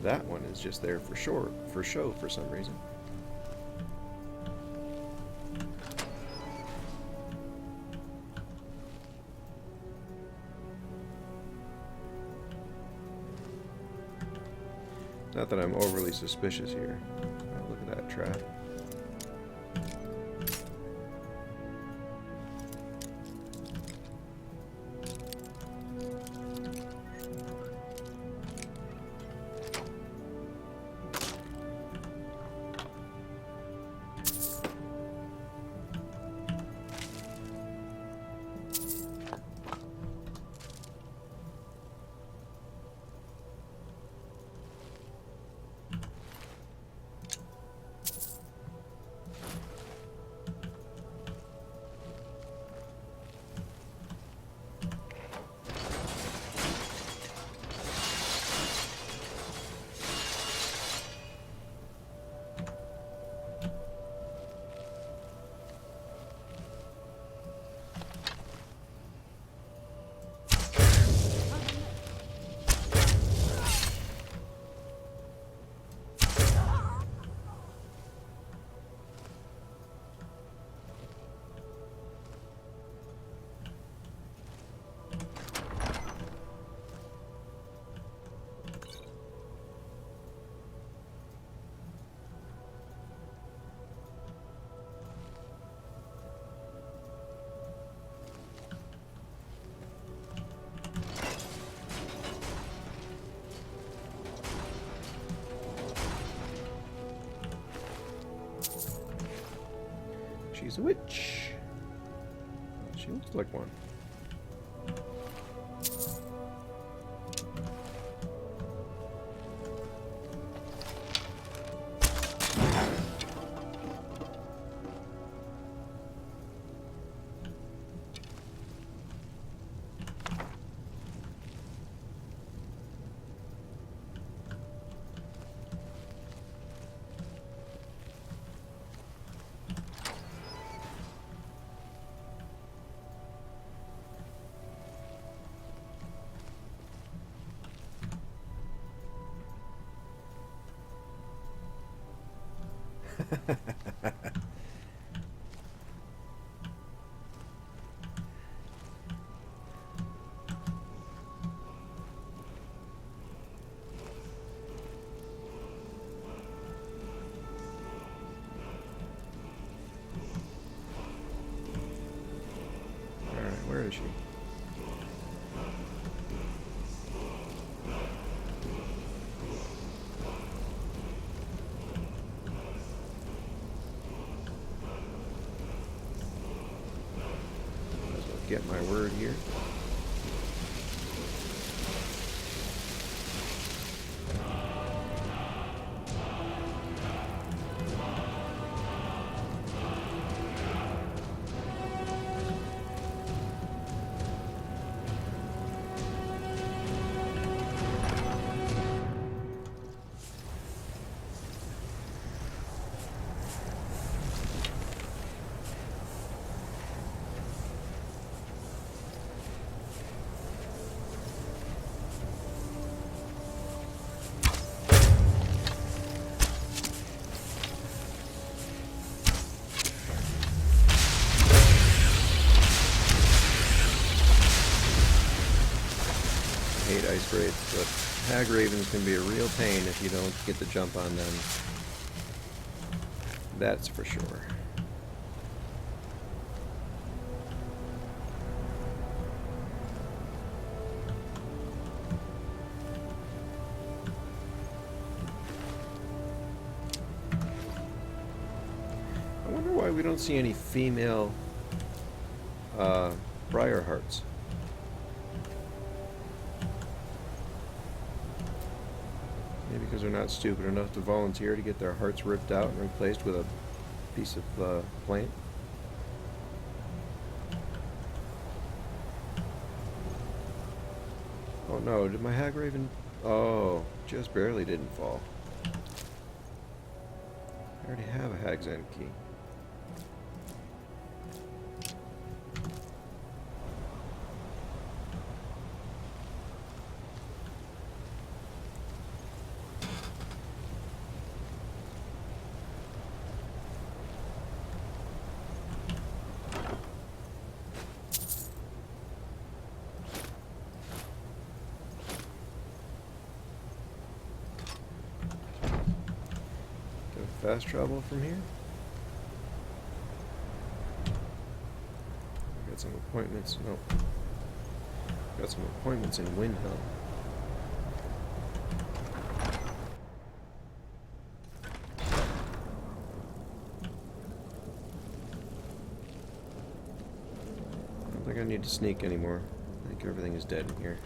That one is just there for show for some reason. Not that I'm overly suspicious here. Oh, look at that trap. She's a witch. She looks like one. Alright, where is she? Get my word here. wraiths, but hag ravens can be a real pain if you don't get the jump on them. That's for sure. I wonder why we don't see any female briar hearts. Maybe because they're not stupid enough to volunteer to get their hearts ripped out and replaced with a piece of plant. Oh no, did my hag raven... Oh, just barely didn't fall. I already have a hag's end key. Fast travel from here. Got some appointments. Nope. Got some appointments in Windhelm. I don't think I need to sneak anymore. I think everything is dead in here.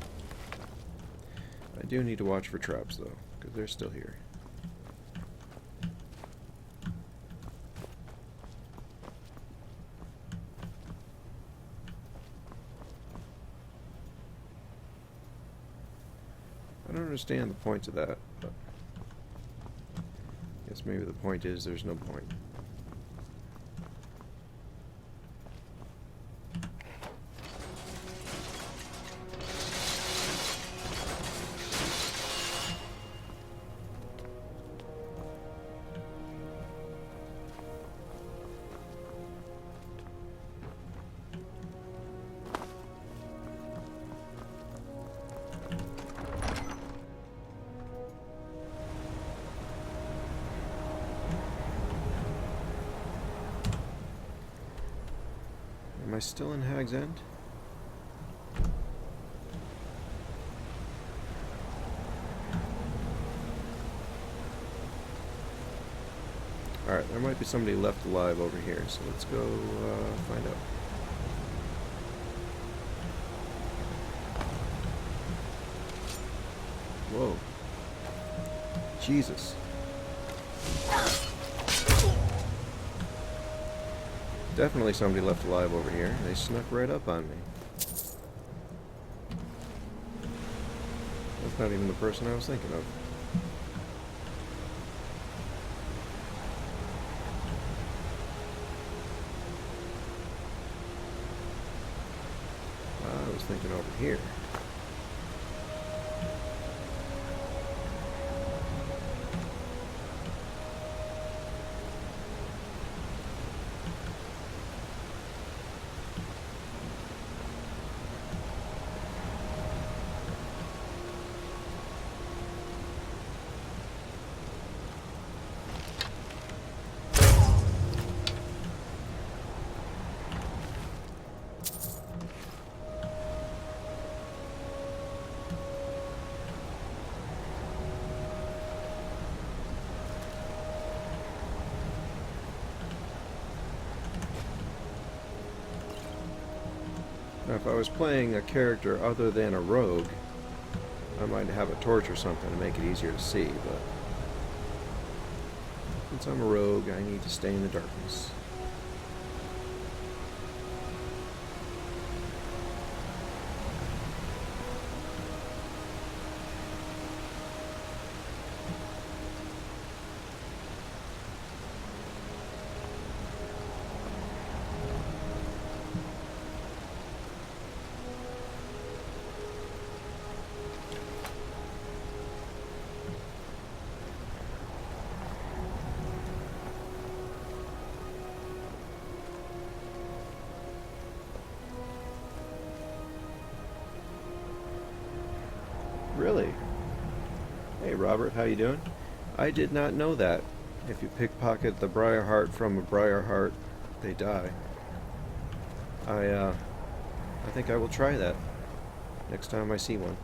I do need to watch for traps though, because they're still here. I don't understand the point of that, but I guess maybe the point is there's no point. Am I still in Hag's End? Alright, there might be somebody left alive over here, so let's go find out. Whoa. Jesus. Definitely somebody left alive over here. They snuck right up on me. That's not even the person I was thinking of. I was thinking over here. Now, if I was playing a character other than a rogue, I might have a torch or something to make it easier to see, but since I'm a rogue, I need to stay in the darkness. Really? Hey, Robert, how you doing? I did not know that. If you pickpocket the briar heart from a briar heart, they die. I think I will try that next time I see one.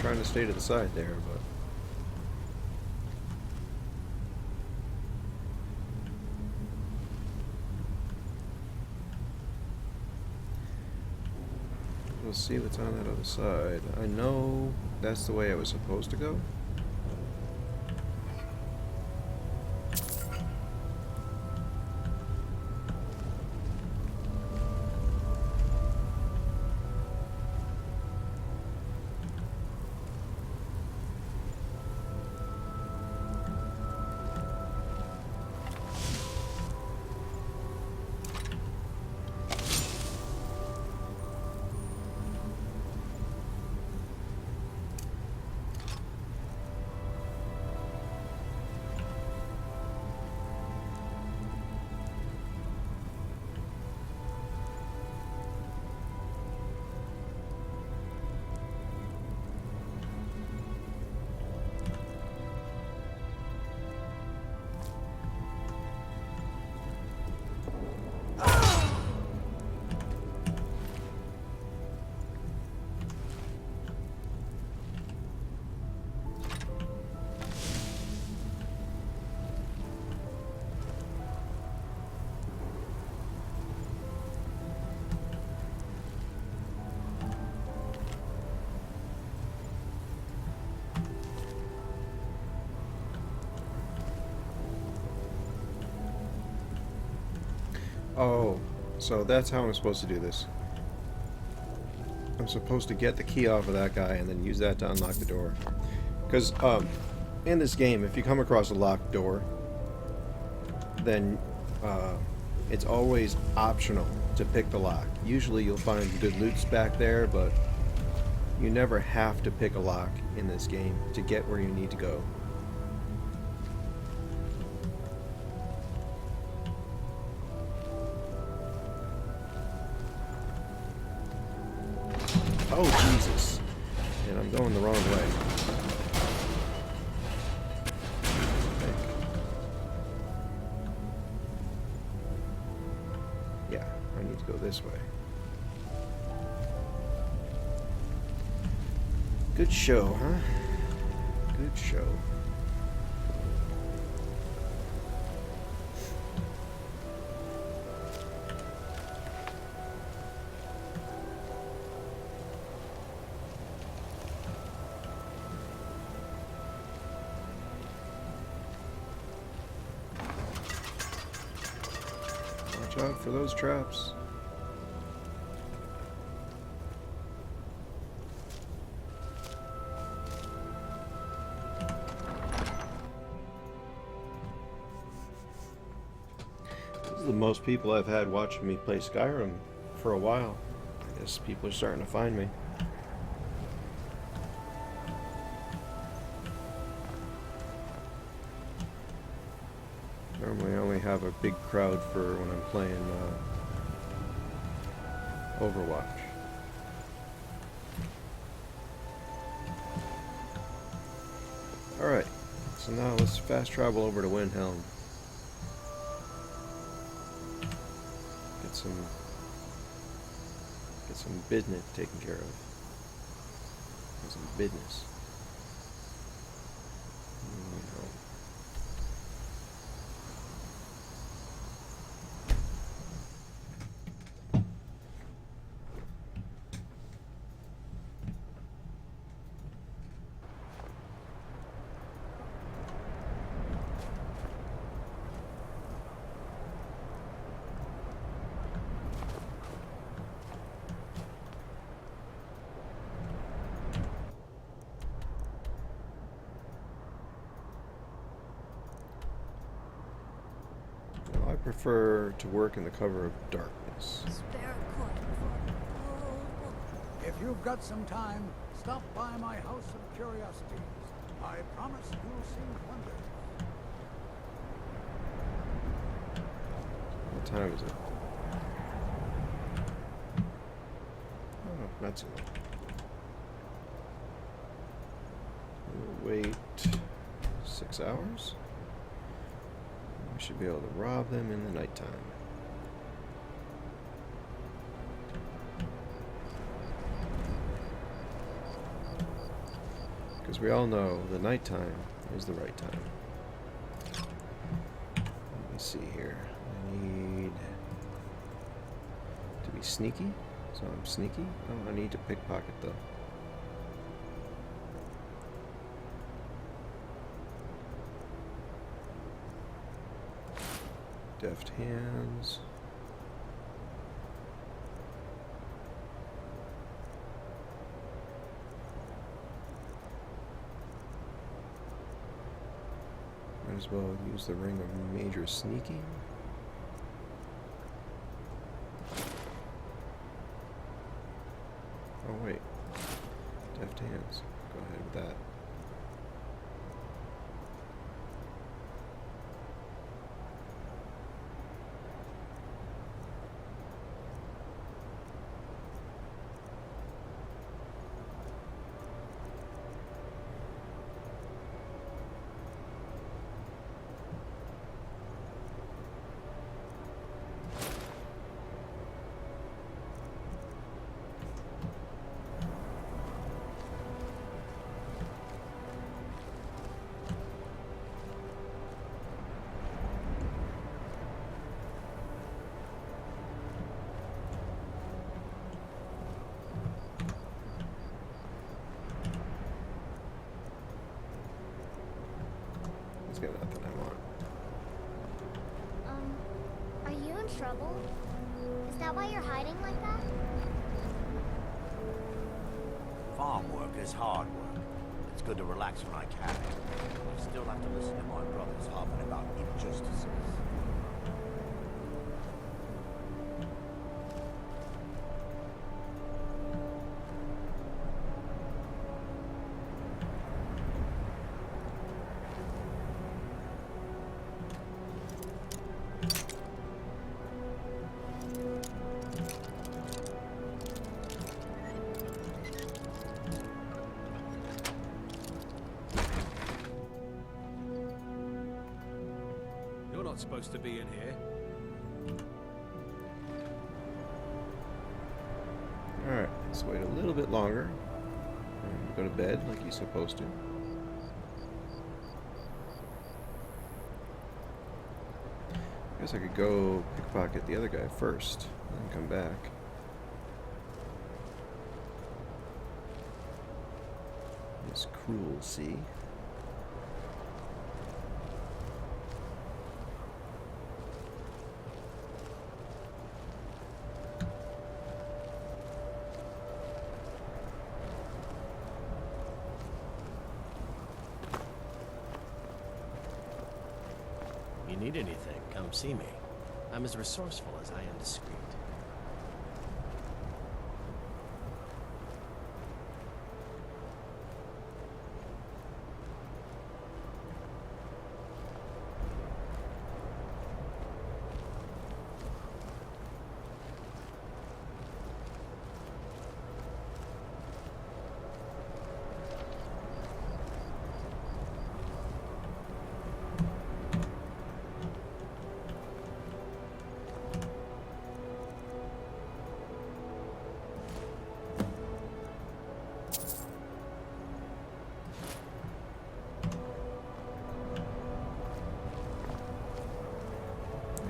Trying to stay to the side there, but we'll see what's on that other side. I know that's the way I was supposed to go. Oh, so that's how I'm supposed to do this. I'm supposed to get the key off of that guy and then use that to unlock the door. Because in this game, if you come across a locked door, then it's always optional to pick the lock. Usually you'll find good loots back there, but you never have to pick a lock in this game to get where you need to go. Oh, Jesus. And I'm going the wrong way. Okay. Yeah, I need to go this way. Good show, huh? Good show. Watch out for those traps. This is the most people I've had watching me play Skyrim for a while. I guess people are starting to find me. Normally I only have a big crowd for when I'm playing Overwatch. Alright, so now let's fast travel over to Windhelm. Get some business taken care of. Get some business. I prefer to work in the cover of darkness.
If you've got some time, stop by my House of Curiosities. I promise you'll see wonders.
What time is it? Oh, not too long. We'll wait 6 hours. We should be able to rob them in the nighttime. Because we all know the nighttime is the right time. Let me see here. I need to be sneaky. So I'm sneaky. Oh, I need to pickpocket though. Deft hands. Might as well use the ring of major sneaking. Oh wait. Deft hands. Go ahead with that. It's got nothing I want.
Are you in trouble? Is that why you're hiding like that?
Farm work is hard work. It's good to relax when I can. I still have to listen to my brothers harping about injustices.
You're not supposed to be in here.
Alright, let's wait a little bit longer. And go to bed like you're supposed to. I guess I could go pickpocket the other guy first, and then come back. This cruel sea.
You need anything, come see me. I'm as resourceful as I am discreet.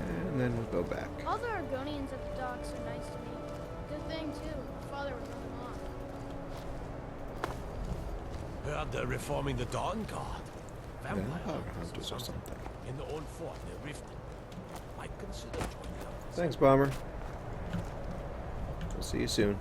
And then we'll go back.
All the Argonians at the docks are nice to me. Good thing, too. My father would run them off.
Heard they're reforming the Dawn Guard. Vampire
hunters or something.
In the old fort near Rift. Might consider joining up.
Thanks, Bomber. We'll see you soon.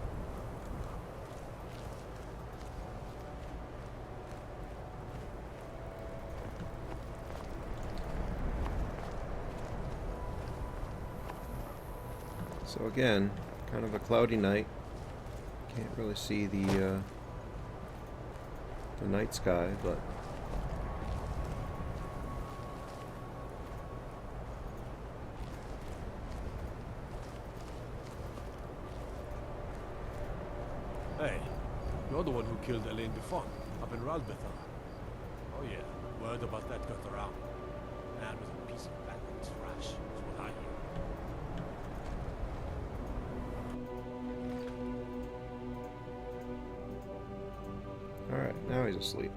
So again, kind of a cloudy night. Can't really see the night sky, but
Hey, you're the one who killed Elaine Buffon up in Ralbethal. Oh yeah, word about that got around. Man was a piece of bandit trash, is what I hear.
alright, now he's asleep.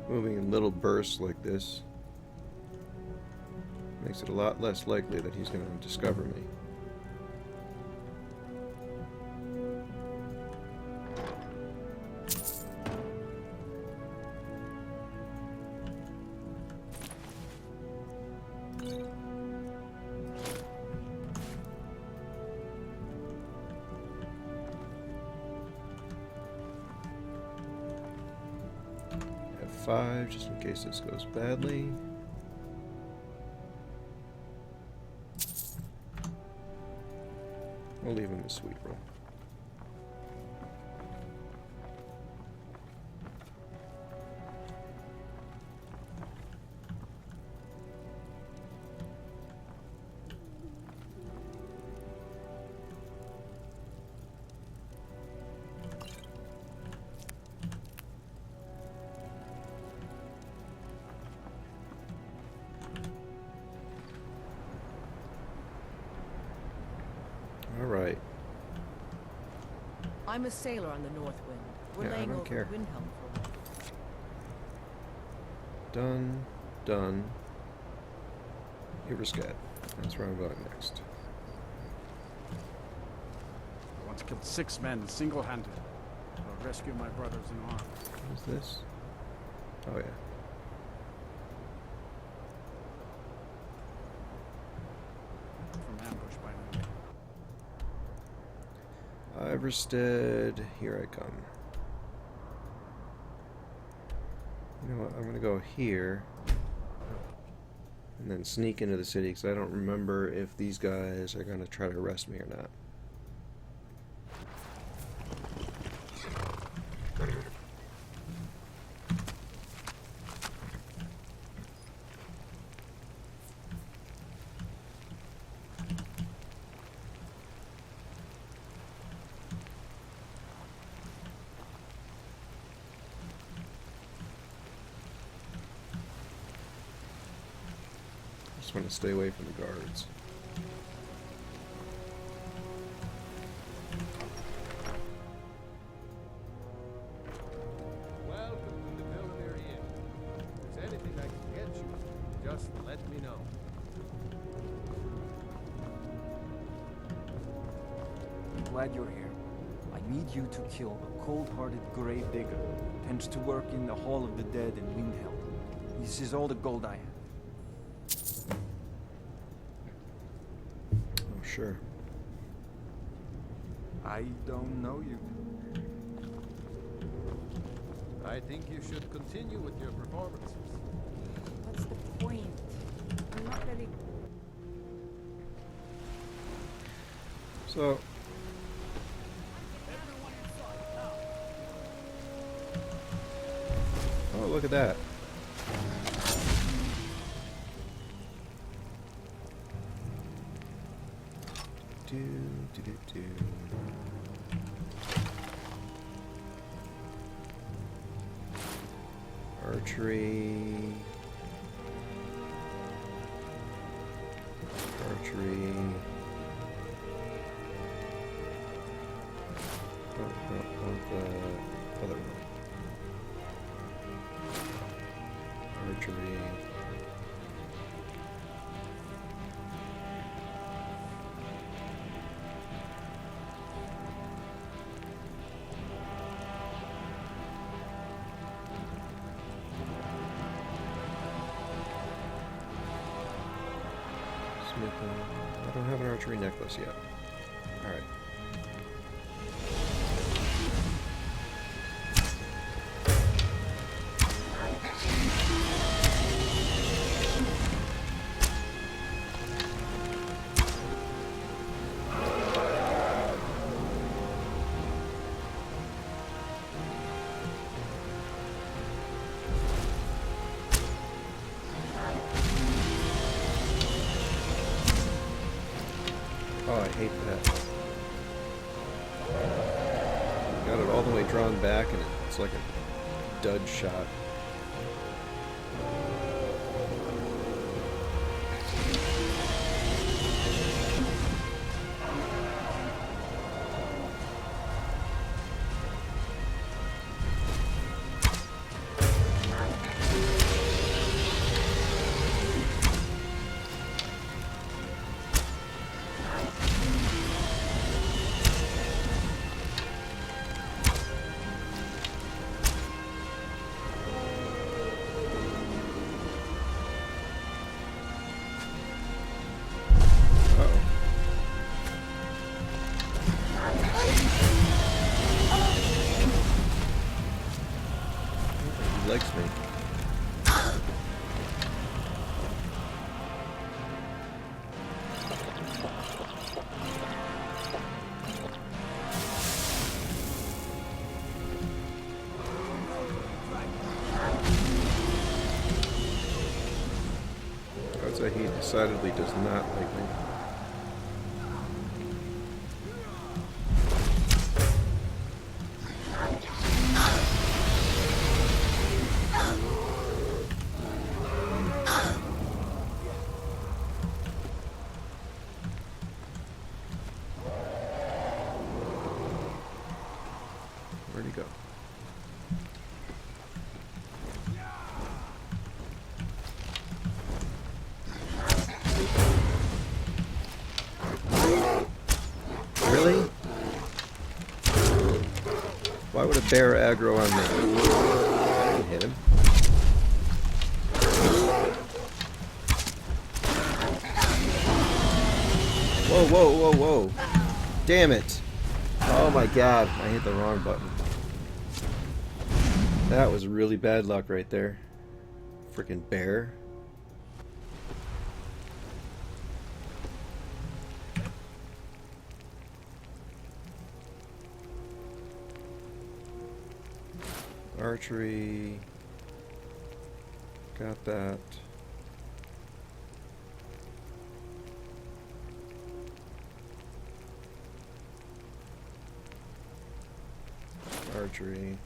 Moving in little bursts like this makes it a lot less likely that he's going to discover me. F5, just in case this goes badly. We'll leave him a sweet roll. Alright.
I'm a sailor on the North Wind. We're
Yeah, I
laying
don't
over
care.
Windhelm for a while.
Done. Done. Iverscat. That's where I'm going next.
I once killed 6 men single-handed to rescue my brothers in arms.
What's this? Oh yeah.
From ambush by enemy.
Iverstead, here I come. You know what, I'm gonna go here and then sneak into the city because I don't remember if these guys are gonna try to arrest me or not. Just want to stay away from the guards.
Welcome to the Millionaire Inn. If there's anything I can get you, just let me know.
I'm glad you're here. I need you to kill a cold-hearted grave digger who tends to work in the Hall of the Dead in Windhelm. This is all the gold I have.
Oh, sure.
I don't know you.
I think you should continue with your performances.
What's the point? I'm not very...
So, oh, look at that. Do, do, do, do. Archery. Archery. Oh, no, want the other one. archery. I don't have an archery necklace yet. Alright. Oh, I hate that. Got it all the way drawn back and it's like a dud shot. Likes me. I would say he decidedly does not like me. Where'd he go? Really? Why would a bear aggro on me? I didn't hit him. Whoa, whoa, whoa, whoa. Damn it. Oh my god, I hit the wrong button. That was really bad luck right there. Freaking bear. Archery. Got that. Archery.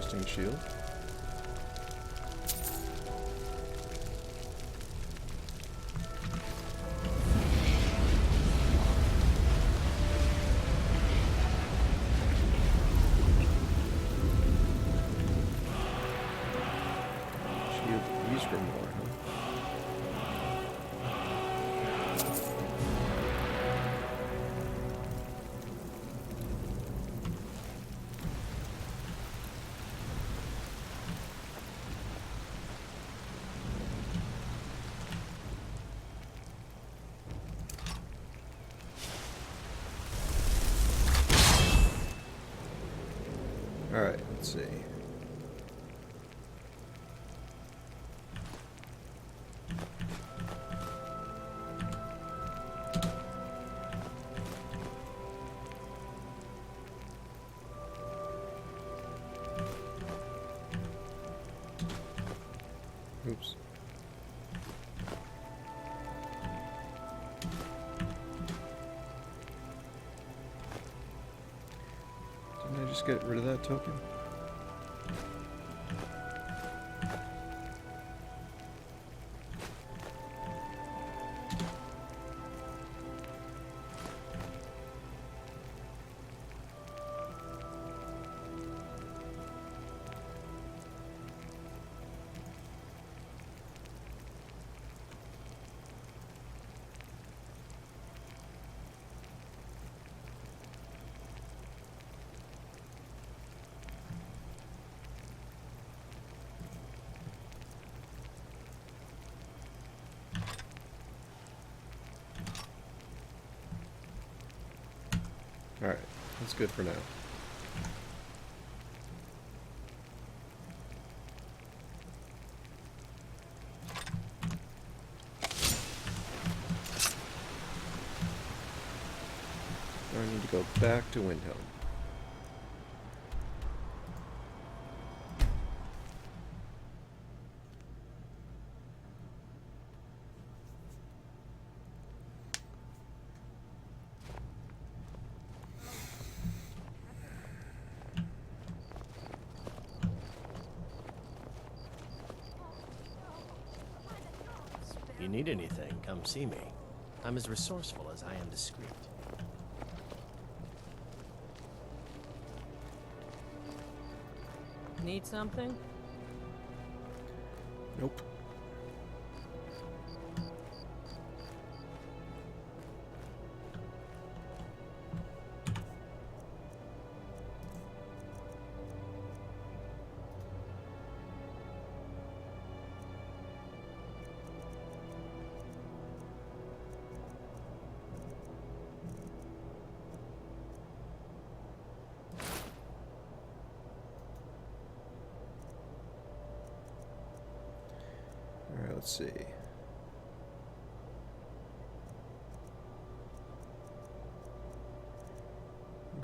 Interesting shield. Shield used for more, huh? Alright, let's see. Oops. Didn't I just get rid of that token? Alright, that's good for now. I need to go back to Windhelm.
You need anything, come see me. I'm as resourceful as I am discreet.
Need something?
Nope. Alright, let's see.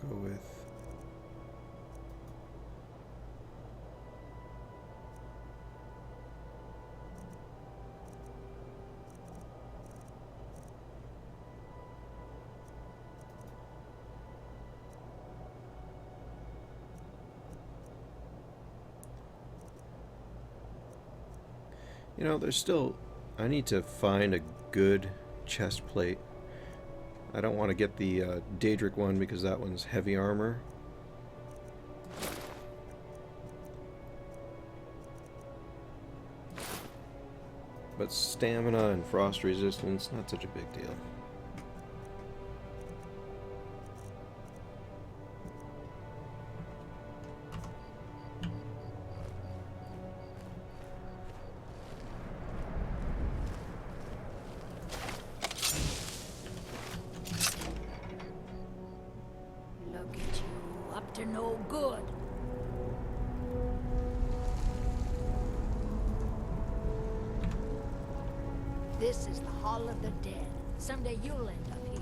Go with you know, there's still... I need to find a good chest plate. I don't want to get the Daedric one because that one's heavy armor. But stamina and frost resistance, not such a big deal.
Look at you, up to no good. This is the Hall of the Dead. Someday you'll end up here.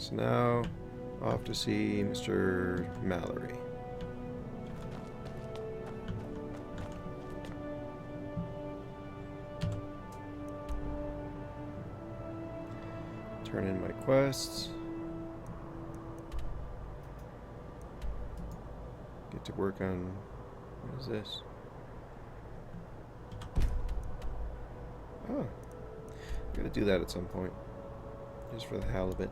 So now, off to see Mr. Mallory. Turn in my quests. Get to work on... what is this? Oh. I gotta do that at some point. Just for the hell of it.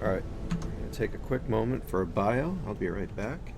Alright, I'm going to take a quick moment for a bio. I'll be right back.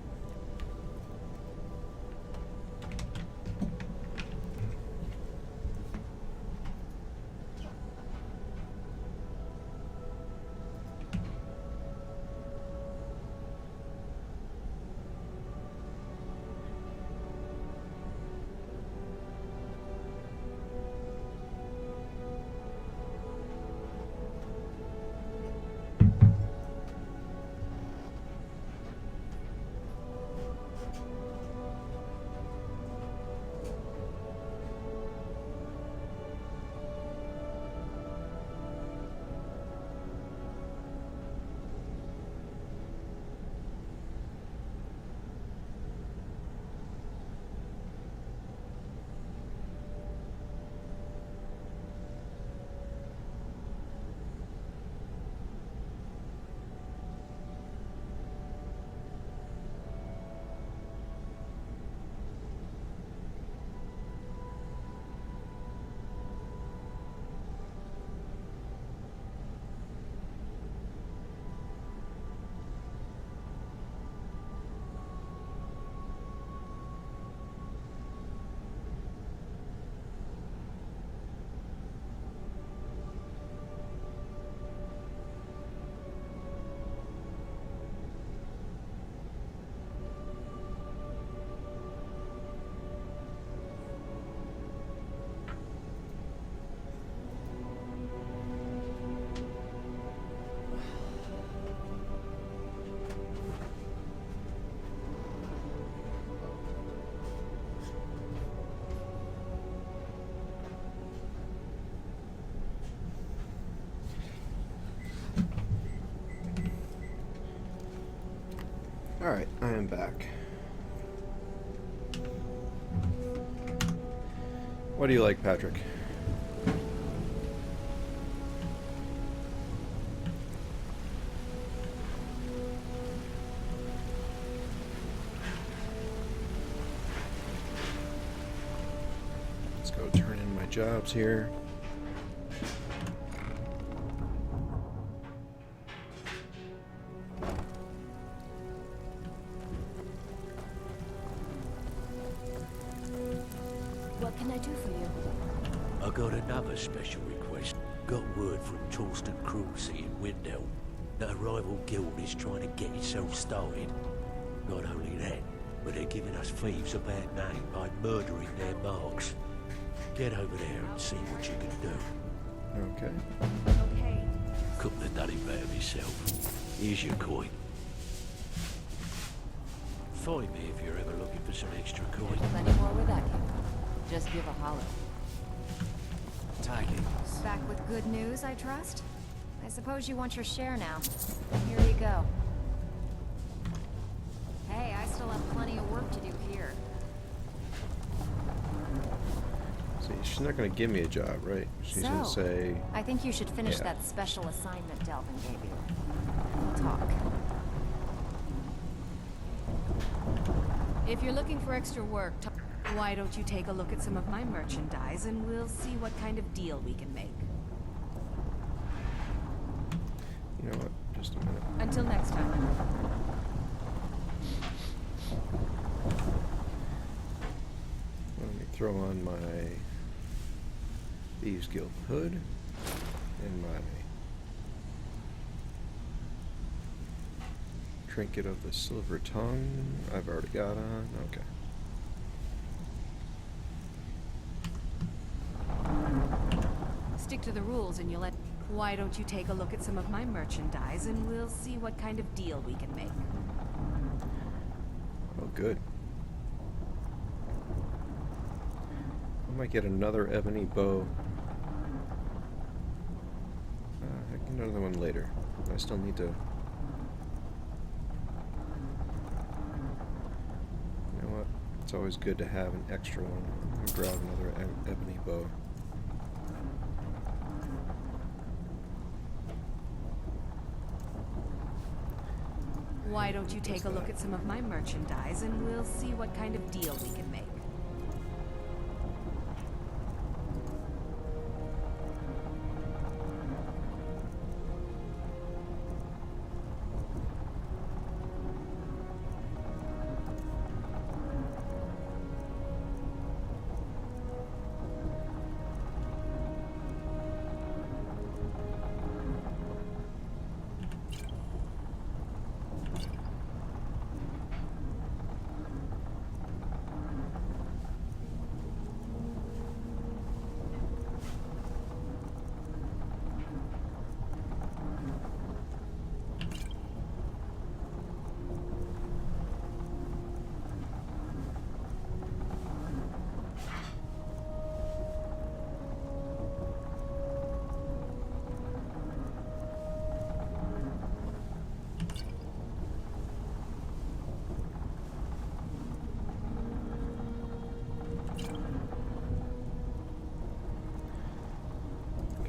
Alright, I am back. What do you like, Patrick? Let's go turn in my jobs here.
What can I do for you?
I got another special request. Got word from Torsten Cruzy in Windhelm that a rival guild is trying to get itself started. Not only that, but they're giving us thieves a bad name by murdering their marks. Get over there and see what you can do.
Okay.
Okay.
Couldn't have done it better myself. Here's your coin. Find me if you're ever looking for some extra coin.
Plenty more where that came from. Just give a holler.
Tagging.
Back with good news, I trust? I suppose you want your share now. Here you go. Hey, I still have plenty of work to do here.
See, she's not going to give me a job, right? She's going to say...
I think you should finish
yeah.
that special assignment Delvin gave you. We'll talk.
If you're looking for extra work, why don't you take a look at some of my merchandise and we'll see what kind of deal we can make.
You know what? Just a minute.
Until next time.
Let me throw on my Thieves Guild hood and my Trinket of the Silver Tongue. I've already got on. Okay.
Stick to the rules and you'll let... Why don't you take a look at some of my merchandise and we'll see what kind of deal we can make.
Oh, good. I might get another ebony bow. I can get another one later. I still need to... You know what? It's always good to have an extra one. I'm gonna grab another ebony bow.
Why don't you take a look at some of my merchandise and we'll see what kind of deal we can make.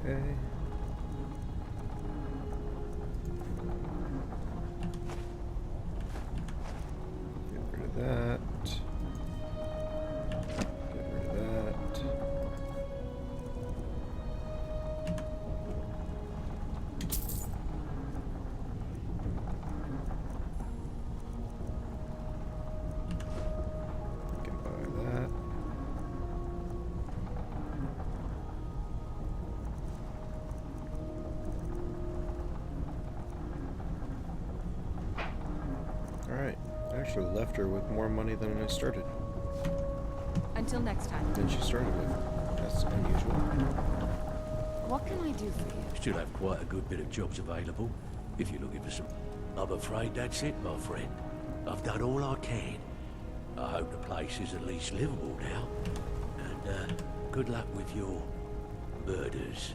Okay. Get rid of that. Get rid of that. Can buy that. Alright, I actually left her with more money than I started.
Until next time.
Than she started with. That's unusual.
What can I do for you?
Still have quite a good bit of jobs available, if you're looking for some. I'm afraid that's it, my friend. I've done all I can. I hope the place is at least livable now. And, good luck with your murders.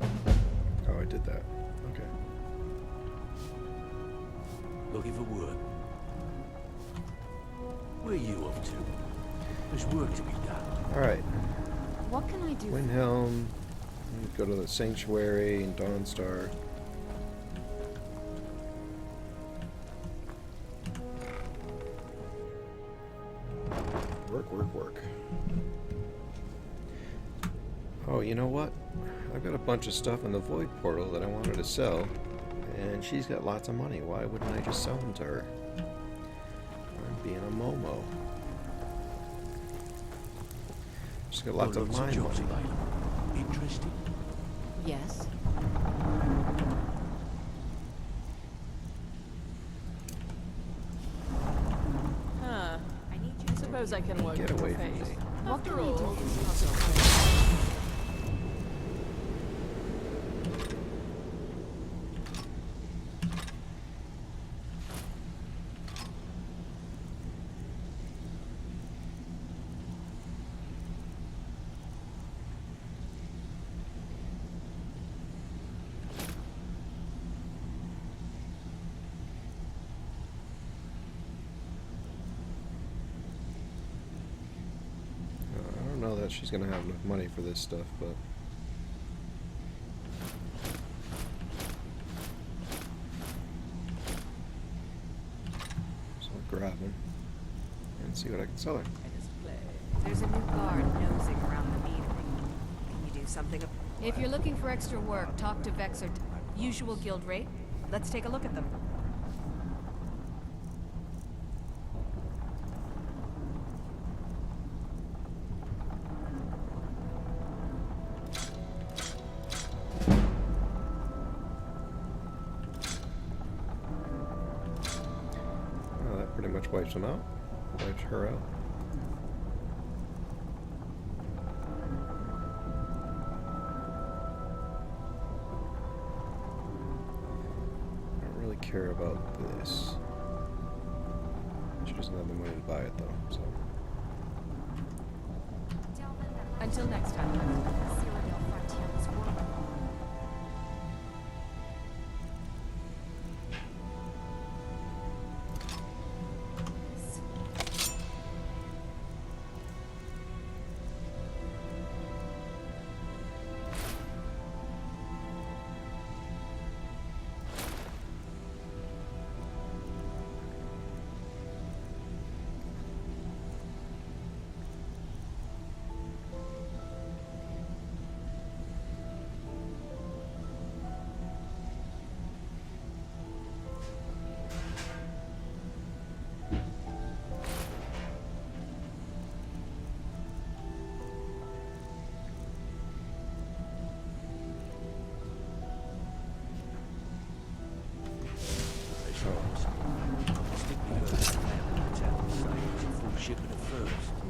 Oh, I did that. Okay.
Looking for work. Where are you off to? There's work to be done.
Alright.
What can I do?
Windhelm. Go to the Sanctuary and Dawnstar. Work, work, work. Oh, you know what? I've got a bunch of stuff in the Void Portal that I wanted to sell, and she's got lots of money. Why wouldn't I just sell them to her? I'm being a Momo. She's got lots of mine money.
Interested?
Yes.
Huh. I suppose I can work
Get
with
away
your
from
face.
me.
After all, this is
I don't know that she's gonna have enough money for this stuff, but so I'll grab them and see what I can sell her.
There's a new guard nosing around the metering. Can you do something? If you're looking for extra work, talk to Vex or usual guild rate. Let's take a look at them.
wipes him out. Wipes her out. I don't really care about this. She doesn't have the money to buy it though, so.
Until next time.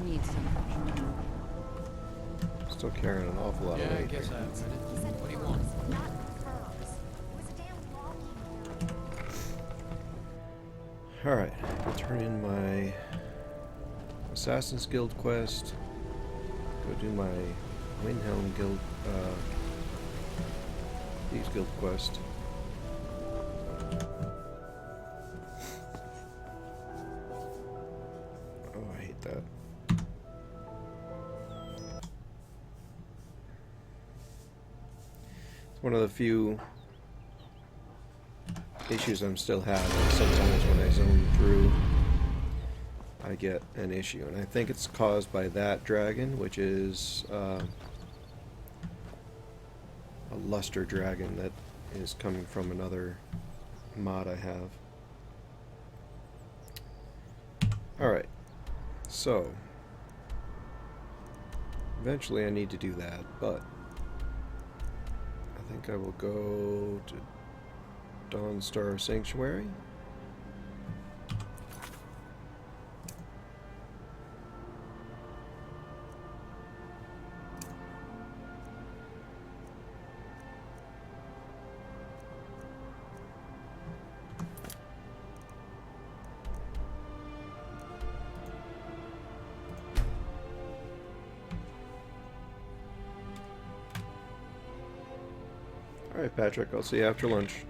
Need some.
Still carrying an awful lot of weight.
I guess I read it. What do you want?
Alright, I'll turn in my Assassin's Guild quest. Go do my Windhelm Guild, Thieves Guild quest. Oh, I hate that. It's one of the few issues I'm still having. Sometimes when I zone through, I get an issue, and I think it's caused by that dragon, which is a luster dragon that is coming from another mod I have. Alright, so eventually I need to do that, but I think I will go to Dawnstar Sanctuary. Alright, Patrick, I'll see you after lunch.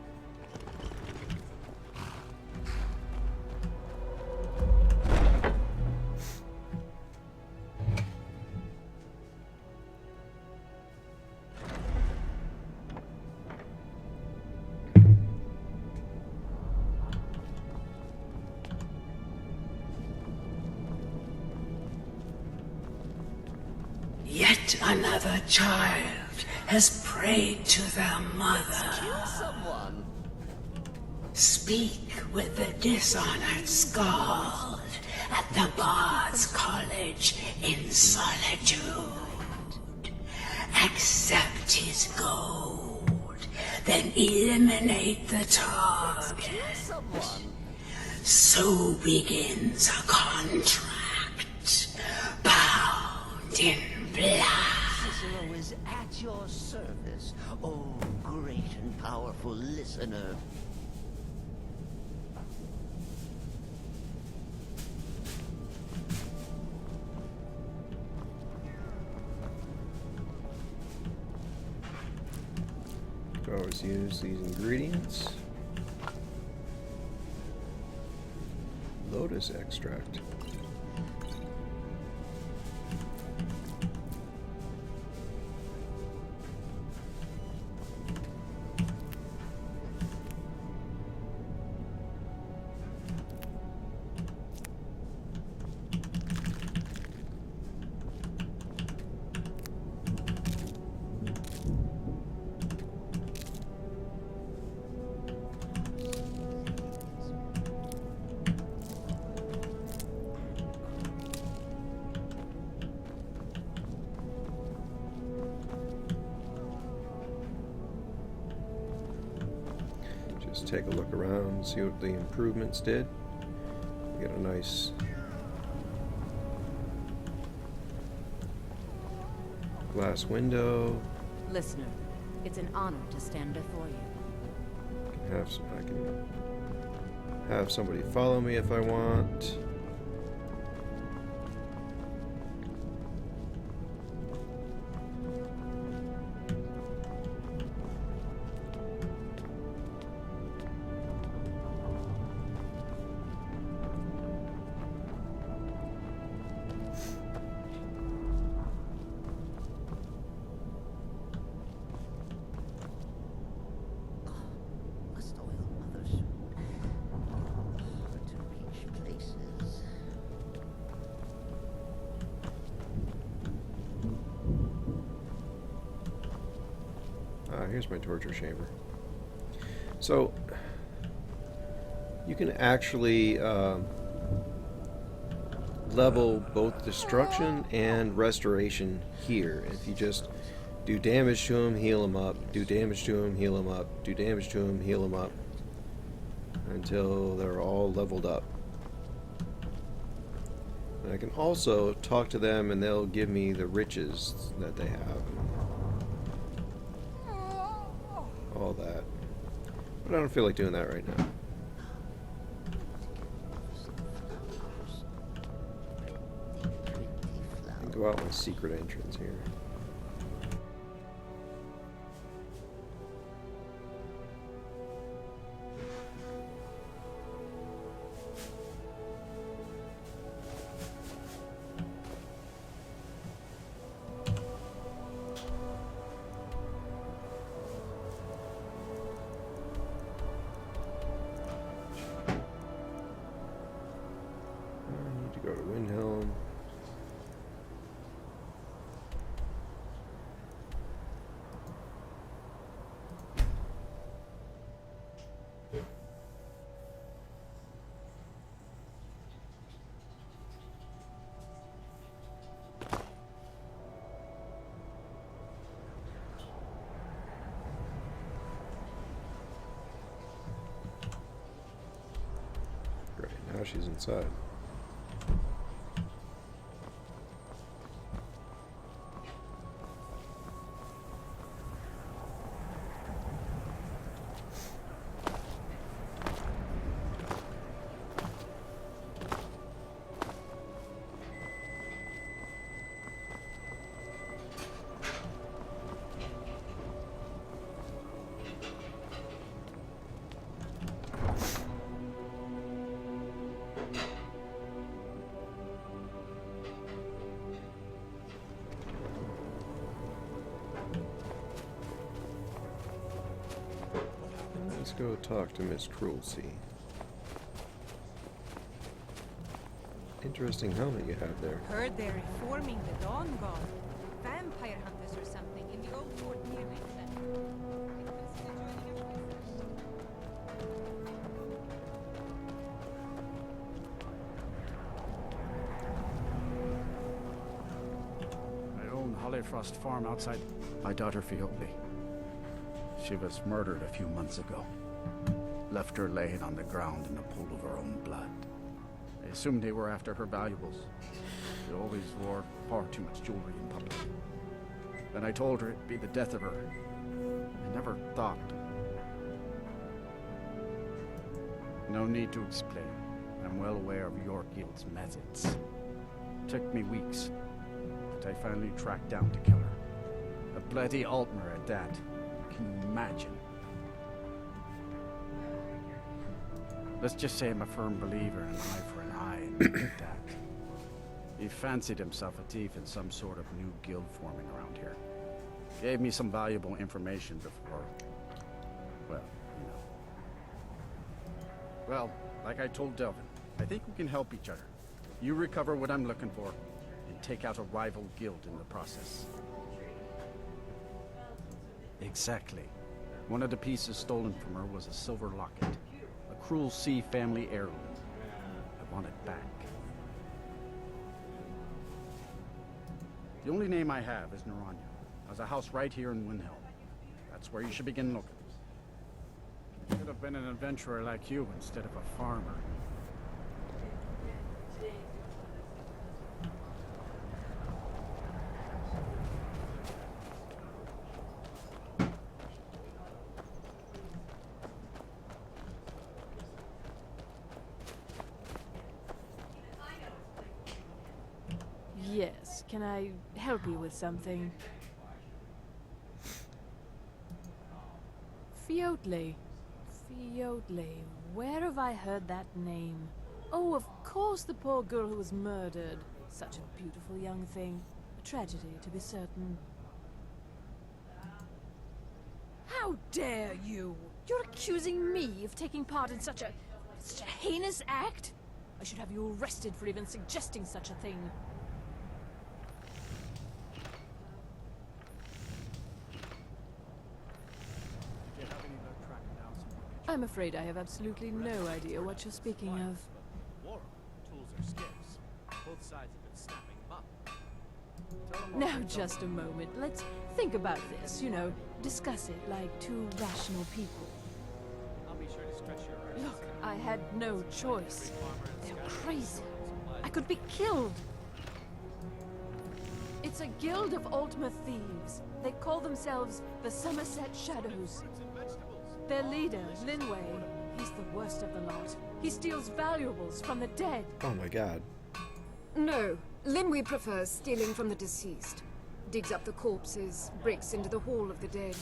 Yet another child has prayed to their mother. Speak with the dishonored Skald at the Bard's College in solitude. Accept his gold, then eliminate the target. So begins a contract, bound in blood.
Cicero is at your service, oh great and powerful listener.
Could always use these ingredients. Lotus extract. Just take a look around, see what the improvements did. Get a nice glass window.
Listener, it's an honor to stand before you.
I can have somebody follow me if I want.
Must oil mother's to reach places.
Here's my torture chamber. So you can actually level both destruction and restoration here. If you just do damage to him, heal him up, do damage to him, heal him up, do damage to him, heal him up, until they're all leveled up. And I can also talk to them and they'll give me the riches that they have. All that. But I don't feel like doing that right now. I can go out my secret entrance here. Go to Windhelm. Great, now she's inside. Let's go talk to Miss Cruelty. Interesting helmet you have there.
Heard they're reforming the Dawn Guard. Vampire hunters or something in the old fort near Brinx.
I own Hollyfrost Farm outside. My daughter Fiole. She was murdered a few months ago. Left her laying on the ground in a pool of her own blood. I assumed they were after her valuables. She always wore far too much jewelry in public. Then I told her it'd be the death of her. I never thought. No need to explain. I'm well aware of your guild's methods. Took me weeks, but I finally tracked down to kill her. A bloody Altmer at that. Can you imagine? Let's just say I'm a firm believer in an eye for an eye and like that. He fancied himself a thief in some sort of new guild forming around here. Gave me some valuable information before, well, you know. Well, like I told Delvin, I think we can help each other. You recover what I'm looking for, and take out a rival guild in the process. Exactly. One of the pieces stolen from her was a silver locket. A Cruel Sea family heirloom. I want it back. The only name I have is Naranya. Has a house right here in Windhelm. That's where you should begin looking. Should have been an adventurer like you instead of a farmer.
can I help you with something? Fiotle. Fiotle. Where have I heard that name? Oh, of course, the poor girl who was murdered. Such a beautiful young thing. A tragedy, to be certain. How dare you! You're accusing me of taking part in such a heinous act? I should have you arrested for even suggesting such a thing. I'm afraid I have absolutely no idea what you're speaking of.
War, tools are scarce. Both sides have been snapping them up.
Now, just a moment. Let's think about this, you know, discuss it like two rational people.
I'll be sure to stretch your
Look, I had no choice. They're crazy. I could be killed. It's a guild of Ultima Thieves. They call themselves the Somerset Shadows. Their leader, Linway, he's the worst of the lot. He steals valuables from the dead.
Oh my god.
No, Linway prefers stealing from the deceased. Digs up the corpses, breaks into the Hall of the Dead.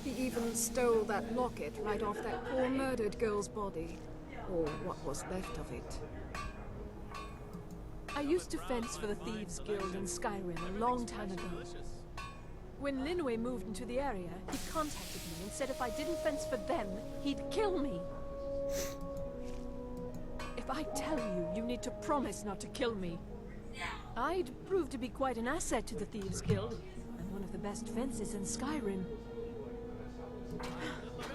He even stole that locket right off that poor murdered girl's body. Or what was left of it.
I used to fence for the Thieves Guild in Skyrim a long time ago. When Linway moved into the area, he contacted me and said if I didn't fence for them, he'd kill me. If I tell you, you need to promise not to kill me. I'd prove to be quite an asset to the Thieves Guild, and one of the best fences in Skyrim.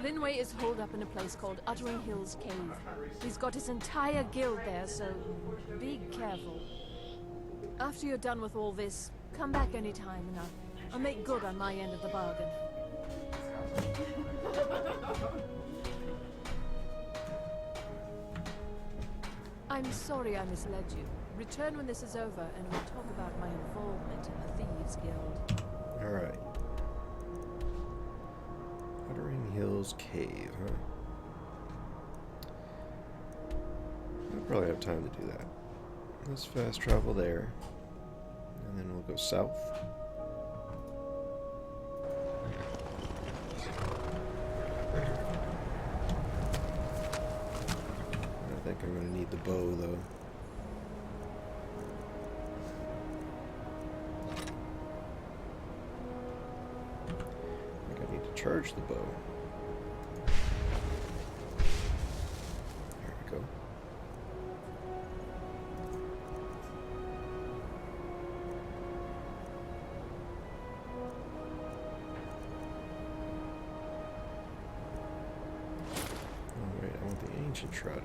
Linway is holed up in a place called Uttering Hills Cave. He's got his entire guild there, so be careful. After you're done with all this, come back anytime and I'll make good on my end of the bargain. I'm sorry I misled you. Return when this is over and we'll talk about my involvement in the Thieves Guild.
Alright. Uttering Hills Cave, huh? I'll probably have time to do that. Let's fast travel there. And then we'll go south. I think I'm going to need the bow, though. I think I need to charge the bow. There we go. Oh wait, I want the ancient shrouded.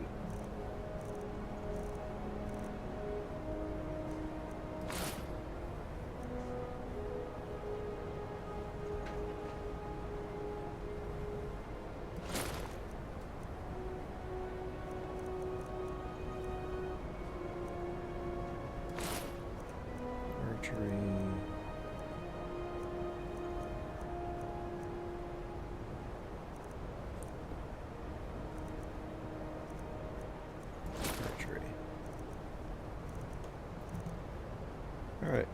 Archery. Archery. All right.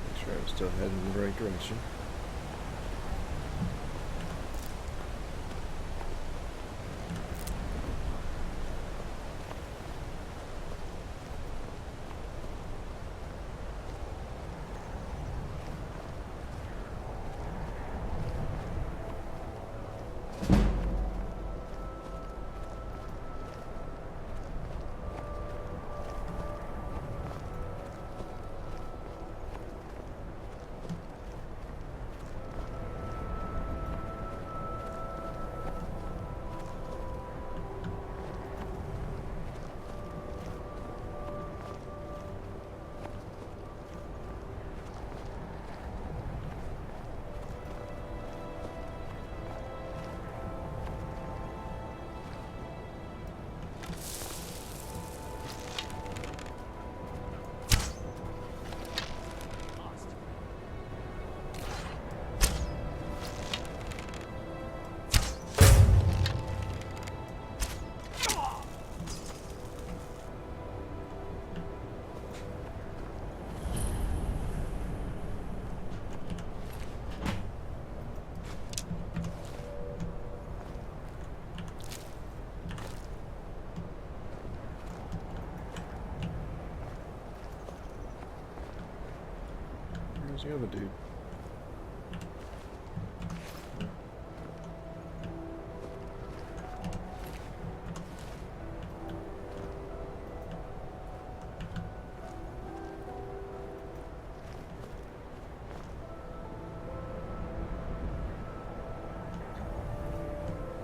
Make sure I'm still heading in the right direction. Where's the other dude?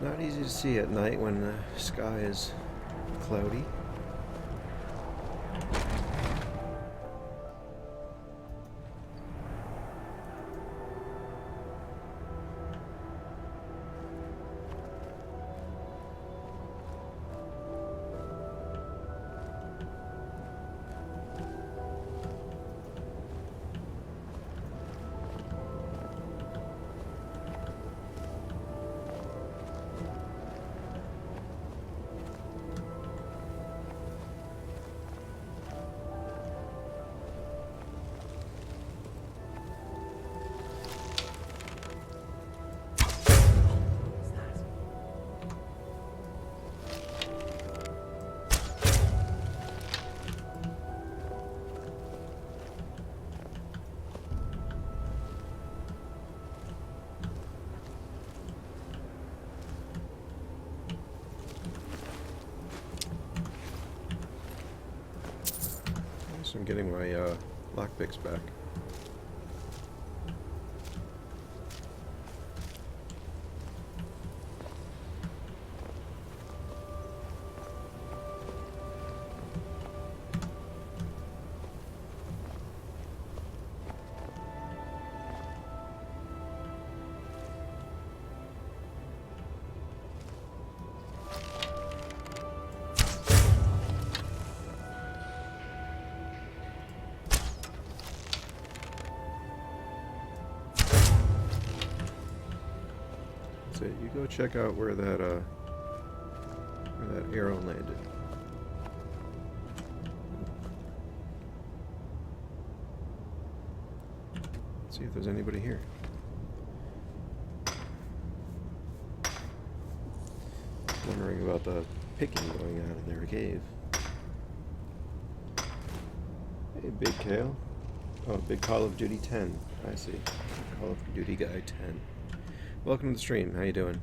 Not easy to see at night when the sky is cloudy. I'm getting my lockpicks back. So you go check out where that arrow landed. See if there's anybody here. Wondering about the picking going on in their cave. Hey, Big Kale. Oh, Big Call of Duty 10. I see. Call of Duty Guy 10. Welcome to the stream. How you doing?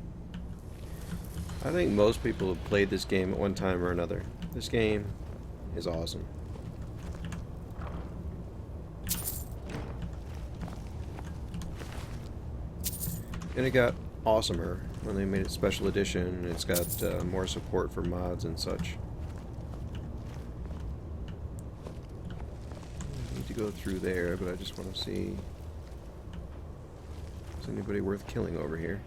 I think most people have played this game at one time or another. This game is awesome. And it got awesomer when they made it special edition, and it's got more support for mods and such. I need to go through there, but I just want to see if there's anybody worth killing over here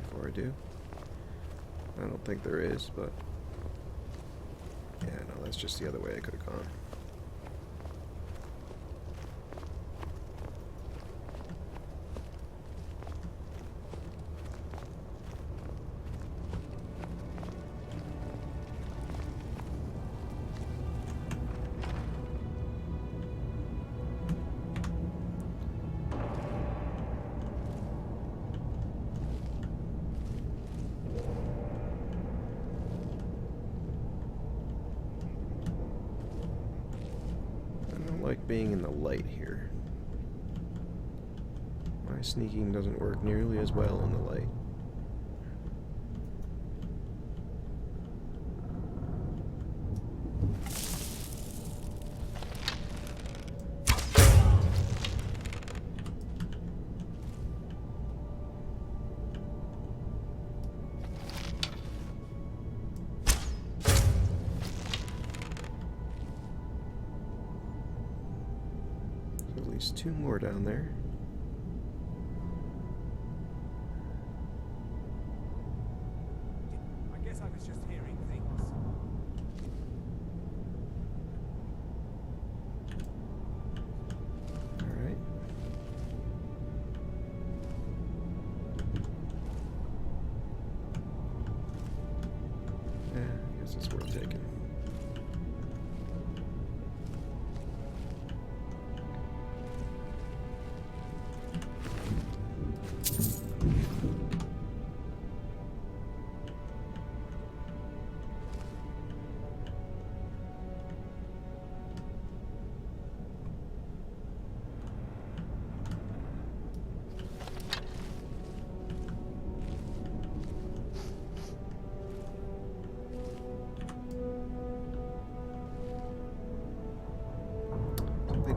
before I do. I don't think there is, but yeah, no, that's just the other way I could have gone. Like being in the light here. My sneaking doesn't work nearly as well in the light. Two more down there.
I guess I was just hearing things.
All right. Yeah, I guess it's worth taking.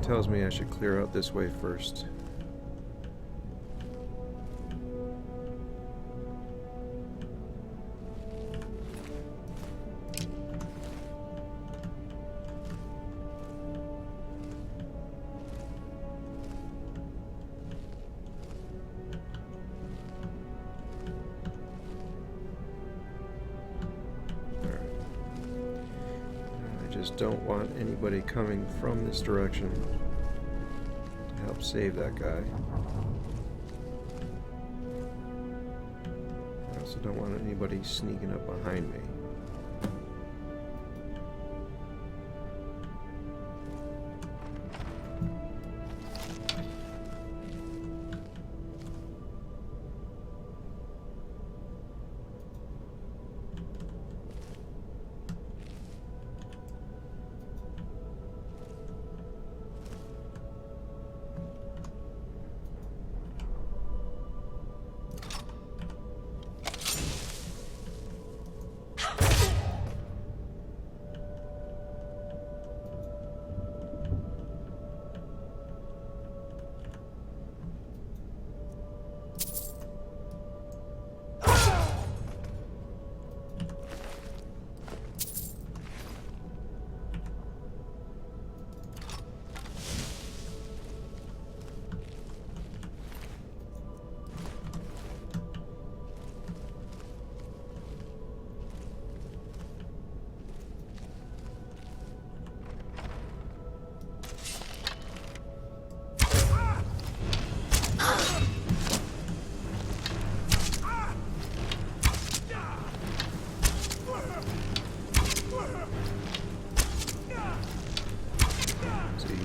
tells me I should clear out this way first. Don't want anybody coming from this direction to help save that guy. I also don't want anybody sneaking up behind me.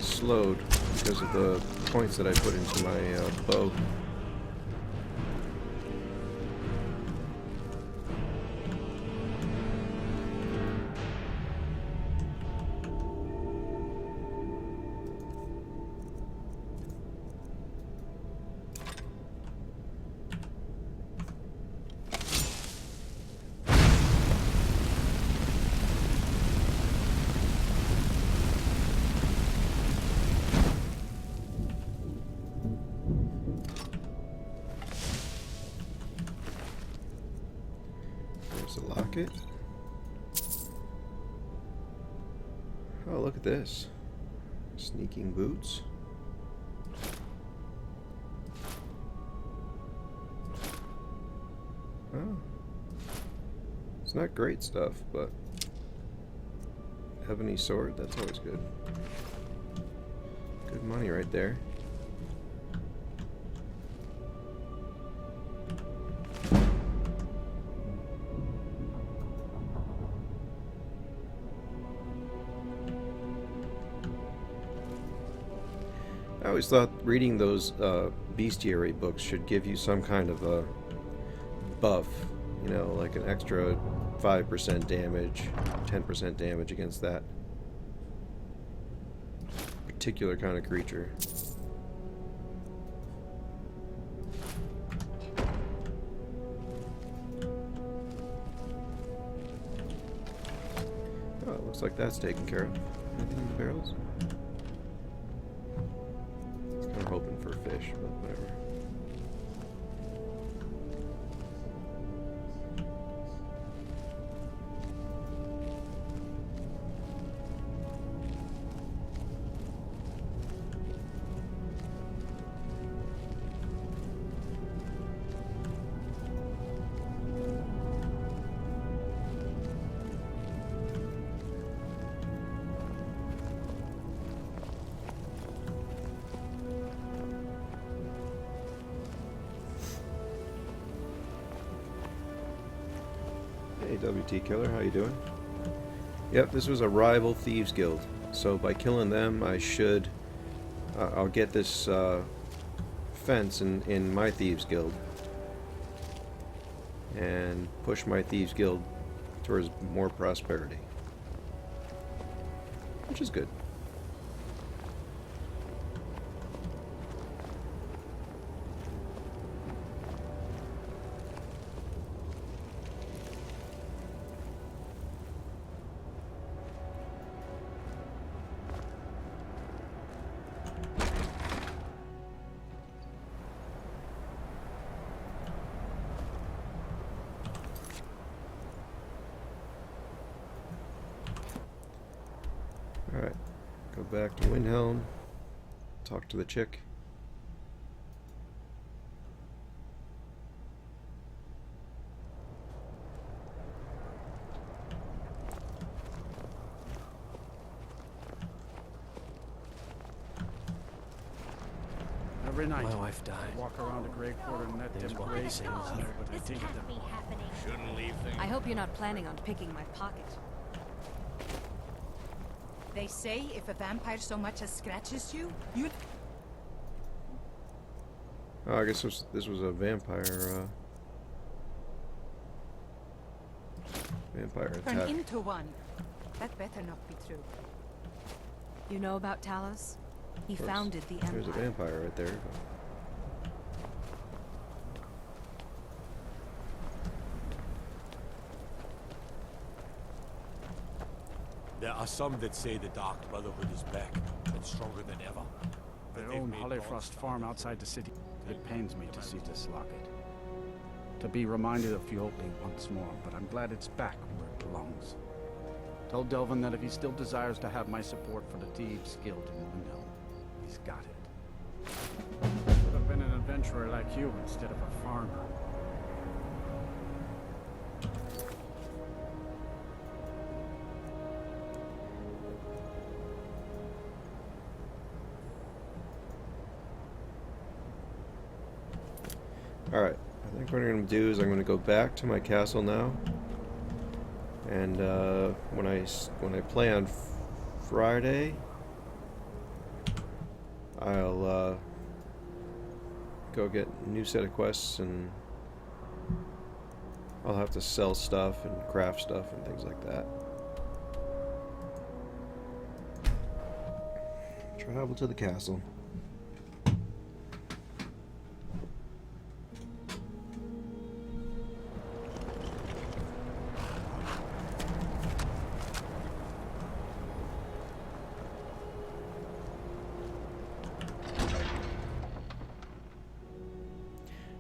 Slowed because of the points that I put into my bow. Locket. Oh, look at this. Sneaking boots. Oh. It's not great stuff, but ebony sword, that's always good. Good money right there. I always thought reading those bestiary books should give you some kind of a buff, you know, like an extra 5% damage, 10% damage against that particular kind of creature. Oh, it looks like that's taken care of. Anything in the barrels? I'm hoping for fish, but whatever. Hey, WT Killer, how you doing? Yep, this was a rival thieves guild. So by killing them, I should... I'll get this fence in my thieves guild. And push my thieves guild towards more prosperity. Which is good. back to Windhelm. Talk to the chick.
Every night,
My wife died.
I walk around the gray quarter in that
There's
dim
one
gray
missing.
cell, but I think of them.
Shouldn't leave things.
I hope you're not planning on picking my pocket.
They say if a vampire so much as scratches you, you...
Oh, I guess this was a vampire
turn
attack.
into one. That better not be true.
You know about Talos? He
Of course.
founded the
There's a
Empire.
vampire right there.
There are some that say the Dark Brotherhood is back and stronger than ever. But
Their
they've
own
made
Hollifrost farm outside the city. It pains me to see this locket. To be reminded of Fiole once more, but I'm glad it's back where it belongs. Tell Delvin that if he still desires to have my support for the Thieves Guild in Windhelm, he's got it. Should have been an adventurer like you instead of a farmer.
Alright, I think what I'm going to do is I'm going to go back to my castle now. And when I play on Friday, I'll go get a new set of quests, and I'll have to sell stuff and craft stuff and things like that. Travel to the castle.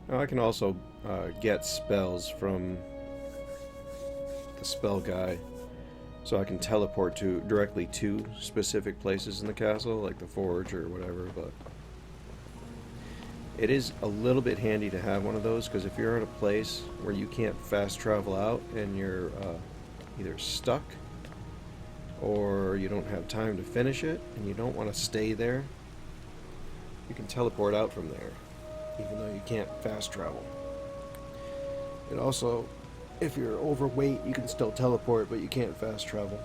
Now I can also get spells from the spell guy, so I can teleport directly to specific places in the castle, like the forge or whatever. But it is a little bit handy to have one of those, because if you're at a place where you can't fast travel out and you're either stuck or you don't have time to finish it and you don't want to stay there, you can teleport out from there, even though you can't fast travel. It also, if you're overweight, you can still teleport, but you can't fast travel.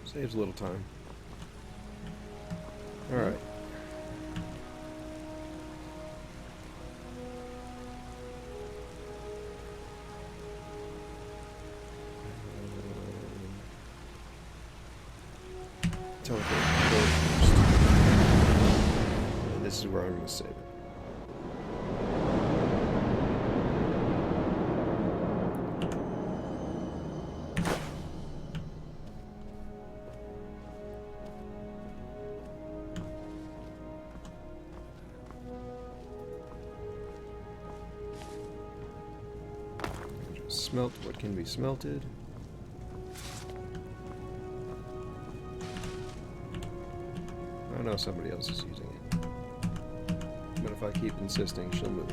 Saves a little time. Alright. Teleport first. And this is where I'm going to save it. Smelt what can be smelted. I know somebody else is using it. But if I keep insisting, she'll move.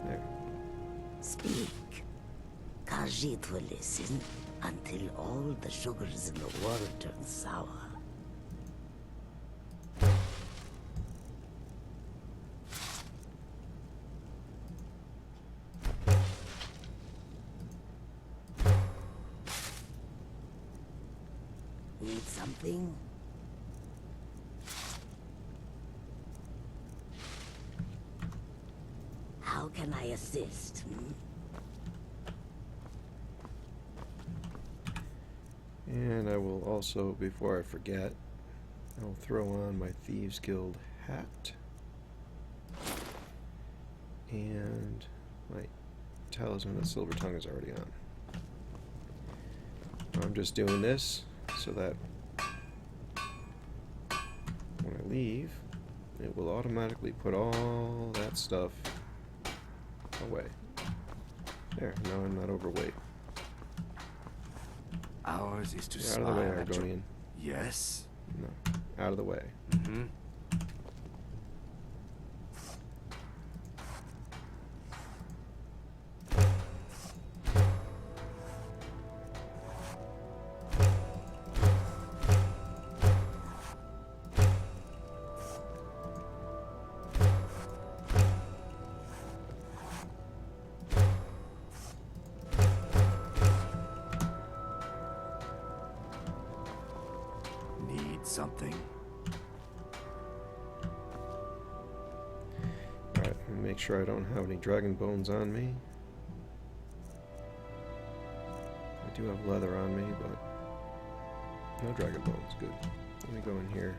There.
Speak. Khajiit will listen until all the sugars in the world turn sour. Need something? How can I assist?
And I will also, before I forget, I'll throw on my Thieves Guild hat. And my talisman of Silver Tongue is already on. I'm just doing this so that when I leave, it will automatically put all that stuff away. There, now I'm not overweight.
Ours is to
Get out of the way,
smile at your...
Argonian.
Yes?
No, out of the way.
Mm-hmm. Need something?
Alright, make sure I don't have any dragon bones on me. I do have leather on me, but no dragon bones. Good. Let me go in here.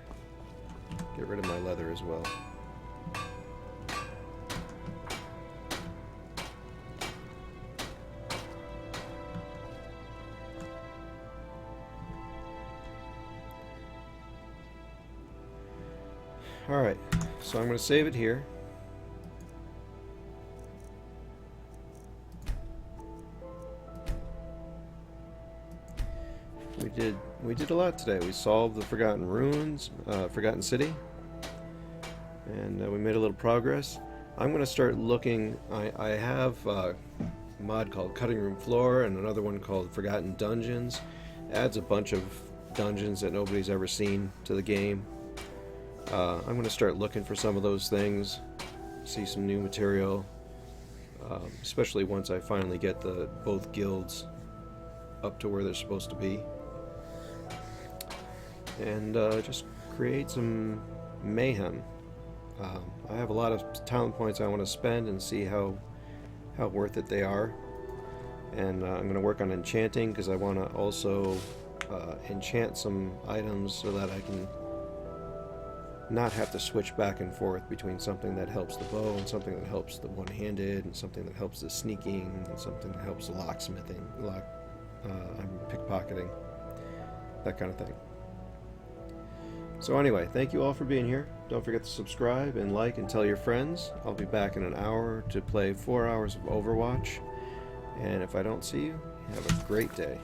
Get rid of my leather as well. Alright, so I'm going to save it here. We did a lot today. We solved the Forgotten Ruins, Forgotten City, and we made a little progress. I'm going to start looking. I have a mod called Cutting Room Floor and another one called Forgotten Dungeons. Adds a bunch of dungeons that nobody's ever seen to the game. I'm going to start looking for some of those things, see some new material, especially once I finally get both guilds up to where they're supposed to be. And just create some mayhem. I have a lot of talent points I want to spend and see how worth it they are. And I'm going to work on enchanting because I want to also enchant some items so that I can not have to switch back and forth between something that helps the bow and something that helps the one-handed and something that helps the sneaking and something that helps the locksmithing, pickpocketing, that kind of thing. So anyway, thank you all for being here. Don't forget to subscribe and like and tell your friends. I'll be back in an hour to play 4 hours of Overwatch. And if I don't see you, have a great day.